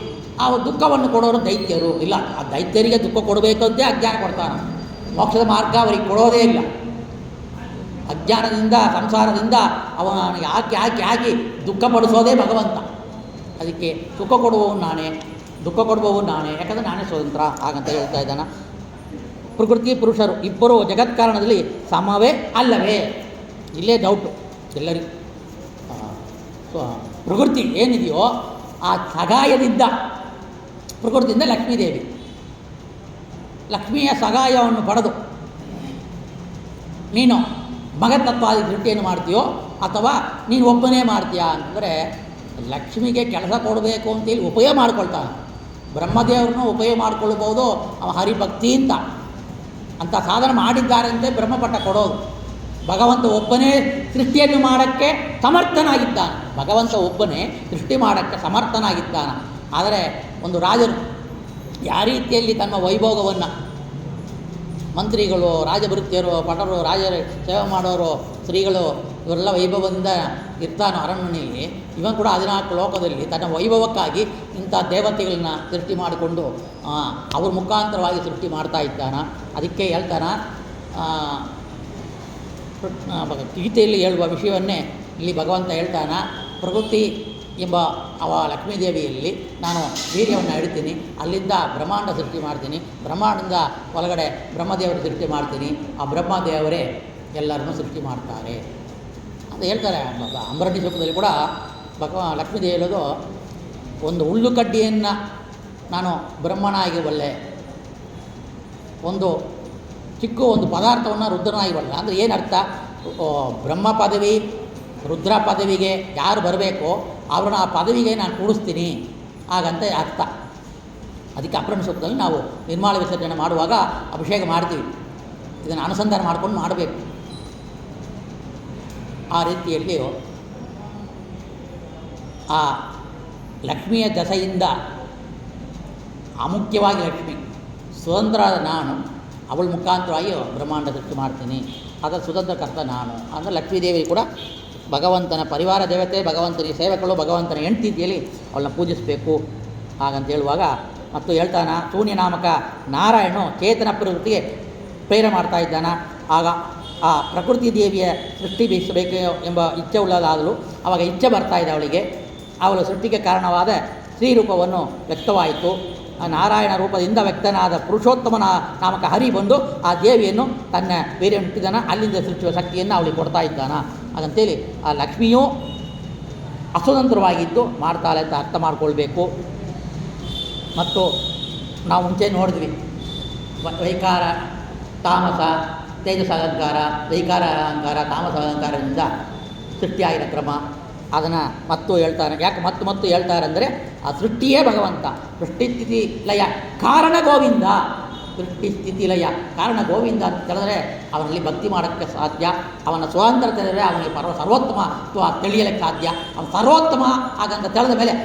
ಆ ದುಃಖವನ್ನು ಕೊಡೋರು ದೈತ್ಯರು ಇಲ್ಲ. ಆ ದೈತ್ಯರಿಗೆ ದುಃಖ ಕೊಡಬೇಕಂತೆ ಅಜ್ಞಾನ ಕೊಡ್ತಾನೆ. ಮೋಕ್ಷದ ಮಾರ್ಗ ಅವರಿಗೆ ಕೊಡೋದೇ ಇಲ್ಲ. ಅಜ್ಞಾನದಿಂದ ಸಂಸಾರದಿಂದ ಅವನಿಗೆ ಹಾಕಿ ದುಃಖ ಪಡಿಸೋದೇ ಭಗವಂತ. ಅದಕ್ಕೆ ಸುಖ ಕೊಡುವವನು ನಾನೇ, ದುಃಖ ಕೊಡುವವನು ನಾನೇ, ಯಾಕಂದರೆ ನಾನೇ ಸ್ವತಂತ್ರ ಹಾಗಂತ ಹೇಳ್ತಾ ಇದ್ದಾನೆ. ಪ್ರಕೃತಿ ಪುರುಷರು ಇಬ್ಬರು ಜಗತ್ಕಾರಣದಲ್ಲಿ ಸಮವೇ ಅಲ್ಲವೇ? ಇಲ್ಲೇ ಡೌಟು ಎಲ್ಲರಿಗೂ. ಪ್ರಕೃತಿ ಏನಿದೆಯೋ ಆ ಸಗಾಯದಿಂದ, ಪ್ರಕೃತಿಯಿಂದ ಲಕ್ಷ್ಮೀದೇವಿ, ಲಕ್ಷ್ಮಿಯ ಸಗಾಯವನ್ನು ಪಡೆದು ನೀನು ಮಗತತ್ವಾದಿ ದೃಷ್ಟಿಯನ್ನು ಮಾಡ್ತೀಯೋ ಅಥವಾ ನೀನು ಒಬ್ಬನೇ ಮಾಡ್ತೀಯಾ ಅಂತಂದರೆ, ಲಕ್ಷ್ಮಿಗೆ ಕೆಲಸ ಕೊಡಬೇಕು ಅಂತೇಳಿ ಉಪಯೋಗ ಮಾಡ್ಕೊಳ್ತಾನೆ. ಬ್ರಹ್ಮದೇವ್ರನ್ನ ಉಪಯೋಗ ಮಾಡ್ಕೊಳ್ಬೋದು ಅವ ಹರಿಭಕ್ತಿ ಅಂತ ಸಾಧನೆ ಮಾಡಿದ್ದಾರೆ ಅಂತ ಬ್ರಹ್ಮಪಟ್ಟ ಕೊಡೋದು. ಭಗವಂತ ಒಬ್ಬನೇ ಸೃಷ್ಟಿಯನ್ನು ಮಾಡೋಕ್ಕೆ ಸಮರ್ಥನಾಗಿದ್ದಾನೆ. ಭಗವಂತ ಒಬ್ಬನೇ ಸೃಷ್ಟಿ ಮಾಡೋಕ್ಕೆ ಸಮರ್ಥನಾಗಿದ್ದಾನೆ. ಆದರೆ ಒಂದು ರಾಜರು ಯಾವ ರೀತಿಯಲ್ಲಿ ತನ್ನ ವೈಭೋಗವನ್ನು, ಮಂತ್ರಿಗಳು, ರಾಜಭೃತ್ಯರು, ಭಟರು, ರಾಜರು, ಸೇವೆ ಮಾಡೋರು, ಸ್ತ್ರೀಗಳು, ಇವರೆಲ್ಲ ವೈಭವದಿಂದ ಇರ್ತಾನೋ ಅರಣ್ಯದಲ್ಲಿ, ಇವನ್ ಕೂಡ 14 ಲೋಕದಲ್ಲಿ ತನ್ನ ವೈಭವಕ್ಕಾಗಿ ಇಂಥ ದೇವತೆಗಳನ್ನ ಸೃಷ್ಟಿ ಮಾಡಿಕೊಂಡು ಅವ್ರ ಮುಖಾಂತರವಾಗಿ ಸೃಷ್ಟಿ ಮಾಡ್ತಾ ಇದ್ದಾನ. ಅದಕ್ಕೆ ಹೇಳ್ತಾನ, ಗೀತೆಯಲ್ಲಿ ಹೇಳುವ ವಿಷಯವನ್ನೇ ಇಲ್ಲಿ ಭಗವಂತ ಹೇಳ್ತಾನ. ಪ್ರಕೃತಿ ಎಂಬ ಲಕ್ಷ್ಮೀದೇವಿಯಲ್ಲಿ ನಾನು ವೀರ್ಯವನ್ನು ಇಡ್ತೀನಿ, ಅಲ್ಲಿಂದ ಬ್ರಹ್ಮಾಂಡ ಸೃಷ್ಟಿ ಮಾಡ್ತೀನಿ, ಬ್ರಹ್ಮಾಂಡದಿಂದ ಒಳಗಡೆ ಬ್ರಹ್ಮದೇವರು ಸೃಷ್ಟಿ ಮಾಡ್ತೀನಿ, ಆ ಬ್ರಹ್ಮದೇವರೇ ಎಲ್ಲರನ್ನೂ ಸೃಷ್ಟಿ ಮಾಡ್ತಾರೆ ಅಂತ ಹೇಳ್ತಾರೆ. ಅಂಬರಟಿ ಸೂಕ್ತದಲ್ಲಿ ಕೂಡ ಲಕ್ಷ್ಮೀದೇವಿ ಹೇಳೋದು, ಒಂದು ಹುಲ್ಲು ಕಡ್ಡಿಯನ್ನು ನಾನು ಬ್ರಹ್ಮನಾಗಿ ಒಳ್ಳೆ ಒಂದು ಚಿಕ್ಕ ಒಂದು ಪದಾರ್ಥವನ್ನು ರುದ್ರನಾಗಿ ಒಳ್ಳೆ ಅಂದರೆ ಏನರ್ಥ, ಬ್ರಹ್ಮ ಪದವಿ ರುದ್ರ ಪದವಿಗೆ ಯಾರು ಬರಬೇಕೋ ಅವ್ರನ್ನ ಆ ಪದವಿಗೆ ನಾನು ಕೂಡಿಸ್ತೀನಿ ಹಾಗಂತ ಅರ್ಥ. ಅದಕ್ಕೆ ಅಪರಾಹ್ನ ಸೂಕ್ತದಲ್ಲಿ ನಾವು ನಿರ್ಮಾಣ ವಿಸರ್ಜನೆ ಮಾಡುವಾಗ ಅಭಿಷೇಕ ಮಾಡ್ತೀವಿ. ಇದನ್ನು ಅನುಸಂಧಾನ ಮಾಡ್ಕೊಂಡು ಮಾಡಬೇಕು. ಆ ರೀತಿಯಲ್ಲಿ ಆ ಲಕ್ಷ್ಮಿಯ ದಸೆಯಿಂದ ಅಮುಖ್ಯವಾಗಿ ಲಕ್ಷ್ಮಿ ಸ್ವತಂತ್ರವಾದ ನಾನು ಅವಳ ಮುಖಾಂತರವಾಗಿ ಬ್ರಹ್ಮಾಂಡ ಸೃಷ್ಟಿ ಮಾಡ್ತೀನಿ, ಅದರ ಸ್ವತಂತ್ರಕರ್ತ ನಾನು ಅಂದರೆ ಲಕ್ಷ್ಮೀದೇವಿ ಕೂಡ ಭಗವಂತನ ಪರಿವಾರ ದೇವತೆ, ಭಗವಂತನಿಗೆ ಸೇವಕಳು, ಭಗವಂತನ ಹೆಂಡತಿಯಲ್ಲಿ ಅವಳನ್ನ ಪೂಜಿಸಬೇಕು ಹಾಗಂತ ಹೇಳುವಾಗ ಮತ್ತು ಹೇಳ್ತಾನ ಶೂನ್ಯನಾಮಕ ನಾರಾಯಣನು ಚೇತನ ಪ್ರಕೃತಿಗೆ ಪ್ರೇರಣೆ ಮಾಡ್ತಾ ಇದ್ದಾನ. ಆಗ ಆ ಪ್ರಕೃತಿ ದೇವಿಯ ಸೃಷ್ಟಿ ಬೀಸಬೇಕು ಎಂಬ ಇಚ್ಛೆ ಉಳ್ಳದಾಗಲು ಆವಾಗ ಇಚ್ಛೆ ಬರ್ತಾ ಇದೆ ಅವಳಿಗೆ. ಅವಳ ಸೃಷ್ಟಿಗೆ ಕಾರಣವಾದ ಸ್ತ್ರೀರೂಪವನ್ನು ವ್ಯಕ್ತವಾಯಿತು. ಆ ನಾರಾಯಣ ರೂಪದಿಂದ ವ್ಯಕ್ತನಾದ ಪುರುಷೋತ್ತಮನ ನಾಮಕ ಹರಿ ಬಂದು ಆ ದೇವಿಯನ್ನು ತನ್ನ ಬೇರೆ ಹುಟ್ಟಿದಾನ, ಅಲ್ಲಿಂದ ಸೃಷ್ಟಿಯ ಶಕ್ತಿಯನ್ನು ಅವಳಿಗೆ ಕೊಡ್ತಾ ಇದ್ದಾನ. ಹಾಗಂತೇಳಿ ಆ ಲಕ್ಷ್ಮಿಯೂ ಅಸ್ವತಂತ್ರವಾಗಿದ್ದು ಮಾಡ್ತಾಳೆ ಅಂತ ಅರ್ಥ ಮಾಡ್ಕೊಳ್ಬೇಕು. ಮತ್ತು ನಾವು ಮುಂಚೆ ನೋಡಿದ್ವಿ ವೈಕಾರ ತಾಮಸ ತೇಜಸ್ ಅಲಂಕಾರ, ವೈಕಾರ ಅಲಂಕಾರ, ತಾಮಸ ಅಲಂಕಾರದಿಂದ ಸೃಷ್ಟಿಯಾಗಿರೋ ಕ್ರಮ ಅದನ್ನು ಮತ್ತು ಹೇಳ್ತಾರೆ. ಯಾಕೆ ಮತ್ತು ಹೇಳ್ತಾರೆ ಅಂದರೆ ಆ ಸೃಷ್ಟಿಯೇ ಭಗವಂತ, ಸೃಷ್ಟಿ ಸ್ಥಿತಿ ಲಯ ಕಾರಣ ಗೋವಿಂದ. ಸೃಷ್ಟಿ ಸ್ಥಿತಿ ಲಯ ಕಾರಣ ಗೋವಿಂದ ಅಂತ ಹೇಳಿದ್ರೆ ಅವನಲ್ಲಿ ಭಕ್ತಿ ಮಾಡೋಕ್ಕೆ ಸಾಧ್ಯ. ಅವನ ಸ್ವಾತಂತ್ರ್ಯ ತಿಳಿದರೆ ಅವನಿಗೆ ಸರ್ವೋತ್ತಮ ತಿಳಿಯಲಿಕ್ಕೆ ಸಾಧ್ಯ. ಅವನು ಸರ್ವೋತ್ತಮ ಹಾಗಂತ ತಿಳಿದ ಮೇಲೆ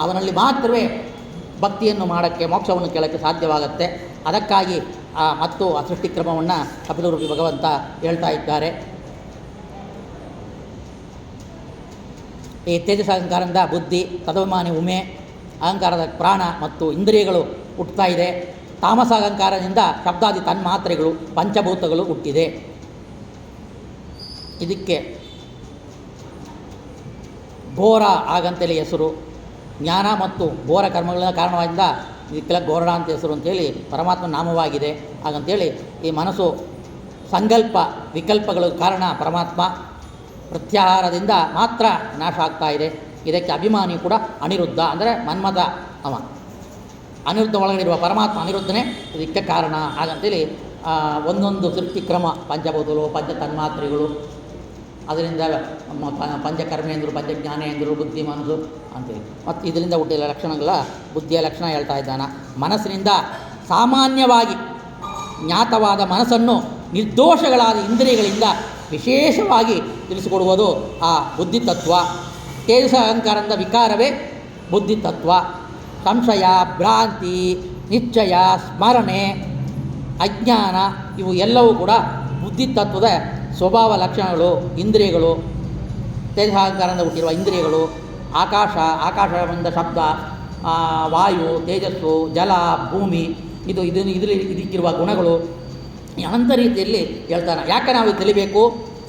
ಅವನಲ್ಲಿ ಮಾತ್ರವೇ ಭಕ್ತಿಯನ್ನು ಮಾಡೋಕ್ಕೆ, ಮೋಕ್ಷವನ್ನು ಕೇಳೋಕ್ಕೆ ಸಾಧ್ಯವಾಗುತ್ತೆ. ಅದಕ್ಕಾಗಿ ಮತ್ತು ಆ ಸೃಷ್ಟಿಕ್ರಮವನ್ನು ಕಪಿಲರೂಪಿ ಭಗವಂತ ಹೇಳ್ತಾ ಇದ್ದಾರೆ. ಈ ತೇಜಸ್ ಅಹಂಕಾರದಿಂದ ಬುದ್ಧಿ, ತದಭಿಮಾನಿ ಉಮೆ, ಅಹಂಕಾರದ ಪ್ರಾಣ ಮತ್ತು ಇಂದ್ರಿಯಗಳು ಹುಟ್ಟುತ್ತಾ ಇದೆ. ತಾಮಸ ಅಹಂಕಾರದಿಂದ ಶಬ್ದಾದಿ ತನ್ಮಾತ್ರೆಗಳು, ಪಂಚಭೂತಗಳು ಹುಟ್ಟಿದೆ. ಇದಕ್ಕೆ ಘೋರ ಆಗಂತೇಳಿ ಹೆಸರು. ಜ್ಞಾನ ಮತ್ತು ಘೋರ ಕರ್ಮಗಳ ಕಾರಣದಿಂದ ಇದಕ್ಕೆಲ್ಲ ಘೋರಣ ಅಂತ ಹೆಸರು ಅಂತೇಳಿ ಪರಮಾತ್ಮ ನಾಮವಾಗಿದೆ. ಹಾಗಂತೇಳಿ ಈ ಮನಸ್ಸು ಸಂಕಲ್ಪ ವಿಕಲ್ಪಗಳ ಕಾರಣ ಪರಮಾತ್ಮ ಪ್ರತ್ಯಾಹಾರದಿಂದ ಮಾತ್ರ ನಾಶ ಆಗ್ತಾ ಇದೆ. ಇದಕ್ಕೆ ಅಭಿಮಾನಿ ಕೂಡ ಅನಿರುದ್ಧ ಅಂದರೆ ಮನ್ಮಥ ಅವ. ಅನಿರುದ್ಧ ಒಳಗಡಿರುವ ಪರಮಾತ್ಮ ಅನಿರುದ್ಧನೇ ಇದಕ್ಕೆ ಕಾರಣ. ಹಾಗಂತೇಳಿ ಒಂದೊಂದು ಸೃಷ್ಟಿಕ್ರಮ ಪಂಚಭೂತಗಳು, ಪಂಚ ತನ್ಮಾತ್ರೆಗಳು, ಅದರಿಂದ ಪಂಚಕರ್ಮೇಂದ್ರು, ಪಂಚಜ್ಞಾನೇಂದ್ರು, ಬುದ್ಧಿ, ಮನಸ್ಸು ಅಂತೇಳಿ ಮತ್ತು ಇದರಿಂದ ಹುಟ್ಟಿದ ಲಕ್ಷಣಗಳ ಬುದ್ಧಿಯ ಲಕ್ಷಣ ಹೇಳ್ತಾ ಇದ್ದಾನೆ. ಮನಸ್ಸಿನಿಂದ ಸಾಮಾನ್ಯವಾಗಿ ಜ್ಞಾತವಾದ ಮನಸ್ಸನ್ನು ನಿರ್ದೋಷಗಳಾದ ಇಂದ್ರಿಯಗಳಿಂದ ವಿಶೇಷವಾಗಿ ತಿಳಿಸಿಕೊಡುವುದು ಆ ಬುದ್ಧಿತತ್ವ. ತೇಜಸ ಅಹಂಕಾರದ ವಿಕಾರವೇ ಬುದ್ಧಿತತ್ವ. ಸಂಶಯ, ಭ್ರಾಂತಿ, ನಿಶ್ಚಯ, ಸ್ಮರಣೆ, ಅಜ್ಞಾನ ಇವು ಎಲ್ಲವೂ ಕೂಡ ಬುದ್ಧಿತತ್ವದ ಸ್ವಭಾವ ಲಕ್ಷಣಗಳು. ಇಂದ್ರಿಯಗಳು, ತೇಜಸ ಅಹಂಕಾರದಿಂದ ಹುಟ್ಟಿರುವ ಇಂದ್ರಿಯಗಳು, ಆಕಾಶದಿಂದ ಶಬ್ದ, ವಾಯು, ತೇಜಸ್ಸು, ಜಲ, ಭೂಮಿ, ಇದಕ್ಕಿರುವ ಗುಣಗಳು ಅನಂತ ರೀತಿಯಲ್ಲಿ ಹೇಳ್ತಾನೆ. ಯಾಕೆ ನಾವು ತಿಳಿಬೇಕು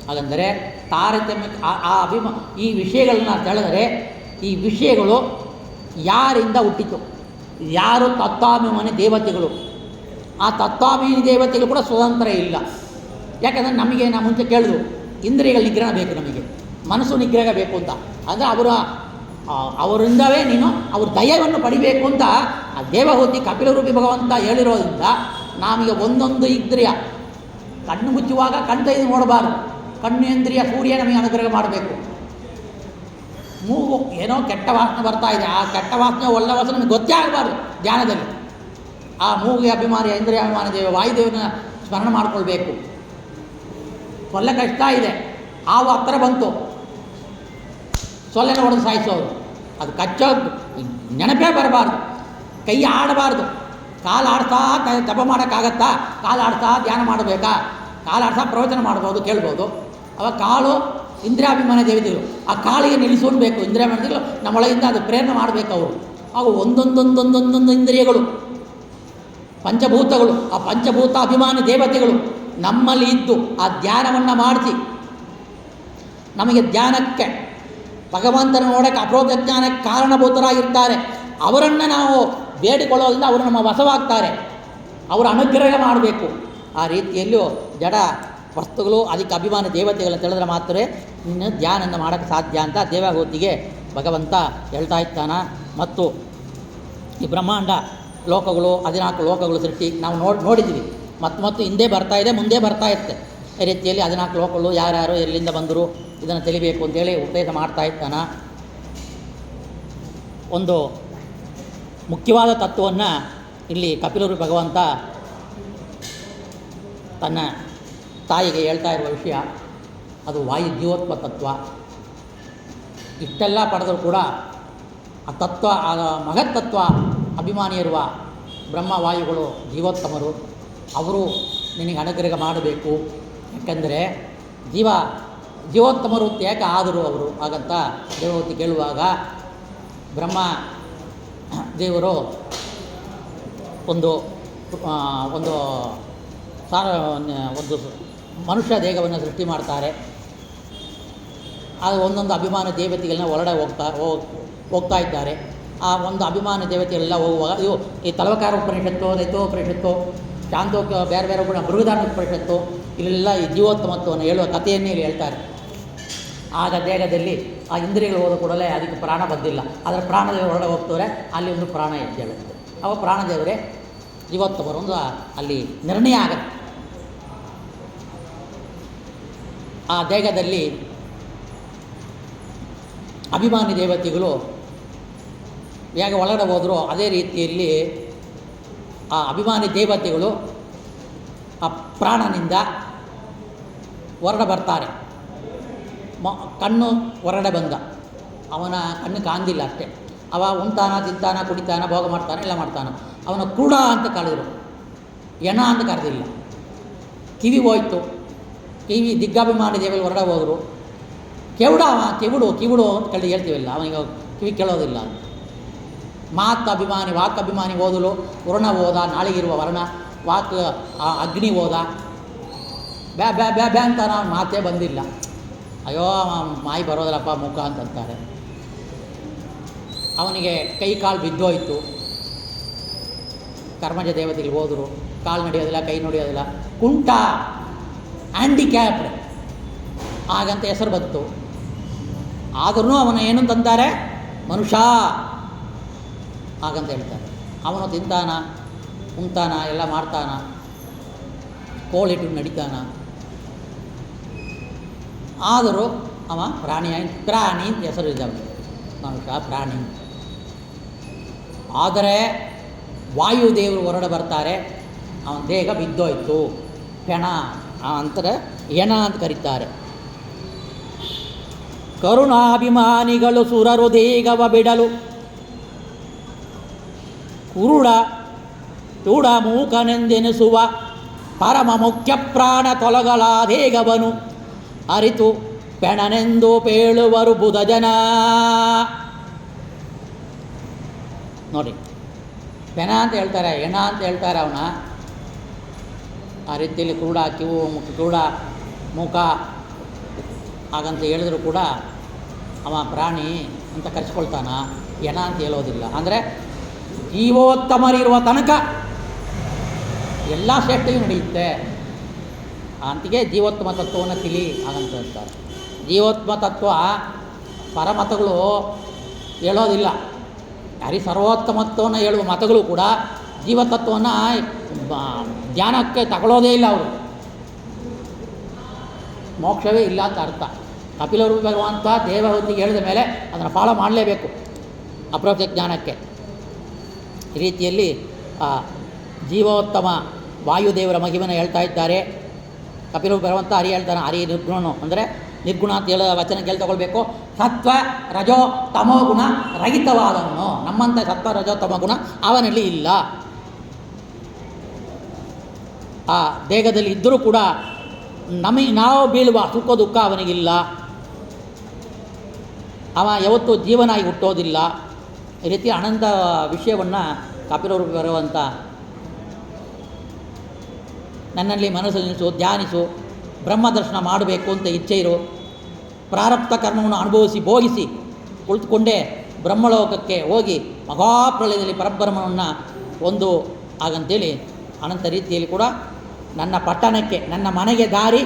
ಹಾಗಂದರೆ ತಾರತಮ್ಯ ಈ ವಿಷಯಗಳನ್ನ ತಿಳಿದರೆ ಈ ವಿಷಯಗಳು ಯಾರಿಂದ ಹುಟ್ಟಿತು, ಯಾರು ತತ್ವಾಭಿಮಾನಿ ದೇವತೆಗಳು. ಆ ತತ್ವಾಭಿಮಾನಿ ದೇವತೆಗಳು ಕೂಡ ಸ್ವತಂತ್ರ ಇಲ್ಲ. ಯಾಕಂದರೆ ನಮಗೆ ನಾವು ಮುಂಚೆ ಕೇಳಿದ್ರು ಇಂದ್ರಿಯಗಳ ನಿಗ್ರಹ ಬೇಕು, ನಮಗೆ ಮನಸ್ಸು ನಿಗ್ರಹ ಬೇಕು ಅಂತ. ಅಂದರೆ ಅವರಿಂದವೇ ನೀನು ಅವ್ರ ದಯವನ್ನು ಪಡಿಬೇಕು ಅಂತ ಆ ದೇವಹೂತಿ ಕಪಿಲರೂಪಿ ಭಗವಂತ ಹೇಳಿರೋದ್ರಿಂದ ನಮಗೆ ಒಂದೊಂದು ಇಂದ್ರಿಯ ಕಣ್ಣು ಮುಚ್ಚುವಾಗ ಕಣ್ಣು ತೆಗೆದು ನೋಡಬಾರ್ದು. ಕಣ್ಣು ಇಂದ್ರಿಯ ಸೂರ್ಯ ನಮಗೆ ಅನುಗ್ರಹ ಮಾಡಬೇಕು. ಮೂಗು ಏನೋ ಕೆಟ್ಟ ವಾಸನೆ ಬರ್ತಾ ಇದೆ, ಆ ಕೆಟ್ಟ ವಾಸನೆ ಒಳ್ಳೆ ವಾಸನೆ ನಮಗೆ ಗೊತ್ತೇ ಆಗಬಾರ್ದು ಧ್ಯಾನದಲ್ಲಿ. ಆ ಮೂಗಿಗೆ ಅಭಿಮಾನಿ, ಇಂದ್ರಿಯ ಅಭಿಮಾನಿ ದೇವ ವಾಯುದೇವನ ಸ್ಮರಣೆ ಮಾಡ್ಕೊಳ್ಬೇಕು. ಸೊಳ್ಳೆ ಕಷ್ಟ ಇದೆ, ಹಾವು ಹತ್ತಿರ ಬಂತು, ಸೊಳ್ಳೆನ ಹೊಡೆದು ಸಾಯಿಸೋದು, ಅದು ಕಚ್ಚೋದು ನೆನಪೇ ಬರಬಾರ್ದು. ಕೈ ಆಡಬಾರ್ದು. ಕಾಲು ಆಡ್ತಾ ಜಪ ಮಾಡೋಕ್ಕಾಗತ್ತಾ? ಕಾಲು ಆಡ್ತಾ ಧ್ಯಾನ ಮಾಡಬೇಕಾ? ಕಾಲು ಆಡ್ತಾ ಪ್ರವಚನ ಮಾಡ್ಬೋದು, ಕೇಳ್ಬೋದು. ಅವಾಗ ಕಾಲು ಇಂದ್ರಿಯಾಭಿಮಾನಿ ದೇವತೆಗಳು, ಆ ಕಾಲಿಗೆ ನಿಲ್ಲಿಸೋನ್ಬೇಕು. ಇಂದ್ರಿಯಾಭಿಮಾನಿ ದೇವತೆಗಳು ನಮ್ಮೊಳಗಿಂದ ಅದು ಪ್ರೇರಣೆ ಮಾಡಬೇಕು. ಅವರು ಹಾಗೂ ಒಂದೊಂದೊಂದೊಂದೊಂದೊಂದು ಇಂದ್ರಿಯಗಳು, ಪಂಚಭೂತಗಳು, ಆ ಪಂಚಭೂತ ಅಭಿಮಾನಿ ದೇವತೆಗಳು ನಮ್ಮಲ್ಲಿ ಇದ್ದು ಆ ಧ್ಯಾನವನ್ನು ಮಾಡಿಸಿ ನಮಗೆ ಧ್ಯಾನಕ್ಕೆ ಭಗವಂತನ ನೋಡೋಕ್ಕೆ ಅಪ್ರೋಕ್ತ ಜ್ಞಾನಕ್ಕೆ ಕಾರಣಭೂತರಾಗಿರ್ತಾರೆ. ಅವರನ್ನು ನಾವು ಬೇಡಿಕೊಳ್ಳೋದ್ರಿಂದ ಅವರು ನಮ್ಮ ವಶವಾಗ್ತಾರೆ. ಅವರ ಅನುಗ್ರಹ ಮಾಡಬೇಕು. ಆ ರೀತಿಯಲ್ಲೂ ಜಡ ವಸ್ತುಗಳು ಅದಕ್ಕೆ ಅಭಿಮಾನಿ ದೇವತೆಗಳನ್ನು ತಿಳಿದ್ರೆ ಮಾತ್ರವೇ ಇನ್ನು ಧ್ಯಾನವನ್ನು ಮಾಡೋಕ್ಕೆ ಸಾಧ್ಯ ಅಂತ ದೇವಹೂತಿಗೆ ಭಗವಂತ ಹೇಳ್ತಾ ಇದ್ದಾನ. ಮತ್ತು ಈ ಬ್ರಹ್ಮಾಂಡ ಲೋಕಗಳು 14 ಲೋಕಗಳು ಸೃಷ್ಟಿ ನಾವು ನೋಡಿದ್ವಿ. ಮತ್ತು ಹಿಂದೆ ಬರ್ತಾ ಇದೆ, ಮುಂದೆ ಬರ್ತಾ ಇರುತ್ತೆ. ಈ ರೀತಿಯಲ್ಲಿ 14 ಲೋಕಗಳು ಯಾರ್ಯಾರು ಎಲ್ಲಿಂದ ಬಂದರು ಇದನ್ನು ತಿಳಿಬೇಕು ಅಂತೇಳಿ ಉಪದೇಶ ಮಾಡ್ತಾ ಇದ್ದಾನ. ಒಂದು ಮುಖ್ಯವಾದ ತತ್ವವನ್ನು ಇಲ್ಲಿ ಕಪಿಲರು ಭಗವಂತ ತನ್ನ ತಾಯಿಗೆ ಹೇಳ್ತಾ ಇರುವ ವಿಷಯ ಅದು ವಾಯು ಜೀವೋತ್ಮ ತತ್ವ. ಇಷ್ಟೆಲ್ಲ ಪಡೆದರೂ ಕೂಡ ಆ ತತ್ವ, ಆ ಮಹತ್ತತ್ವ ಅಭಿಮಾನಿಯಿರುವ ಬ್ರಹ್ಮವಾಯುಗಳು ಜೀವೋತ್ತಮರು. ಅವರು ನಿನಗೆ ಅನುಗ್ರಹ ಮಾಡಬೇಕು. ಯಾಕೆಂದರೆ ಜೀವೋತ್ತಮರು ಯಾಕೆ ಆದರು ಅವರು ಹಾಗಂತ ದೇವಹೂತಿ ಕೇಳುವಾಗ ಬ್ರಹ್ಮ ದೇವರು ಒಂದು ಮನುಷ್ಯ ದೇಹವನ್ನು ಸೃಷ್ಟಿ ಮಾಡ್ತಾರೆ. ಅದು ಒಂದೊಂದು ಅಭಿಮಾನ ದೇವತೆಗಳನ್ನ ಹೊರಡೆ ಹೋಗ್ತಾ ಇದ್ದಾರೆ. ಆ ಒಂದು ಅಭಿಮಾನ ದೇವತೆಗಳೆಲ್ಲ ಹೋಗುವಾಗ ಈ ತಲವಕಾರ ಉಪನಿಷತ್ತು, ರೈತೋಪನಿಷತ್ತು, ಶಾಂತೋಕ ಬೇರೆ ಬೇರೆ ಗುಣ ಬೃಹದಾರಣ್ಯ ಉಪನಿಷತ್ತು ಇಲ್ಲೆಲ್ಲ ಈ ಜೀವೋತ್ತಮತ್ವವನ್ನು ಹೇಳುವ ಕಥೆಯನ್ನೇ ಇಲ್ಲಿ ಹೇಳ್ತಾರೆ. ಆಗ ದೇಹದಲ್ಲಿ ಆ ಇಂದ್ರಿಯಗಳು ಹೋದ ಕೂಡಲೇ ಅದಕ್ಕೆ ಪ್ರಾಣ ಬಂದಿಲ್ಲ. ಅದರ ಪ್ರಾಣದೇವರು ಹೊರಡೆ ಹೋಗ್ತವ್ರೆ, ಅಲ್ಲಿ ಒಂದು ಪ್ರಾಣ ಎದ್ದೇಳುತ್ತೆ. ಅವ ಪ್ರಾಣದೇವರೇ ಜೀವೋತ್ತಮರು ಒಂದು ಅಲ್ಲಿ ನಿರ್ಣಯ ಆಗುತ್ತೆ. ಆ ದೇಹದಲ್ಲಿ ಅಭಿಮಾನಿ ದೇವತೆಗಳು ಹೇಗೆ ಒಳಗಡೆ ಹೋದರೂ ಅದೇ ರೀತಿಯಲ್ಲಿ ಆ ಅಭಿಮಾನಿ ದೇವತೆಗಳು ಆ ಪ್ರಾಣನಿಂದ ಹೊರಗಡೆ ಬರ್ತಾರೆ. ಕಣ್ಣು ಹೊರಗಡೆ ಬಂದ, ಅವನ ಕಣ್ಣು ಕಾಂದಿಲ್ಲ ಅಷ್ಟೇ. ಅವ ಉಣ್ತಾನ, ತಿಂತಾನ, ಕುಡಿತಾನ, ಭೋಗ ಮಾಡ್ತಾನೆ, ಎಲ್ಲ ಮಾಡ್ತಾನೆ. ಅವನ ಕೂಡ ಅಂತ ಕರೆದರು, ಎಣ ಅಂತ ಕರೆದಿಲ್ಲ. ಕಿವಿ ಹೋಯ್ತು, ಕಿವಿ ದಿಗ್ಗಾಭಿಮಾನಿ ದೇವರು ಹೊರಗಡೆ ಹೋದರು. ಕಿವುಡು ಅಂತ ಹೇಳ್ತೀವಲ್ಲ, ಅವನಿಗೆ ಕಿವಿ ಕೇಳೋದಿಲ್ಲ. ವಾಕ್ ಅಭಿಮಾನಿ ಓದಲು ವರುಣ ಓದ, ನಾಳೆಗಿರುವ ವರ್ಣ, ವಾಕ್ ಅಗ್ನಿ ಓದ. ಬ್ಯಾ ಅಂತ ಅವನ ಮಾತೇ ಬಂದಿಲ್ಲ. ಅಯ್ಯೋ ಮಾಯಿ ಬರೋದಿಲ್ಲಪ್ಪ ಮುಖ ಅಂತಂತಾರೆ. ಅವನಿಗೆ ಕೈ ಕಾಲು ಬಿದ್ದೋಯ್ತು. ಕರ್ಮಜ ದೇವತೆಗಳು ಹೋದರು, ಕಾಲು ನಡೆಯೋದಿಲ್ಲ, ಕೈ ನಡೆಯೋದಿಲ್ಲ, ಕುಂಟ, ಹ್ಯಾಂಡಿಕ್ಯಾಪ್ಡ್ ಹಾಗಂತ ಹೆಸರು ಬಂತು. ಆದ್ರೂ ಅವನ ಏನಂತಾರೆ, ಮನುಷ್ಯ ಹಾಗಂತ ಹೇಳ್ತಾರೆ. ಅವನು ತಿಂತಾನ, ಉಣ್ತಾನ, ಎಲ್ಲ ಮಾಡ್ತಾನ, ಕೋಳಿಟ್ಟು ನಡಿತಾನ. ಆದರೂ ಅವ ಪ್ರಾಣಿ ಅಂತ ಹೆಸರು ಇದೆ ಅವನಿಗೆ, ಮನುಷ್ಯ ಪ್ರಾಣಿ. ಆದರೆ ವಾಯುದೇವರು ಹೊರಡೆ ಬರ್ತಾರೆ, ಅವನ ದೇಹ ಬಿದ್ದೋಯ್ತು, ಪೆಣ ಅಂತಾರೆ, ಎಣ ಅಂತ ಕರೀತಾರೆ. ಕರುಣಾಭಿಮಾನಿಗಳು ಸುರರು ದೇಗವ ಬಿಡಲು ಕುರುಡ ತುಡ ಮೂಕನೆಂದೆನಿಸುವ ಪರಮ ಮುಖ್ಯ ಪ್ರಾಣ ತೊಲಗಲ ದೇಗವನು ಅರಿತು ಪೆಣನೆಂದು ಪೇಳುವರು ಬುಧ ಜನ. ನೋಡಿ, ಪೆಣ ಅಂತ ಹೇಳ್ತಾರೆ, ಎಣ ಅಂತ ಹೇಳ್ತಾರೆ ಅವನ. ಆ ರೀತಿಯಲ್ಲಿ ಕುರುಡ, ಕುರುಡ ಮುಖ ಹಾಗಂತ ಹೇಳಿದ್ರು ಕೂಡ ಅವ ಪ್ರಾಣಿ ಅಂತ ಕರೆಸ್ಕೊಳ್ತಾನ, ಎಣ ಅಂತ ಹೇಳೋದಿಲ್ಲ. ಅಂದರೆ ಜೀವೋತ್ತಮರಿರುವ ತನಕ ಎಲ್ಲ ಶ್ರೇಷ್ಠೆಯೂ ನಡೆಯುತ್ತೆ. ಅಂತಿಗೆ ಜೀವೋತ್ತಮ ತತ್ವವನ್ನು ತಿಳಿ ಹಾಗಂತ ಹೇಳ್ತಾರೆ. ಜೀವೋತ್ತಮ ತತ್ವ ಪರಮತಗಳು ಹೇಳೋದಿಲ್ಲ. ಸರ್ವೋತ್ತಮತ್ವವನ್ನು ಹೇಳುವ ಮತಗಳು ಕೂಡ ಜೀವತತ್ವವನ್ನು ಧ್ಯಾನಕ್ಕೆ ತಗೊಳ್ಳೋದೇ ಇಲ್ಲ. ಅವರು ಮೋಕ್ಷವೇ ಇಲ್ಲ ಅಂತ ಅರ್ಥ. ಕಪಿಲರು ಭಗವಂತ ದೇವಹೂತಿಗೆ ಹೇಳಿದ ಮೇಲೆ ಅದನ್ನು ಫಾಲೋ ಮಾಡಲೇಬೇಕು ಅಪ್ರೋಕ್ಷ ಜ್ಞಾನಕ್ಕೆ. ಈ ರೀತಿಯಲ್ಲಿ ಜೀವೋತ್ತಮ ವಾಯುದೇವರ ಮಹಿಮೆಯನ್ನು ಹೇಳ್ತಾ ಇದ್ದಾರೆ. ಕಪಿಲರು ಭಗವಂತ ಹರಿ ಹೇಳ್ತಾನೆ, ಹರಿ ನಿರ್ಗುಣನು ಅಂದರೆ ನಿರ್ಗುಣ ಅಂತ ಹೇಳೋ ವಚನ ಕೇಳಿ ತಗೊಳ್ಬೇಕು. ಸತ್ವ ರಜೋ ತಮೋ ಗುಣ ರಹಿತವಾದವನು. ನಮ್ಮಂಥ ಸತ್ವ ರಜೋ ತಮೋ ಗುಣ ಅವನಲ್ಲಿ ಇಲ್ಲ. ಆ ದೇಹದಲ್ಲಿ ಇದ್ದರೂ ಕೂಡ ನಾವು ಬೀಳುವ ಸುಖ ದುಃಖ ಅವನಿಗಿಲ್ಲ. ಅವ ಯಾವತ್ತೂ ಜೀವನಾಗಿ ಹುಟ್ಟೋದಿಲ್ಲ. ಈ ರೀತಿ ಅನಂತ ವಿಷಯವನ್ನು ಕಪಿಲರು ಬರುವಂಥ ನನ್ನಲ್ಲಿ ಮನಸ್ಸು ನಿಲ್ಲಿಸು, ಧ್ಯಾನಿಸು, ಬ್ರಹ್ಮದರ್ಶನ ಮಾಡಬೇಕು ಅಂತ ಇಚ್ಛೆ ಇರು, ಪ್ರಾರಬ್ಧ ಕರ್ಮವನ್ನು ಅನುಭವಿಸಿ ಭೋಗಿಸಿ ಕುಳಿತುಕೊಂಡೇ ಬ್ರಹ್ಮಲೋಕಕ್ಕೆ ಹೋಗಿ ಮಹಾಪ್ರಳಯದಲ್ಲಿ ಪರಬ್ರಹ್ಮವನ್ನು ಒಂದು ಹಾಗಂತೇಳಿ ಅನಂತ ರೀತಿಯಲ್ಲಿ ಕೂಡ ನನ್ನ ಪಟ್ಟಣಕ್ಕೆ, ನನ್ನ ಮನೆಗೆ ದಾರಿ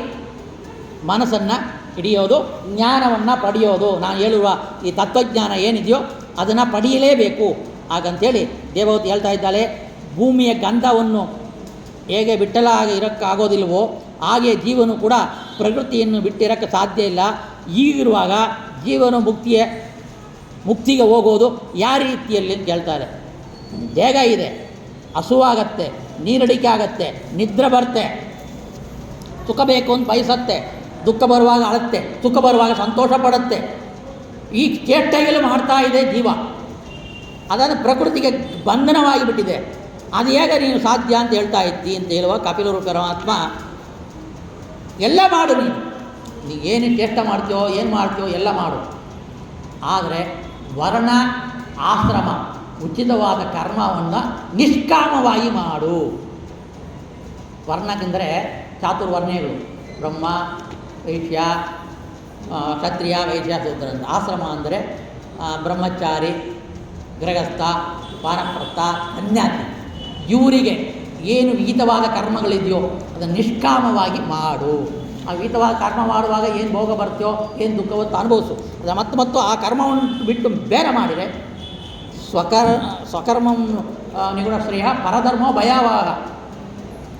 ಮನಸ್ಸನ್ನು ಹಿಡಿಯೋದು, ಜ್ಞಾನವನ್ನು ಪಡೆಯೋದು. ನಾನು ಹೇಳುವ ಈ ತತ್ವಜ್ಞಾನ ಏನಿದೆಯೋ ಅದನ್ನು ಪಡೆಯಲೇಬೇಕು. ಹಾಗಂತೇಳಿ ದೇವಹೂತಿ ಹೇಳ್ತಾ ಇದ್ದಾಳೆ, ಭೂಮಿಯ ಗಂಧವನ್ನು ಹೇಗೆ ಬಿಟ್ಟಲಾಗಿ ಇರೋಕ್ಕಾಗೋದಿಲ್ವೋ ಹಾಗೆ ಜೀವನು ಕೂಡ ಪ್ರಕೃತಿಯನ್ನು ಬಿಟ್ಟಿರೋಕ್ಕೆ ಸಾಧ್ಯ ಇಲ್ಲ. ಈಗಿರುವಾಗ ಜೀವನು ಮುಕ್ತಿಗೆ ಹೋಗೋದು ಯಾವ ರೀತಿಯಲ್ಲಿ ಅಂತ ಹೇಳ್ತಾರೆ. ದೇಹ ಇದೆ, ಹಸುವಾಗತ್ತೆ, ನೀರಡಿಕೆ ಆಗತ್ತೆ, ನಿದ್ರೆ ಬರುತ್ತೆ, ಸುಖ ಬೇಕು ಅಂತ ಬಯಸತ್ತೆ, ದುಃಖ ಬರುವಾಗ ಅಳುತ್ತೆ, ಸುಖ ಬರುವಾಗ ಸಂತೋಷ ಪಡುತ್ತೆ. ಈ ಚೇಷ್ಟೆಗಳು ಮಾಡ್ತಾ ಇದೆ ಜೀವ. ಅದನ್ನು ಪ್ರಕೃತಿಗೆ ಬಂಧನವಾಗಿ ಬಿಟ್ಟಿದೆ. ಅದು ಹೇಗೆ ನೀನು ಸಾಧ್ಯ ಅಂತ ಹೇಳ್ತಾ ಇದ್ದಿ ಅಂತ ಹೇಳುವ ಕಪಿಲರು ಪರಮಾತ್ಮ, ಎಲ್ಲ ಮಾಡು, ನೀನು ಏನು ಚೇಷ್ಟ ಮಾಡ್ತೀಯೋ ಏನು ಮಾಡ್ತೀಯೋ ಎಲ್ಲ ಮಾಡು, ಆದರೆ ವರ್ಣ ಆಶ್ರಮ ಉಚಿತವಾದ ಕರ್ಮವನ್ನು ನಿಷ್ಕಾಮವಾಗಿ ಮಾಡು. ವರ್ಣಕ್ಕೆಂದರೆ ಚಾತುರ್ವರ್ಣಗಳು, ಬ್ರಹ್ಮ, ವೈಶ್ಯ, ಕ್ಷತ್ರಿಯ, ವೈಶ್ಯ, ಶೂದ್ರ ಅಂತ. ಆಶ್ರಮ ಅಂದರೆ ಬ್ರಹ್ಮಚಾರಿ, ಗೃಹಸ್ಥ, ವಾನಪ್ರಸ್ಥ, ಸನ್ಯಾಸಿ. ಇವರಿಗೆ ಏನು ವಿಹಿತವಾದ ಕರ್ಮಗಳಿದೆಯೋ ಅದನ್ನು ನಿಷ್ಕಾಮವಾಗಿ ಮಾಡು. ಆ ವಿಹಿತವಾದ ಕರ್ಮ ಮಾಡುವಾಗ ಏನು ಭೋಗ ಬರ್ತೀಯೋ, ಏನು ದುಃಖವತ್ತು ಅನುಭವಿಸು. ಅದು ಮತ್ತು ಆ ಕರ್ಮವನ್ನು ಬಿಟ್ಟು ಬೇರೆ ಮಾಡಿದರೆ ಸ್ವಕರ್ಮಂ ನಿಗುಣ ಶ್ರೇಯ ಪರಧರ್ಮೋ ಭಯಾವಹ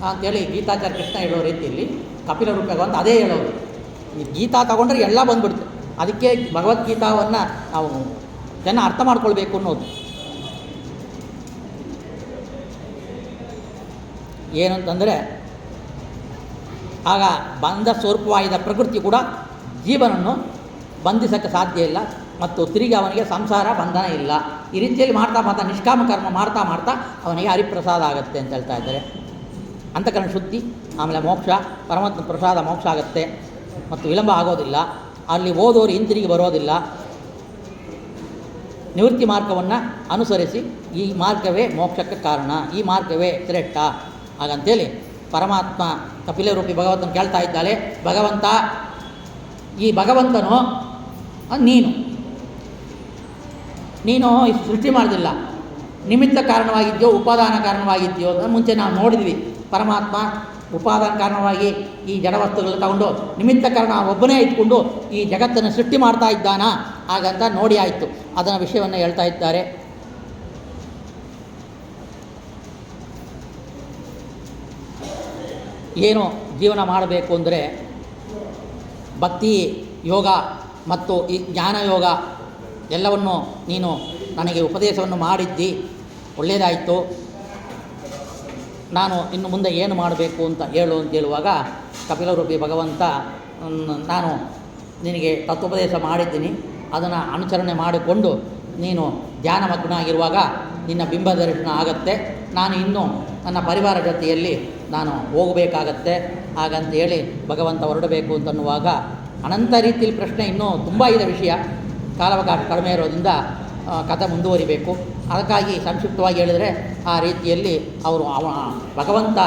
ಅಂಥೇಳಿ ಗೀತಾಚಾರ್ಯ ಕೃಷ್ಣ ಹೇಳೋ ರೀತಿಯಲ್ಲಿ ಕಪಿಲ ರೂಪಗ ಅಂತ ಅದೇ ಹೇಳೋದು. ಈ ಗೀತಾ ತಗೊಂಡ್ರೆ ಎಲ್ಲ ಬಂದುಬಿಡುತ್ತೆ. ಅದಕ್ಕೆ ಭಗವದ್ಗೀತಾವನ್ನು ನಾವು ಜನ ಅರ್ಥ ಮಾಡ್ಕೊಳ್ಬೇಕು ಅನ್ನೋದು. ಏನಂತಂದರೆ ಆಗ ಬಂಧ ಸ್ವರೂಪವಾದ ಪ್ರಕೃತಿ ಕೂಡ ಜೀವನನ್ನು ಬಂಧಿಸೋಕ್ಕೆ ಸಾಧ್ಯ ಇಲ್ಲ ಮತ್ತು ತಿರುಗಿ ಅವನಿಗೆ ಸಂಸಾರ ಬಂಧನ ಇಲ್ಲ. ಈ ರೀತಿಯಲ್ಲಿ ಮಾಡ್ತಾ ನಿಷ್ಕಾಮ ಕರ್ಮ ಮಾಡ್ತಾ ಅವನಿಗೆ ಹರಿಪ್ರಸಾದ ಆಗುತ್ತೆ ಅಂತ ಹೇಳ್ತಾ ಇದ್ದಾರೆ. ಅಂತಃಕರಣ ಶುದ್ಧಿ, ಆಮೇಲೆ ಮೋಕ್ಷ, ಪರಮಾತ್ಮ ಪ್ರಸಾದ ಮೋಕ್ಷ ಆಗುತ್ತೆ ಮತ್ತು ವಿಳಂಬ ಆಗೋದಿಲ್ಲ. ಅಲ್ಲಿ ಓದೋರು ಹಿಂತಿರುಗಿ ಬರೋದಿಲ್ಲ. ನಿವೃತ್ತಿ ಮಾರ್ಗವನ್ನು ಅನುಸರಿಸಿ ಈ ಮಾರ್ಗವೇ ಮೋಕ್ಷಕ್ಕೆ ಕಾರಣ, ಈ ಮಾರ್ಗವೇ ಶ್ರೇಷ್ಠ. ಹಾಗಂತೇಳಿ ಪರಮಾತ್ಮ ಕಪಿಲ ರೂಪಿ ಭಗವಂತನ ಕೇಳ್ತಾ ಇದ್ದಾಳೆ, ಭಗವಂತ, ಈ ಭಗವಂತನು ನೀನು ಸೃಷ್ಟಿ ಮಾಡೋದಿಲ್ಲ, ನಿಮಿತ್ತ ಕಾರಣವಾಗಿದ್ಯೋ ಉಪಾದಾನ ಕಾರಣವಾಗಿದ್ಯೋ ಅಂತ ಮುಂಚೆ ನಾವು ನೋಡಿದ್ವಿ. ಪರಮಾತ್ಮ ಉಪಾದಾನ ಕಾರಣವಾಗಿ ಈ ಜಡವಸ್ತುಗಳು ತಗೊಂಡು ನಿಮಿತ್ತ ಕಾರಣ ಒಬ್ಬನೇ ಇಟ್ಕೊಂಡು ಈ ಜಗತ್ತನ್ನು ಸೃಷ್ಟಿ ಮಾಡ್ತಾ ಇದ್ದಾನ ಹಾಗಂತ ನೋಡಿ ಆಯಿತು. ಅದನ್ನು ವಿಷಯವನ್ನು ಹೇಳ್ತಾ ಇದ್ದಾರೆ. ಏನು ಜೀವನ ಮಾಡಬೇಕು ಅಂದರೆ ಭಕ್ತಿ ಯೋಗ ಮತ್ತು ಈ ಜ್ಞಾನ ಯೋಗ ಎಲ್ಲವನ್ನು ನೀನು ನನಗೆ ಉಪದೇಶವನ್ನು ಮಾಡಿದ್ದಿ, ಒಳ್ಳೆಯದಾಯಿತು. ನಾನು ಇನ್ನು ಮುಂದೆ ಏನು ಮಾಡಬೇಕು ಅಂತ ಹೇಳು ಅಂತ ಹೇಳುವಾಗ ಕಪಿಲರೂಪಿ ಭಗವಂತ, ನಾನು ನಿನಗೆ ತತ್ವೋಪದೇಶ ಮಾಡಿದ್ದೀನಿ, ಅದನ್ನು ಅನುಸರಣೆ ಮಾಡಿಕೊಂಡು ನೀನು ಧ್ಯಾನಮಗ್ನ ಆಗಿರುವಾಗ ನಿನ್ನ ಬಿಂಬ ದರ್ಶನ ಆಗತ್ತೆ. ನಾನು ಇನ್ನೂ ನನ್ನ ಪರಿವಾರ ಜೊತೆಯಲ್ಲಿ ನಾನು ಹೋಗಬೇಕಾಗತ್ತೆ. ಹಾಗಂತ ಹೇಳಿ ಭಗವಂತ ಹೊರಡಬೇಕು ಅಂತನ್ನುವಾಗ ಅನಂತ ರೀತಿಯಲ್ಲಿ ಪ್ರಶ್ನೆ ಇನ್ನೂ ತುಂಬ ಇದೆ. ವಿಷಯ ಕಾಲಾವಕಾಶ ಕಡಿಮೆ ಇರೋದ್ರಿಂದ ಕಥೆ ಮುಂದುವರಿಬೇಕು. ಅದಕ್ಕಾಗಿ ಸಂಕ್ಷಿಪ್ತವಾಗಿ ಹೇಳಿದರೆ ಆ ರೀತಿಯಲ್ಲಿ ಭಗವಂತ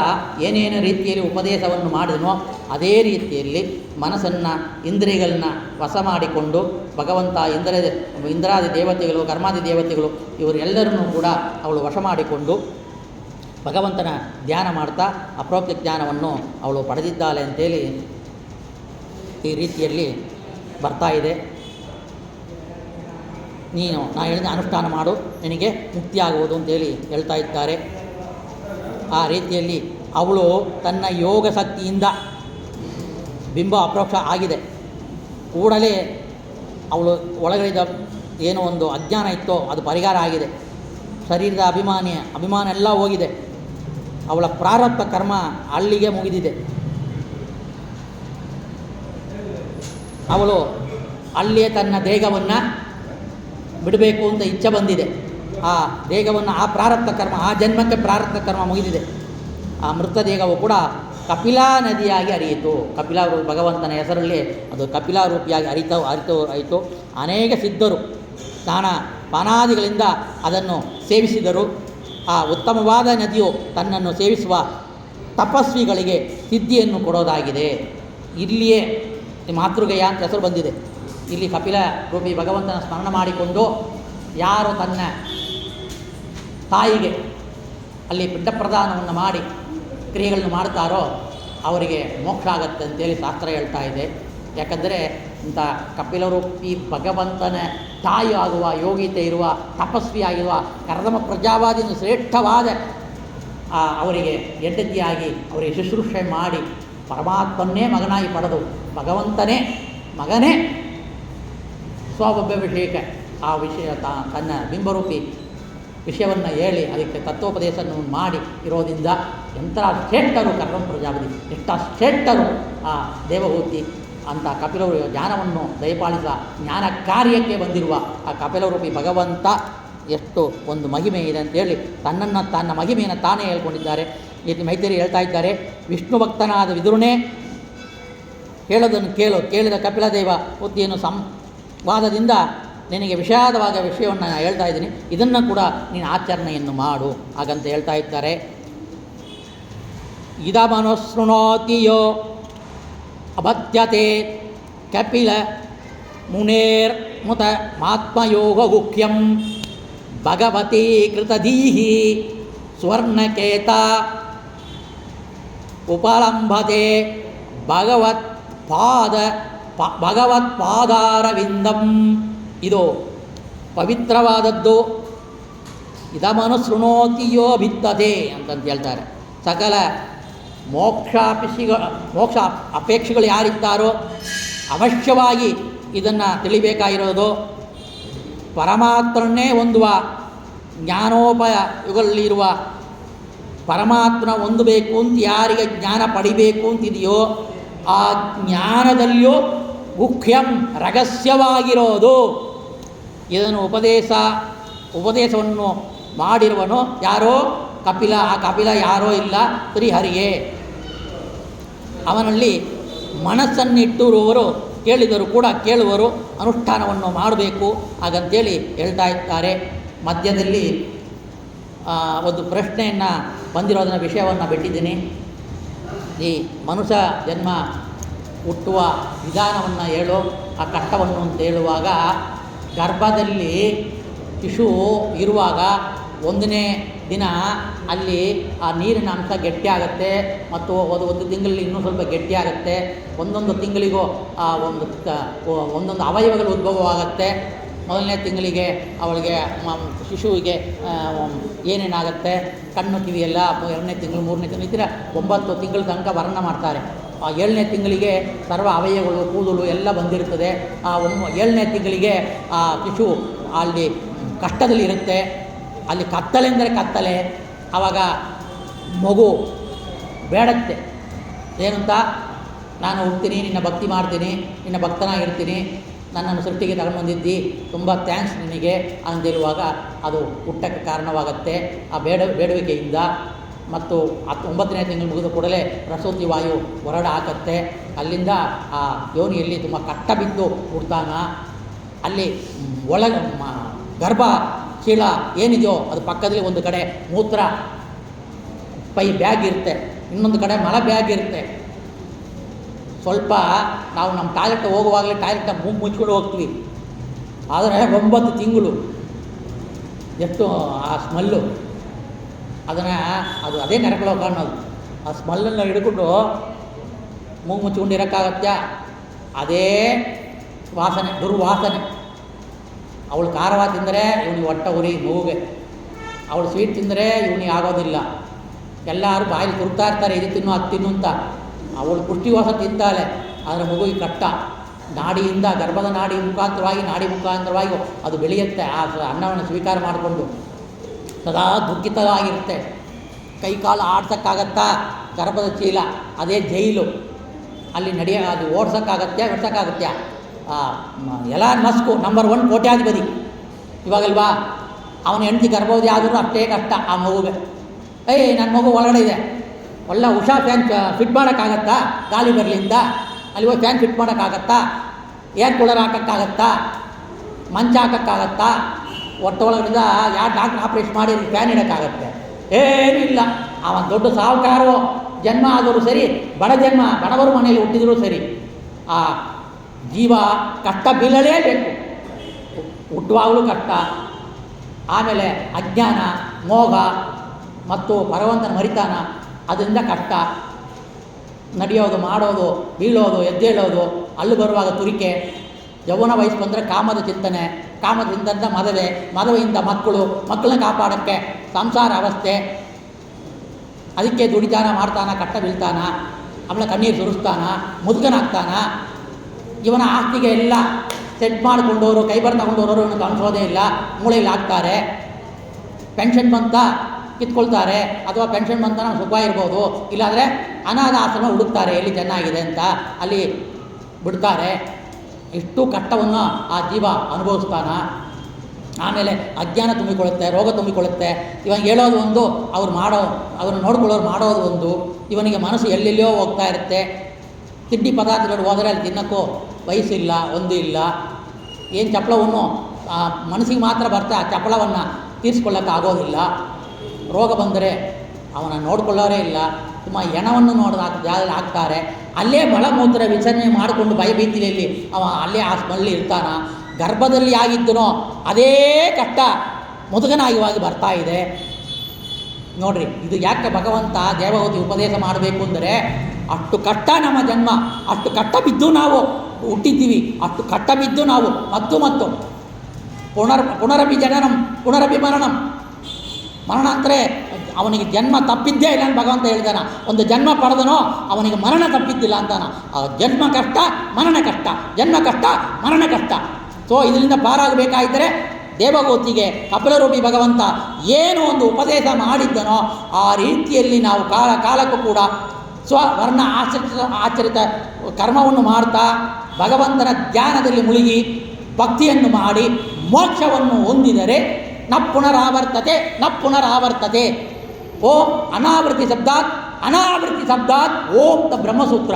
ಏನೇನು ರೀತಿಯಲ್ಲಿ ಉಪದೇಶವನ್ನು ಮಾಡಿದನೋ ಅದೇ ರೀತಿಯಲ್ಲಿ ಮನಸ್ಸನ್ನು ಇಂದ್ರಿಯಗಳನ್ನ ವಶ ಮಾಡಿಕೊಂಡು ಭಗವಂತ ಇಂದ್ರಾದಿ ದೇವತೆಗಳು, ಕರ್ಮಾದಿ ದೇವತೆಗಳು ಇವರೆಲ್ಲರನ್ನೂ ಕೂಡ ಅವಳು ವಶ ಮಾಡಿಕೊಂಡು ಭಗವಂತನ ಧ್ಯಾನ ಮಾಡ್ತಾ ಅಪ್ರೋಕ್ತ ಜ್ಞಾನವನ್ನು ಅವಳು ಪಡೆದಿದ್ದಾಳೆ ಅಂತೇಳಿ ಈ ರೀತಿಯಲ್ಲಿ ಬರ್ತಾ ಇದೆ. ನಾ ಹೇಳಿದ ಅನುಷ್ಠಾನ ಮಾಡು, ನಿನಗೆ ಮುಕ್ತಿಯಾಗುವುದು ಅಂತೇಳಿ ಹೇಳ್ತಾ ಇದ್ದಾರೆ. ಆ ರೀತಿಯಲ್ಲಿ ಅವಳು ತನ್ನ ಯೋಗ ಶಕ್ತಿಯಿಂದ ಬಿಂಬ ಅಪ್ರೋಕ್ಷ ಆಗಿದೆ. ಕೂಡಲೇ ಅವಳು ಒಳಗಡೆ ಏನೋ ಒಂದು ಅಜ್ಞಾನ ಇತ್ತೋ ಅದು ಪರಿಹಾರ ಆಗಿದೆ. ಶರೀರದ ಅಭಿಮಾನ ಎಲ್ಲ ಹೋಗಿದೆ. ಅವಳ ಪ್ರಾರಬ್ಧ ಕರ್ಮ ಅಲ್ಲಿಗೆ ಮುಗಿದಿದೆ. ಅವಳು ಅಲ್ಲಿಯೇ ತನ್ನ ದೇಹವನ್ನು ಬಿಡಬೇಕು ಅಂತ ಇಚ್ಛೆ ಬಂದಿದೆ. ಆ ದೇಹವನ್ನು, ಆ ಪ್ರಾರಬ್ಧ ಕರ್ಮ, ಆ ಜನ್ಮಕ್ಕೆ ಪ್ರಾರಬ್ಧ ಕರ್ಮ ಮುಗಿದಿದೆ. ಆ ಮೃತ ದೇಹವು ಕೂಡ ಕಪಿಲಾ ನದಿಯಾಗಿ ಹರಿಯಿತು. ಕಪಿಲಾ ಭಗವಂತನ ಹೆಸರಲ್ಲಿ ಅದು ಕಪಿಲಾ ರೂಪಿಯಾಗಿ ಆಯಿತು. ಅನೇಕ ಸಿದ್ಧರು ಸ್ನಾನ ಪಾನಾದಿಗಳಿಂದ ಅದನ್ನು ಸೇವಿಸಿದರು. ಆ ಉತ್ತಮವಾದ ನದಿಯು ತನ್ನನ್ನು ಸೇವಿಸುವ ತಪಸ್ವಿಗಳಿಗೆ ಸಿದ್ಧಿಯನ್ನು ಕೊಡೋದಾಗಿದೆ. ಇಲ್ಲಿಯೇ ಮಾತೃಗಯ ಅಂತ ಹೆಸರು ಬಂದಿದೆ. ಇಲ್ಲಿ ಕಪಿಲ ರೂಪಿ ಭಗವಂತನ ಸ್ಮರಣ ಮಾಡಿಕೊಂಡು ಯಾರು ತನ್ನ ತಾಯಿಗೆ ಅಲ್ಲಿ ಪಿಂಡ ಪ್ರದಾನವನ್ನು ಮಾಡಿ ಕ್ರಿಯೆಗಳನ್ನು ಮಾಡ್ತಾರೋ ಅವರಿಗೆ ಮೋಕ್ಷ ಆಗತ್ತೆ ಅಂತೇಳಿ ಶಾಸ್ತ್ರ ಹೇಳ್ತಾ ಇದೆ. ಯಾಕಂದರೆ ಇಂಥ ಕಪಿಲರೂಪಿ ಭಗವಂತನ ತಾಯಿ ಆಗುವ ಯೋಗ್ಯತೆ ಇರುವ ತಪಸ್ವಿಯಾಗಿರುವ ಕರ್ದಮ ಪ್ರಜಾವಾದಿಯನ್ನು ಶ್ರೇಷ್ಠವಾದ ಅವರಿಗೆ ಹೆಂಡತಿಯಾಗಿ ಅವರಿಗೆ ಶುಶ್ರೂಷೆ ಮಾಡಿ ಪರಮಾತ್ಮನ್ನೇ ಮಗನಾಗಿ ಪಡೆದು ಭಗವಂತನೇ ಮಗನೇ ಸ್ವಭಾವ್ಯಾಭಿಷೇಕ ಆ ವಿಷಯ ತನ್ನ ಬಿಂಬರೂಪಿ ವಿಷಯವನ್ನು ಹೇಳಿ ಅದಕ್ಕೆ ತತ್ವೋಪದೇಶವನ್ನು ಮಾಡಿ ಇರೋದ್ರಿಂದ ಎಂಥ ಶ್ರೇಷ್ಠರು ಕರ್ದಮ ಪ್ರಜಾಪತಿ, ಎಷ್ಟು ಶ್ರೇಷ್ಠರು ಆ ದೇವಹೂತಿ ಅಂತ ಕಪಿಲರು ಜ್ಞಾನವನ್ನು ದಯಪಾಲಿಸ ಜ್ಞಾನ ಕಾರ್ಯಕ್ಕೆ ಬಂದಿರುವ ಆ ಕಪಿಲರೂಪಿ ಭಗವಂತ ಎಷ್ಟು ಒಂದು ಮಹಿಮೆ ಇದೆ ಅಂತೇಳಿ ತನ್ನ ಮಹಿಮೆಯನ್ನು ತಾನೇ ಹೇಳ್ಕೊಂಡಿದ್ದಾರೆ. ಇಲ್ಲಿ ಮೈತ್ರಿ ಹೇಳ್ತಾ ಇದ್ದಾರೆ, ವಿಷ್ಣು ಭಕ್ತನಾದ ವಿದುರನೇ ಹೇಳೋದನ್ನು ಕೇಳಿದ ಕಪಿಲದೇವ ಬುದ್ಧಿಯನ್ನು ಸಂವಾದದಿಂದ ನಿನಗೆ ವಿಷಾದವಾದ ವಿಷಯವನ್ನು ಹೇಳ್ತಾ ಇದ್ದೀನಿ, ಇದನ್ನು ಕೂಡ ನೀನು ಆಚರಣೆಯನ್ನು ಮಾಡು ಹಾಗಂತ ಹೇಳ್ತಾ ಇದ್ದಾರೆ. ಇದಮನುಸೃಣೋತಿಯೋ ಅಭದ್ಯತೆ ಕಪಿಲ ಮುನೇರ್ ಮುತ ಮಾತ್ಮಯೋಗ ಗುಖ್ಯಂ ಭಗವತಿ ಕೃತಧೀಹಿ ಸ್ವರ್ಣಕೇತ ಉಪಲಂಭತೆ ಭಗವತ್ಪಾದಾರವಿಂದಂ. ಇದು ಪವಿತ್ರವಾದದ್ದು. ಇದಮನುಸೃಣೋತಿಯೋ ಭಿತ್ತತೆ ಅಂತಂತ ಹೇಳ್ತಾರೆ. ಸಕಲ ಮೋಕ್ಷ ಅಪೇಕ್ಷೆಗಳು ಯಾರಿದ್ದಾರೋ ಅವಶ್ಯವಾಗಿ ಇದನ್ನು ತಿಳಿಬೇಕಾಗಿರೋದು. ಪರಮಾತ್ಮನ್ನೇ ಹೊಂದುವ ಜ್ಞಾನೋಪಯುಗದಲ್ಲಿರುವ ಪರಮಾತ್ಮನ ಹೊಂದಬೇಕು ಅಂತ ಯಾರಿಗೆ ಜ್ಞಾನ ಪಡಿಬೇಕು ಅಂತಿದೆಯೋ ಆ ಜ್ಞಾನದಲ್ಲಿಯೂ ಮುಖ್ಯಂ ರಹಸ್ಯವಾಗಿರೋದು. ಇದನ್ನು ಉಪದೇಶವನ್ನು ಮಾಡಿರುವನು ಯಾರೋ ಕಪಿಲ. ಆ ಕಪಿಲ ಯಾರೋ ಇಲ್ಲ, ಶ್ರೀಹರಿಯೇ. ಅವನಲ್ಲಿ ಮನಸ್ಸನ್ನಿಟ್ಟಿರುವವರು ಕೇಳಿದರು ಕೂಡ ಕೇಳುವರು, ಅನುಷ್ಠಾನವನ್ನು ಮಾಡಬೇಕು ಹಾಗಂತೇಳಿ ಹೇಳ್ತಾ ಇದ್ದಾರೆ. ಮಧ್ಯದಲ್ಲಿ ಒಂದು ಪ್ರಶ್ನೆಯನ್ನು ಬಂದಿರೋದನ್ನ ವಿಷಯವನ್ನು ಬಿಟ್ಟಿದ್ದೀನಿ. ಈ ಮನುಷ್ಯ ಜನ್ಮ ಹುಟ್ಟುವ ವಿಧಾನವನ್ನು ಹೇಳೋ ಆ ಕಷ್ಟವನ್ನು ಅಂತ ಹೇಳುವಾಗ, ಗರ್ಭದಲ್ಲಿ ಶಿಶು ಇರುವಾಗ ಒಂದನೇ ದಿನ ಅಲ್ಲಿ ಆ ನೀರಿನ ಅಂಶ ಗಟ್ಟಿಯಾಗತ್ತೆ ಮತ್ತು ಒಂದು ತಿಂಗಳಲ್ಲಿ ಇನ್ನೂ ಸ್ವಲ್ಪ ಗಟ್ಟಿಯಾಗತ್ತೆ. ಒಂದೊಂದು ತಿಂಗಳಿಗೂ ಒಂದೊಂದು ಅವಯವಗಳು ಉದ್ಭವವಾಗತ್ತೆ. ಮೊದಲನೇ ತಿಂಗಳಿಗೆ ಅವಳಿಗೆ ಶಿಶುವಿಗೆ ಏನೇನಾಗುತ್ತೆ, ಕಣ್ಣು ಕಿವಿಯೆಲ್ಲ, ಎರಡನೇ ತಿಂಗಳು, ಮೂರನೇ ತಿಂಗಳು, ಈ ಥರ 9 ತಿಂಗಳ ತನಕ ವರ್ಣನೆ ಮಾಡ್ತಾರೆ. ಆ 7ನೇ ತಿಂಗಳಿಗೆ ಸರ್ವ ಅವಯವಗಳು, ಕೂದಲು ಎಲ್ಲ ಬಂದಿರ್ತದೆ. ಆ 7ನೇ ತಿಂಗಳಿಗೆ ಆ ಶಿಶು ಅಲ್ಲಿ ಕಷ್ಟದಲ್ಲಿ ಇರುತ್ತೆ. ಅಲ್ಲಿ ಕತ್ತಲೆ ಅಂದರೆ ಕತ್ತಲೆ. ಆವಾಗ ಮಗು ಬೇಡತ್ತೆ, ಏನಂತ, ನಾನು ಹುಡ್ತೀನಿ, ನಿನ್ನ ಭಕ್ತಿ ಮಾಡ್ತೀನಿ, ನಿನ್ನ ಭಕ್ತನಾಗಿರ್ತೀನಿ, ನನ್ನನ್ನು ಸೃಷ್ಟಿಗೆ ತಗೊಂಡ್ಬಂದಿದ್ದಿ, ತುಂಬ ಥ್ಯಾಂಕ್ಸ್ ನಿನಗೆ ಅಂದಿರುವಾಗ ಅದು ಹುಟ್ಟಕ್ಕೆ ಕಾರಣವಾಗುತ್ತೆ. ಆ ಬೇಡುವಿಕೆಯಿಂದ ಮತ್ತು 9ನೇ ತಿಂಗಳು ಮುಗಿದ ಕೂಡಲೇ ಪ್ರಸೂತಿ ವಾಯು ಹೊರಡ ಹಾಕತ್ತೆ. ಅಲ್ಲಿಂದ ಆ ಯೋನಿಯಲ್ಲಿ ತುಂಬ ಕಷ್ಟ ಬಿದ್ದು ಹುಡ್ತಾನ. ಅಲ್ಲಿ ಗರ್ಭ ಚೀಲ ಏನಿದೆಯೋ ಅದು ಪಕ್ಕದಲ್ಲಿ ಒಂದು ಕಡೆ ಮೂತ್ರ ಪೈ ಬ್ಯಾಗ್ ಇರುತ್ತೆ, ಇನ್ನೊಂದು ಕಡೆ ಮಲ ಬ್ಯಾಗ್ ಇರುತ್ತೆ. ಸ್ವಲ್ಪ ನಾವು ನಮ್ಮ ಟಾಯ್ಲೆಟ್ ಹೋಗುವಾಗಲೇ ಟಾಯ್ಲೆಟ್ನ ಮುಚ್ಕೊಂಡು ಹೋಗ್ತೀವಿ. ಆದರೆ 9 ತಿಂಗಳು ಎಷ್ಟು ಆ ಸ್ಮೆಲ್ಲು, ಅದೇ ನೆರಕಲೋ ಕಾಣೋದು. ಆ ಸ್ಮೆಲ್ಲನ್ನು ಹಿಡ್ಕೊಂಡು ಮೂಗು ಮುಚ್ಕೊಂಡು ಇರೋಕ್ಕಾಗತ್ತಾ? ಅದೇ ವಾಸನೆ, ದುರ್ವಾಸನೆ. ಅವಳು ಖಾರವಾಗಿ ತಿಂದರೆ ಇವನಿಗೆ ಹೊಟ್ಟೆ ಉರಿ ನೋವಿಗೆ, ಅವಳು ಸ್ವೀಟ್ ತಿಂದರೆ ಇವನಿಗೆ ಆಗೋದಿಲ್ಲ. ಎಲ್ಲರೂ ಬಾಯಲ್ಲಿ ತುರ್ತಾ ಇರ್ತಾರೆ, ಇದು ತಿನ್ನು ಅದು ತಿನ್ನು ಅಂತ. ಅವಳು ಪುಷ್ಟಿವಾಸ ತಿಂತಾಳೆ, ಆದರೆ ಮಗುವಿಗೆ ಕಷ್ಟ. ನಾಡಿಯಿಂದ, ಗರ್ಭದ ನಾಡಿ ಮುಖಾಂತರವಾಗಿ ಅದು ಬೆಳೆಯುತ್ತೆ. ಆ ಅನ್ನವನ್ನು ಸ್ವೀಕಾರ ಮಾಡಿಕೊಂಡು ಸದಾ ದುಃಖಿತವಾಗಿರುತ್ತೆ. ಕೈ ಕಾಲು ಆಡ್ಸೋಕ್ಕಾಗತ್ತಾ? ಗರ್ಭದ ಚೀಲ ಅದೇ ಜೈಲು. ಅಲ್ಲಿ ಅದು ಓಡ್ಸೋಕ್ಕಾಗತ್ತಾ? ಎಲಾನ್ ಮಸ್ಕ್ ನಂಬರ್ 1 ಕೋಟ್ಯಾಧಿಪತಿ ಇವಾಗಲ್ವಾ, ಅವನ ಹೆಂಡತಿ ಗರ್ಭವತಿ ಆದರೂ ಅಷ್ಟೇ ಕಷ್ಟ ಆ ಮಗುಗೆ. ನನ್ನ ಮಗು ಒಳಗಡೆ ಇದೆ, ಒಳ್ಳೆ ಉಷಾ ಫ್ಯಾನ್ ಫಿಟ್ ಮಾಡೋಕ್ಕಾಗತ್ತಾ? ಗಾಳಿ ಬರಲಿಂದ ಅಲ್ಲಿ ಹೋಗಿ ಫ್ಯಾನ್ ಫಿಟ್ ಮಾಡೋಕ್ಕಾಗತ್ತಾ? ಏರ್ ಕೂಲರ್ ಹಾಕೋಕ್ಕಾಗತ್ತಾ? ಮಂಚ ಹಾಕೋಕ್ಕಾಗತ್ತಾ? ಹೊಟ್ಟೆ ಒಳಗಡೆಯಿಂದ ಯಾರು ಡಾಕ್ಟ್ರ್ ಆಪ್ರೇಷನ್ ಮಾಡಿ ಫ್ಯಾನ್ ಇಡೋಕ್ಕಾಗತ್ತೆ? ಏನೂ ಇಲ್ಲ. ಅವನ ದೊಡ್ಡ ಸಾಹುಕಾರೋ ಜನ್ಮ ಆದರೂ ಸರಿ, ಬಡವರು ಮನೆಯಲ್ಲಿ ಹುಟ್ಟಿದರೂ ಸರಿ, ಆ ಜೀವ ಕಷ್ಟ ಬೀಳಲೇಬೇಕು. ಹುಟ್ಟುವಾಗಲೂ ಕಷ್ಟ, ಆಮೇಲೆ ಅಜ್ಞಾನ, ಮೋಹ ಮತ್ತು ಭಗವಂತನ ಮರಿತಾನ, ಅದರಿಂದ ಕಷ್ಟ. ನಡೆಯೋದು, ಮಾಡೋದು, ಬೀಳೋದು, ಎದ್ದೇಳೋದು, ಅಲ್ಲಿ ಬರುವಾಗ ತುರಿಕೆ, ಯೌವನ ವಯಸ್ಸು ಬಂದರೆ ಕಾಮದ ಚಿಂತನೆ, ಕಾಮದ ಚಿಂತನೆ ಮದುವೆಯಿಂದ ಮಕ್ಕಳನ್ನ ಕಾಪಾಡೋಕ್ಕೆ ಸಂಸಾರ ಅವಸ್ಥೆ, ಅದಕ್ಕೆ ದುಡಿತಾನ ಮಾಡ್ತಾನ, ಕಟ್ಟ ಬೀಳ್ತಾನ, ಅವಳ ಕಣ್ಣೀರು ಸುರಿಸ್ತಾನ, ಮುದುಕನಾಗ್ತಾನ. ಇವನ ಆಸ್ತಿಗೆ ಎಲ್ಲ ಸೆಟ್ ಮಾಡಿಕೊಂಡವರು, ಕೈಬರ್ ತಗೊಂಡವರು ಇವನು ಕಾಣಿಸೋದೇ ಇಲ್ಲ, ಮೂಳೆಯಲ್ಲಿ ಹಾಕ್ತಾರೆ. ಪೆನ್ಷನ್ ಬಂತ ಕಿತ್ಕೊಳ್ತಾರೆ, ಅಥವಾ ಪೆನ್ಷನ್ ಬಂತ ನಾವು ಸುಖ ಇರ್ಬೋದು, ಇಲ್ಲಾಂದರೆ ಅನಾಥ ಆಶ್ರಮ ಹುಡುಕ್ತಾರೆ ಎಲ್ಲಿ ಚೆನ್ನಾಗಿದೆ ಅಂತ, ಅಲ್ಲಿ ಬಿಡ್ತಾರೆ. ಇಷ್ಟು ಕಷ್ಟವನ್ನು ಆ ಜೀವ ಅನುಭವಿಸ್ತಾನ. ಆಮೇಲೆ ಅಜ್ಞಾನ ತುಂಬಿಕೊಳ್ಳುತ್ತೆ, ರೋಗ ತುಂಬಿಕೊಳ್ಳುತ್ತೆ. ಇವನಿಗೆ ಹೇಳೋದು ಒಂದು, ಅವ್ರನ್ನ ನೋಡ್ಕೊಳ್ಳೋರು ಮಾಡೋದು ಒಂದು. ಇವನಿಗೆ ಮನಸ್ಸು ಎಲ್ಲೆಲ್ಲೋ ಹೋಗ್ತಾ ಇರುತ್ತೆ. ತಿಂಡಿ ಪದಾರ್ಥಗಳು ಹೋದರೆ ಅಲ್ಲಿ ತಿನ್ನೋಕ್ಕೂ ವಯಸ್ಸಿಲ್ಲ, ಒಂದು ಇಲ್ಲ. ಏನು ಚಪ್ಪಳವನ್ನು ಮನಸ್ಸಿಗೆ ಮಾತ್ರ ಬರ್ತಾ ಆ ಚಪ್ಪಳವನ್ನು ತೀರಿಸ್ಕೊಳ್ಳೋಕ್ಕಾಗೋದಿಲ್ಲ. ರೋಗ ಬಂದರೆ ಅವನ ನೋಡ್ಕೊಳ್ಳೋರೇ ಇಲ್ಲ. ತುಂಬ ಹೆಣವನ್ನು ನೋಡಿದ ಜಾಗದಲ್ಲಿ ಹಾಕ್ತಾರೆ. ಅಲ್ಲೇ ಮಲಮೂತ್ರ ವಿಸರ್ಜನೆ ಮಾಡಿಕೊಂಡು ಭಯಭೀತಿಯಲ್ಲಿ ಅವ ಅಲ್ಲೇ ಆ ಸ್ಮೆಲ್ಲಿ ಇರ್ತಾನ. ಗರ್ಭದಲ್ಲಿ ಆಗಿದ್ದನೋ ಅದೇ ಕಷ್ಟ ಮುದುಕನಾಗಿ ಬರ್ತಾ ಇದೆ. ನೋಡ್ರಿ, ಇದು ಯಾಕೆ ಭಗವಂತ ದೇವಹೂತಿ ಉಪದೇಶ ಮಾಡಬೇಕು ಅಂದರೆ, ಅಷ್ಟು ಕಷ್ಟ ನಮ್ಮ ಜನ್ಮ, ಅಷ್ಟು ಕಷ್ಟ ಬಿದ್ದು ನಾವು ಹುಟ್ಟಿದ್ದೀವಿ, ಅಷ್ಟು ಕಷ್ಟ ಬಿದ್ದು ನಾವು ಮತ್ತು ಪುನರಪಿ ಜನನಂ ಪುನರಪಿ ಮರಣಂ. ಮರಣಾಂತರ ಅವನಿಗೆ ಜನ್ಮ ತಪ್ಪಿದ್ದೇ ಇಲ್ಲ ಅಂತ ಭಗವಂತ ಹೇಳ್ತಾನ. ಒಂದು ಜನ್ಮ ಪಡೆದನೋ ಅವನಿಗೆ ಮರಣ ತಪ್ಪಿದ್ದಿಲ್ಲ ಅಂತಾನ. ಜನ್ಮ ಕಷ್ಟ, ಮರಣ ಕಷ್ಟ, ಜನ್ಮ ಕಷ್ಟ, ಮರಣ ಕಷ್ಟ. ಸೊ ಇದರಿಂದ ಪಾರಾಗಬೇಕಾಗಿದ್ದರೆ ದೇವಹೂತಿಗೆ ಕಪಿಲರೂಪಿ ಭಗವಂತ ಏನು ಒಂದು ಉಪದೇಶ ಮಾಡಿದ್ದನೋ ಆ ರೀತಿಯಲ್ಲಿ ನಾವು ಕಾಲಕ್ಕೂ ಕೂಡ ಸ್ವರ್ಣ ಆಚರಿತ ಕರ್ಮವನ್ನು ಮಾಡ್ತಾ ಭಗವಂತನ ಧ್ಯಾನದಲ್ಲಿ ಮುಳುಗಿ ಭಕ್ತಿಯನ್ನು ಮಾಡಿ ಮೋಕ್ಷವನ್ನು ಹೊಂದಿದರೆ ನ ಪುನರಾವರ್ತತೆ. ಓಂ ಅನಾವೃತ್ತಿ ಶಬ್ದಾತ್ ಓಂ ತ ಬ್ರಹ್ಮಸೂತ್ರ.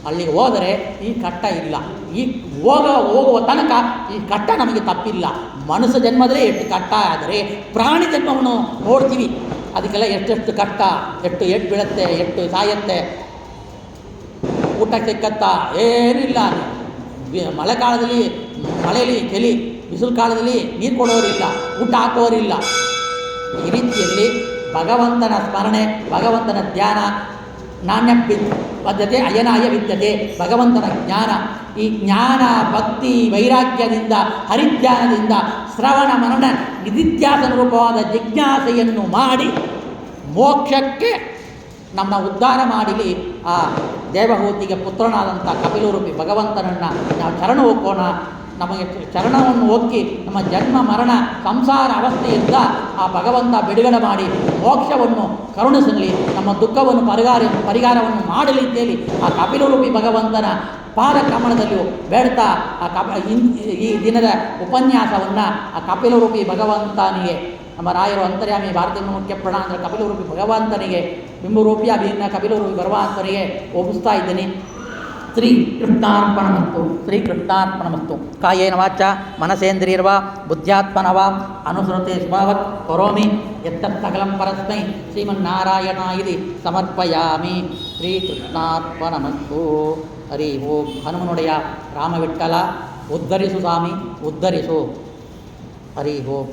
ಅಲ್ಲಿಗೆ ಹೋದರೆ ಈ ಕಷ್ಟ ಇಲ್ಲ. ಈ ಹೋಗುವ ತನಕ ಈ ಕಷ್ಟ ನಮಗೆ ತಪ್ಪಿಲ್ಲ. ಮನುಷ್ಯ ಜನ್ಮದಲ್ಲಿ ಎಷ್ಟು ಕಷ್ಟ ಆದರೆ ಪ್ರಾಣಿ ಜನ್ಮವನ್ನು ನೋಡ್ತೀವಿ, ಅದಕ್ಕೆಲ್ಲ ಎಷ್ಟೆಷ್ಟು ಕಷ್ಟ, ಎಷ್ಟು ಬೀಳುತ್ತೆ, ಎಷ್ಟು ಸಾಯುತ್ತೆ, ಊಟ ಸಿಕ್ಕತ್ತಾ ಏನಿಲ್ಲ. ಮಳೆಗಾಲದಲ್ಲಿ ಮಳೆಯಲ್ಲಿ ಚಳಿ, ಬಿಸಿಲು ಕಾಲದಲ್ಲಿ ನೀರು ಕೊಡೋರಿಲ್ಲ, ಊಟ ಹಾಕೋರಿಲ್ಲ. ಈ ರೀತಿಯಲ್ಲಿ ಭಗವಂತನ ಸ್ಮರಣೆ, ಭಗವಂತನ ಧ್ಯಾನ, ನಾಣ್ಯ ಪದ್ಧತಿ ಅಯನಾಯ ವಿದ್ಯತೆ, ಭಗವಂತನ ಜ್ಞಾನ. ಈ ಜ್ಞಾನ, ಭಕ್ತಿ, ವೈರಾಗ್ಯದಿಂದ, ಹರಿಧ್ಯಾನದಿಂದ ಶ್ರವಣ ಮರಣ ನಿಧಿಧ್ಯಾಸನ ರೂಪವಾದ ಜಿಜ್ಞಾಸೆಯನ್ನು ಮಾಡಿ ಮೋಕ್ಷಕ್ಕೆ ನಮ್ಮ ಉದ್ಧಾರ ಮಾಡಲಿ. ಆ ದೇವಹೂತಿಗೆ ಪುತ್ರನಾದಂಥ ಕಪಿಲರೂಪಿ ಭಗವಂತನನ್ನು ನಾವು ಶರಣ ಹೋಗೋಣ. ನಮಗೆ ಚರಣವನ್ನು ಒಕ್ಕಿ ನಮ್ಮ ಜನ್ಮ ಮರಣ ಸಂಸಾರ ಅವಸ್ಥೆಯಿಂದ ಆ ಭಗವಂತ ಬಿಡುಗಡೆ ಮಾಡಿ ಮೋಕ್ಷವನ್ನು ಕರುಣಿಸಲಿ, ನಮ್ಮ ದುಃಖವನ್ನು ಪರಿಹಾರವನ್ನು ಮಾಡಲಿ ಅಂತೇಳಿ ಆ ಕಪಿಲರೂಪಿ ಭಗವಂತನ ಪಾದ ಕಮಲದಲ್ಲಿಯೂ ಬೇಡ್ತಾ ಈ ದಿನದ ಉಪನ್ಯಾಸವನ್ನು ಆ ಕಪಿಲರೂಪಿ ಭಗವಂತನಿಗೆ, ನಮ್ಮ ರಾಯರು ಅಂತರ್ಯಾಮಿ ಭಾರತೀಯ ಮುಖ್ಯ ಪ್ರಾಣ ಅಂದರೆ ಕಪಿಲರೂಪಿ ಭಗವಂತನಿಗೆ, ಬಿಂಬರೂಪಿ ಅಭಿನ್ನ ಕಪಿಲರೂಪಿ ಭಗವಂತನಿಗೆ ಒಪ್ಪಿಸ್ತಾ ಇದ್ದೀನಿ. ಶ್ರೀಕೃಷ್ಣಾರ್ಪಣಮಸ್ತು. ಕಾಯೇನ ವಾಚ ಮನಸೇಂದ್ರಿಯರ್ವಾ ಬುದ್ಧ್ಯಾತ್ಮನವಾ ಅನುಸೃತೆ ಸ್ವಭಾವತ್ ಕರೋಮಿ ಯತ್ತತ್ ಸಕಲಂ ಪರಸ್ಮೈ ಶ್ರೀಮನ್ನಾರಾಯಣಾಯಿತಿ ಸಮರ್ಪಯಾಮಿ. ಶ್ರೀಕೃಷ್ಣಾರ್ಪಣಮಸ್ತು. ಹರಿ ಓಂ. ಹನುಮನುಡೆಯ ರಾಮವಿಠಲ ಉದ್ಧರಿಸು ಸ್ವಾಮಿ, ಉದ್ಧರಿಸು. ಹರಿ ಓಂ.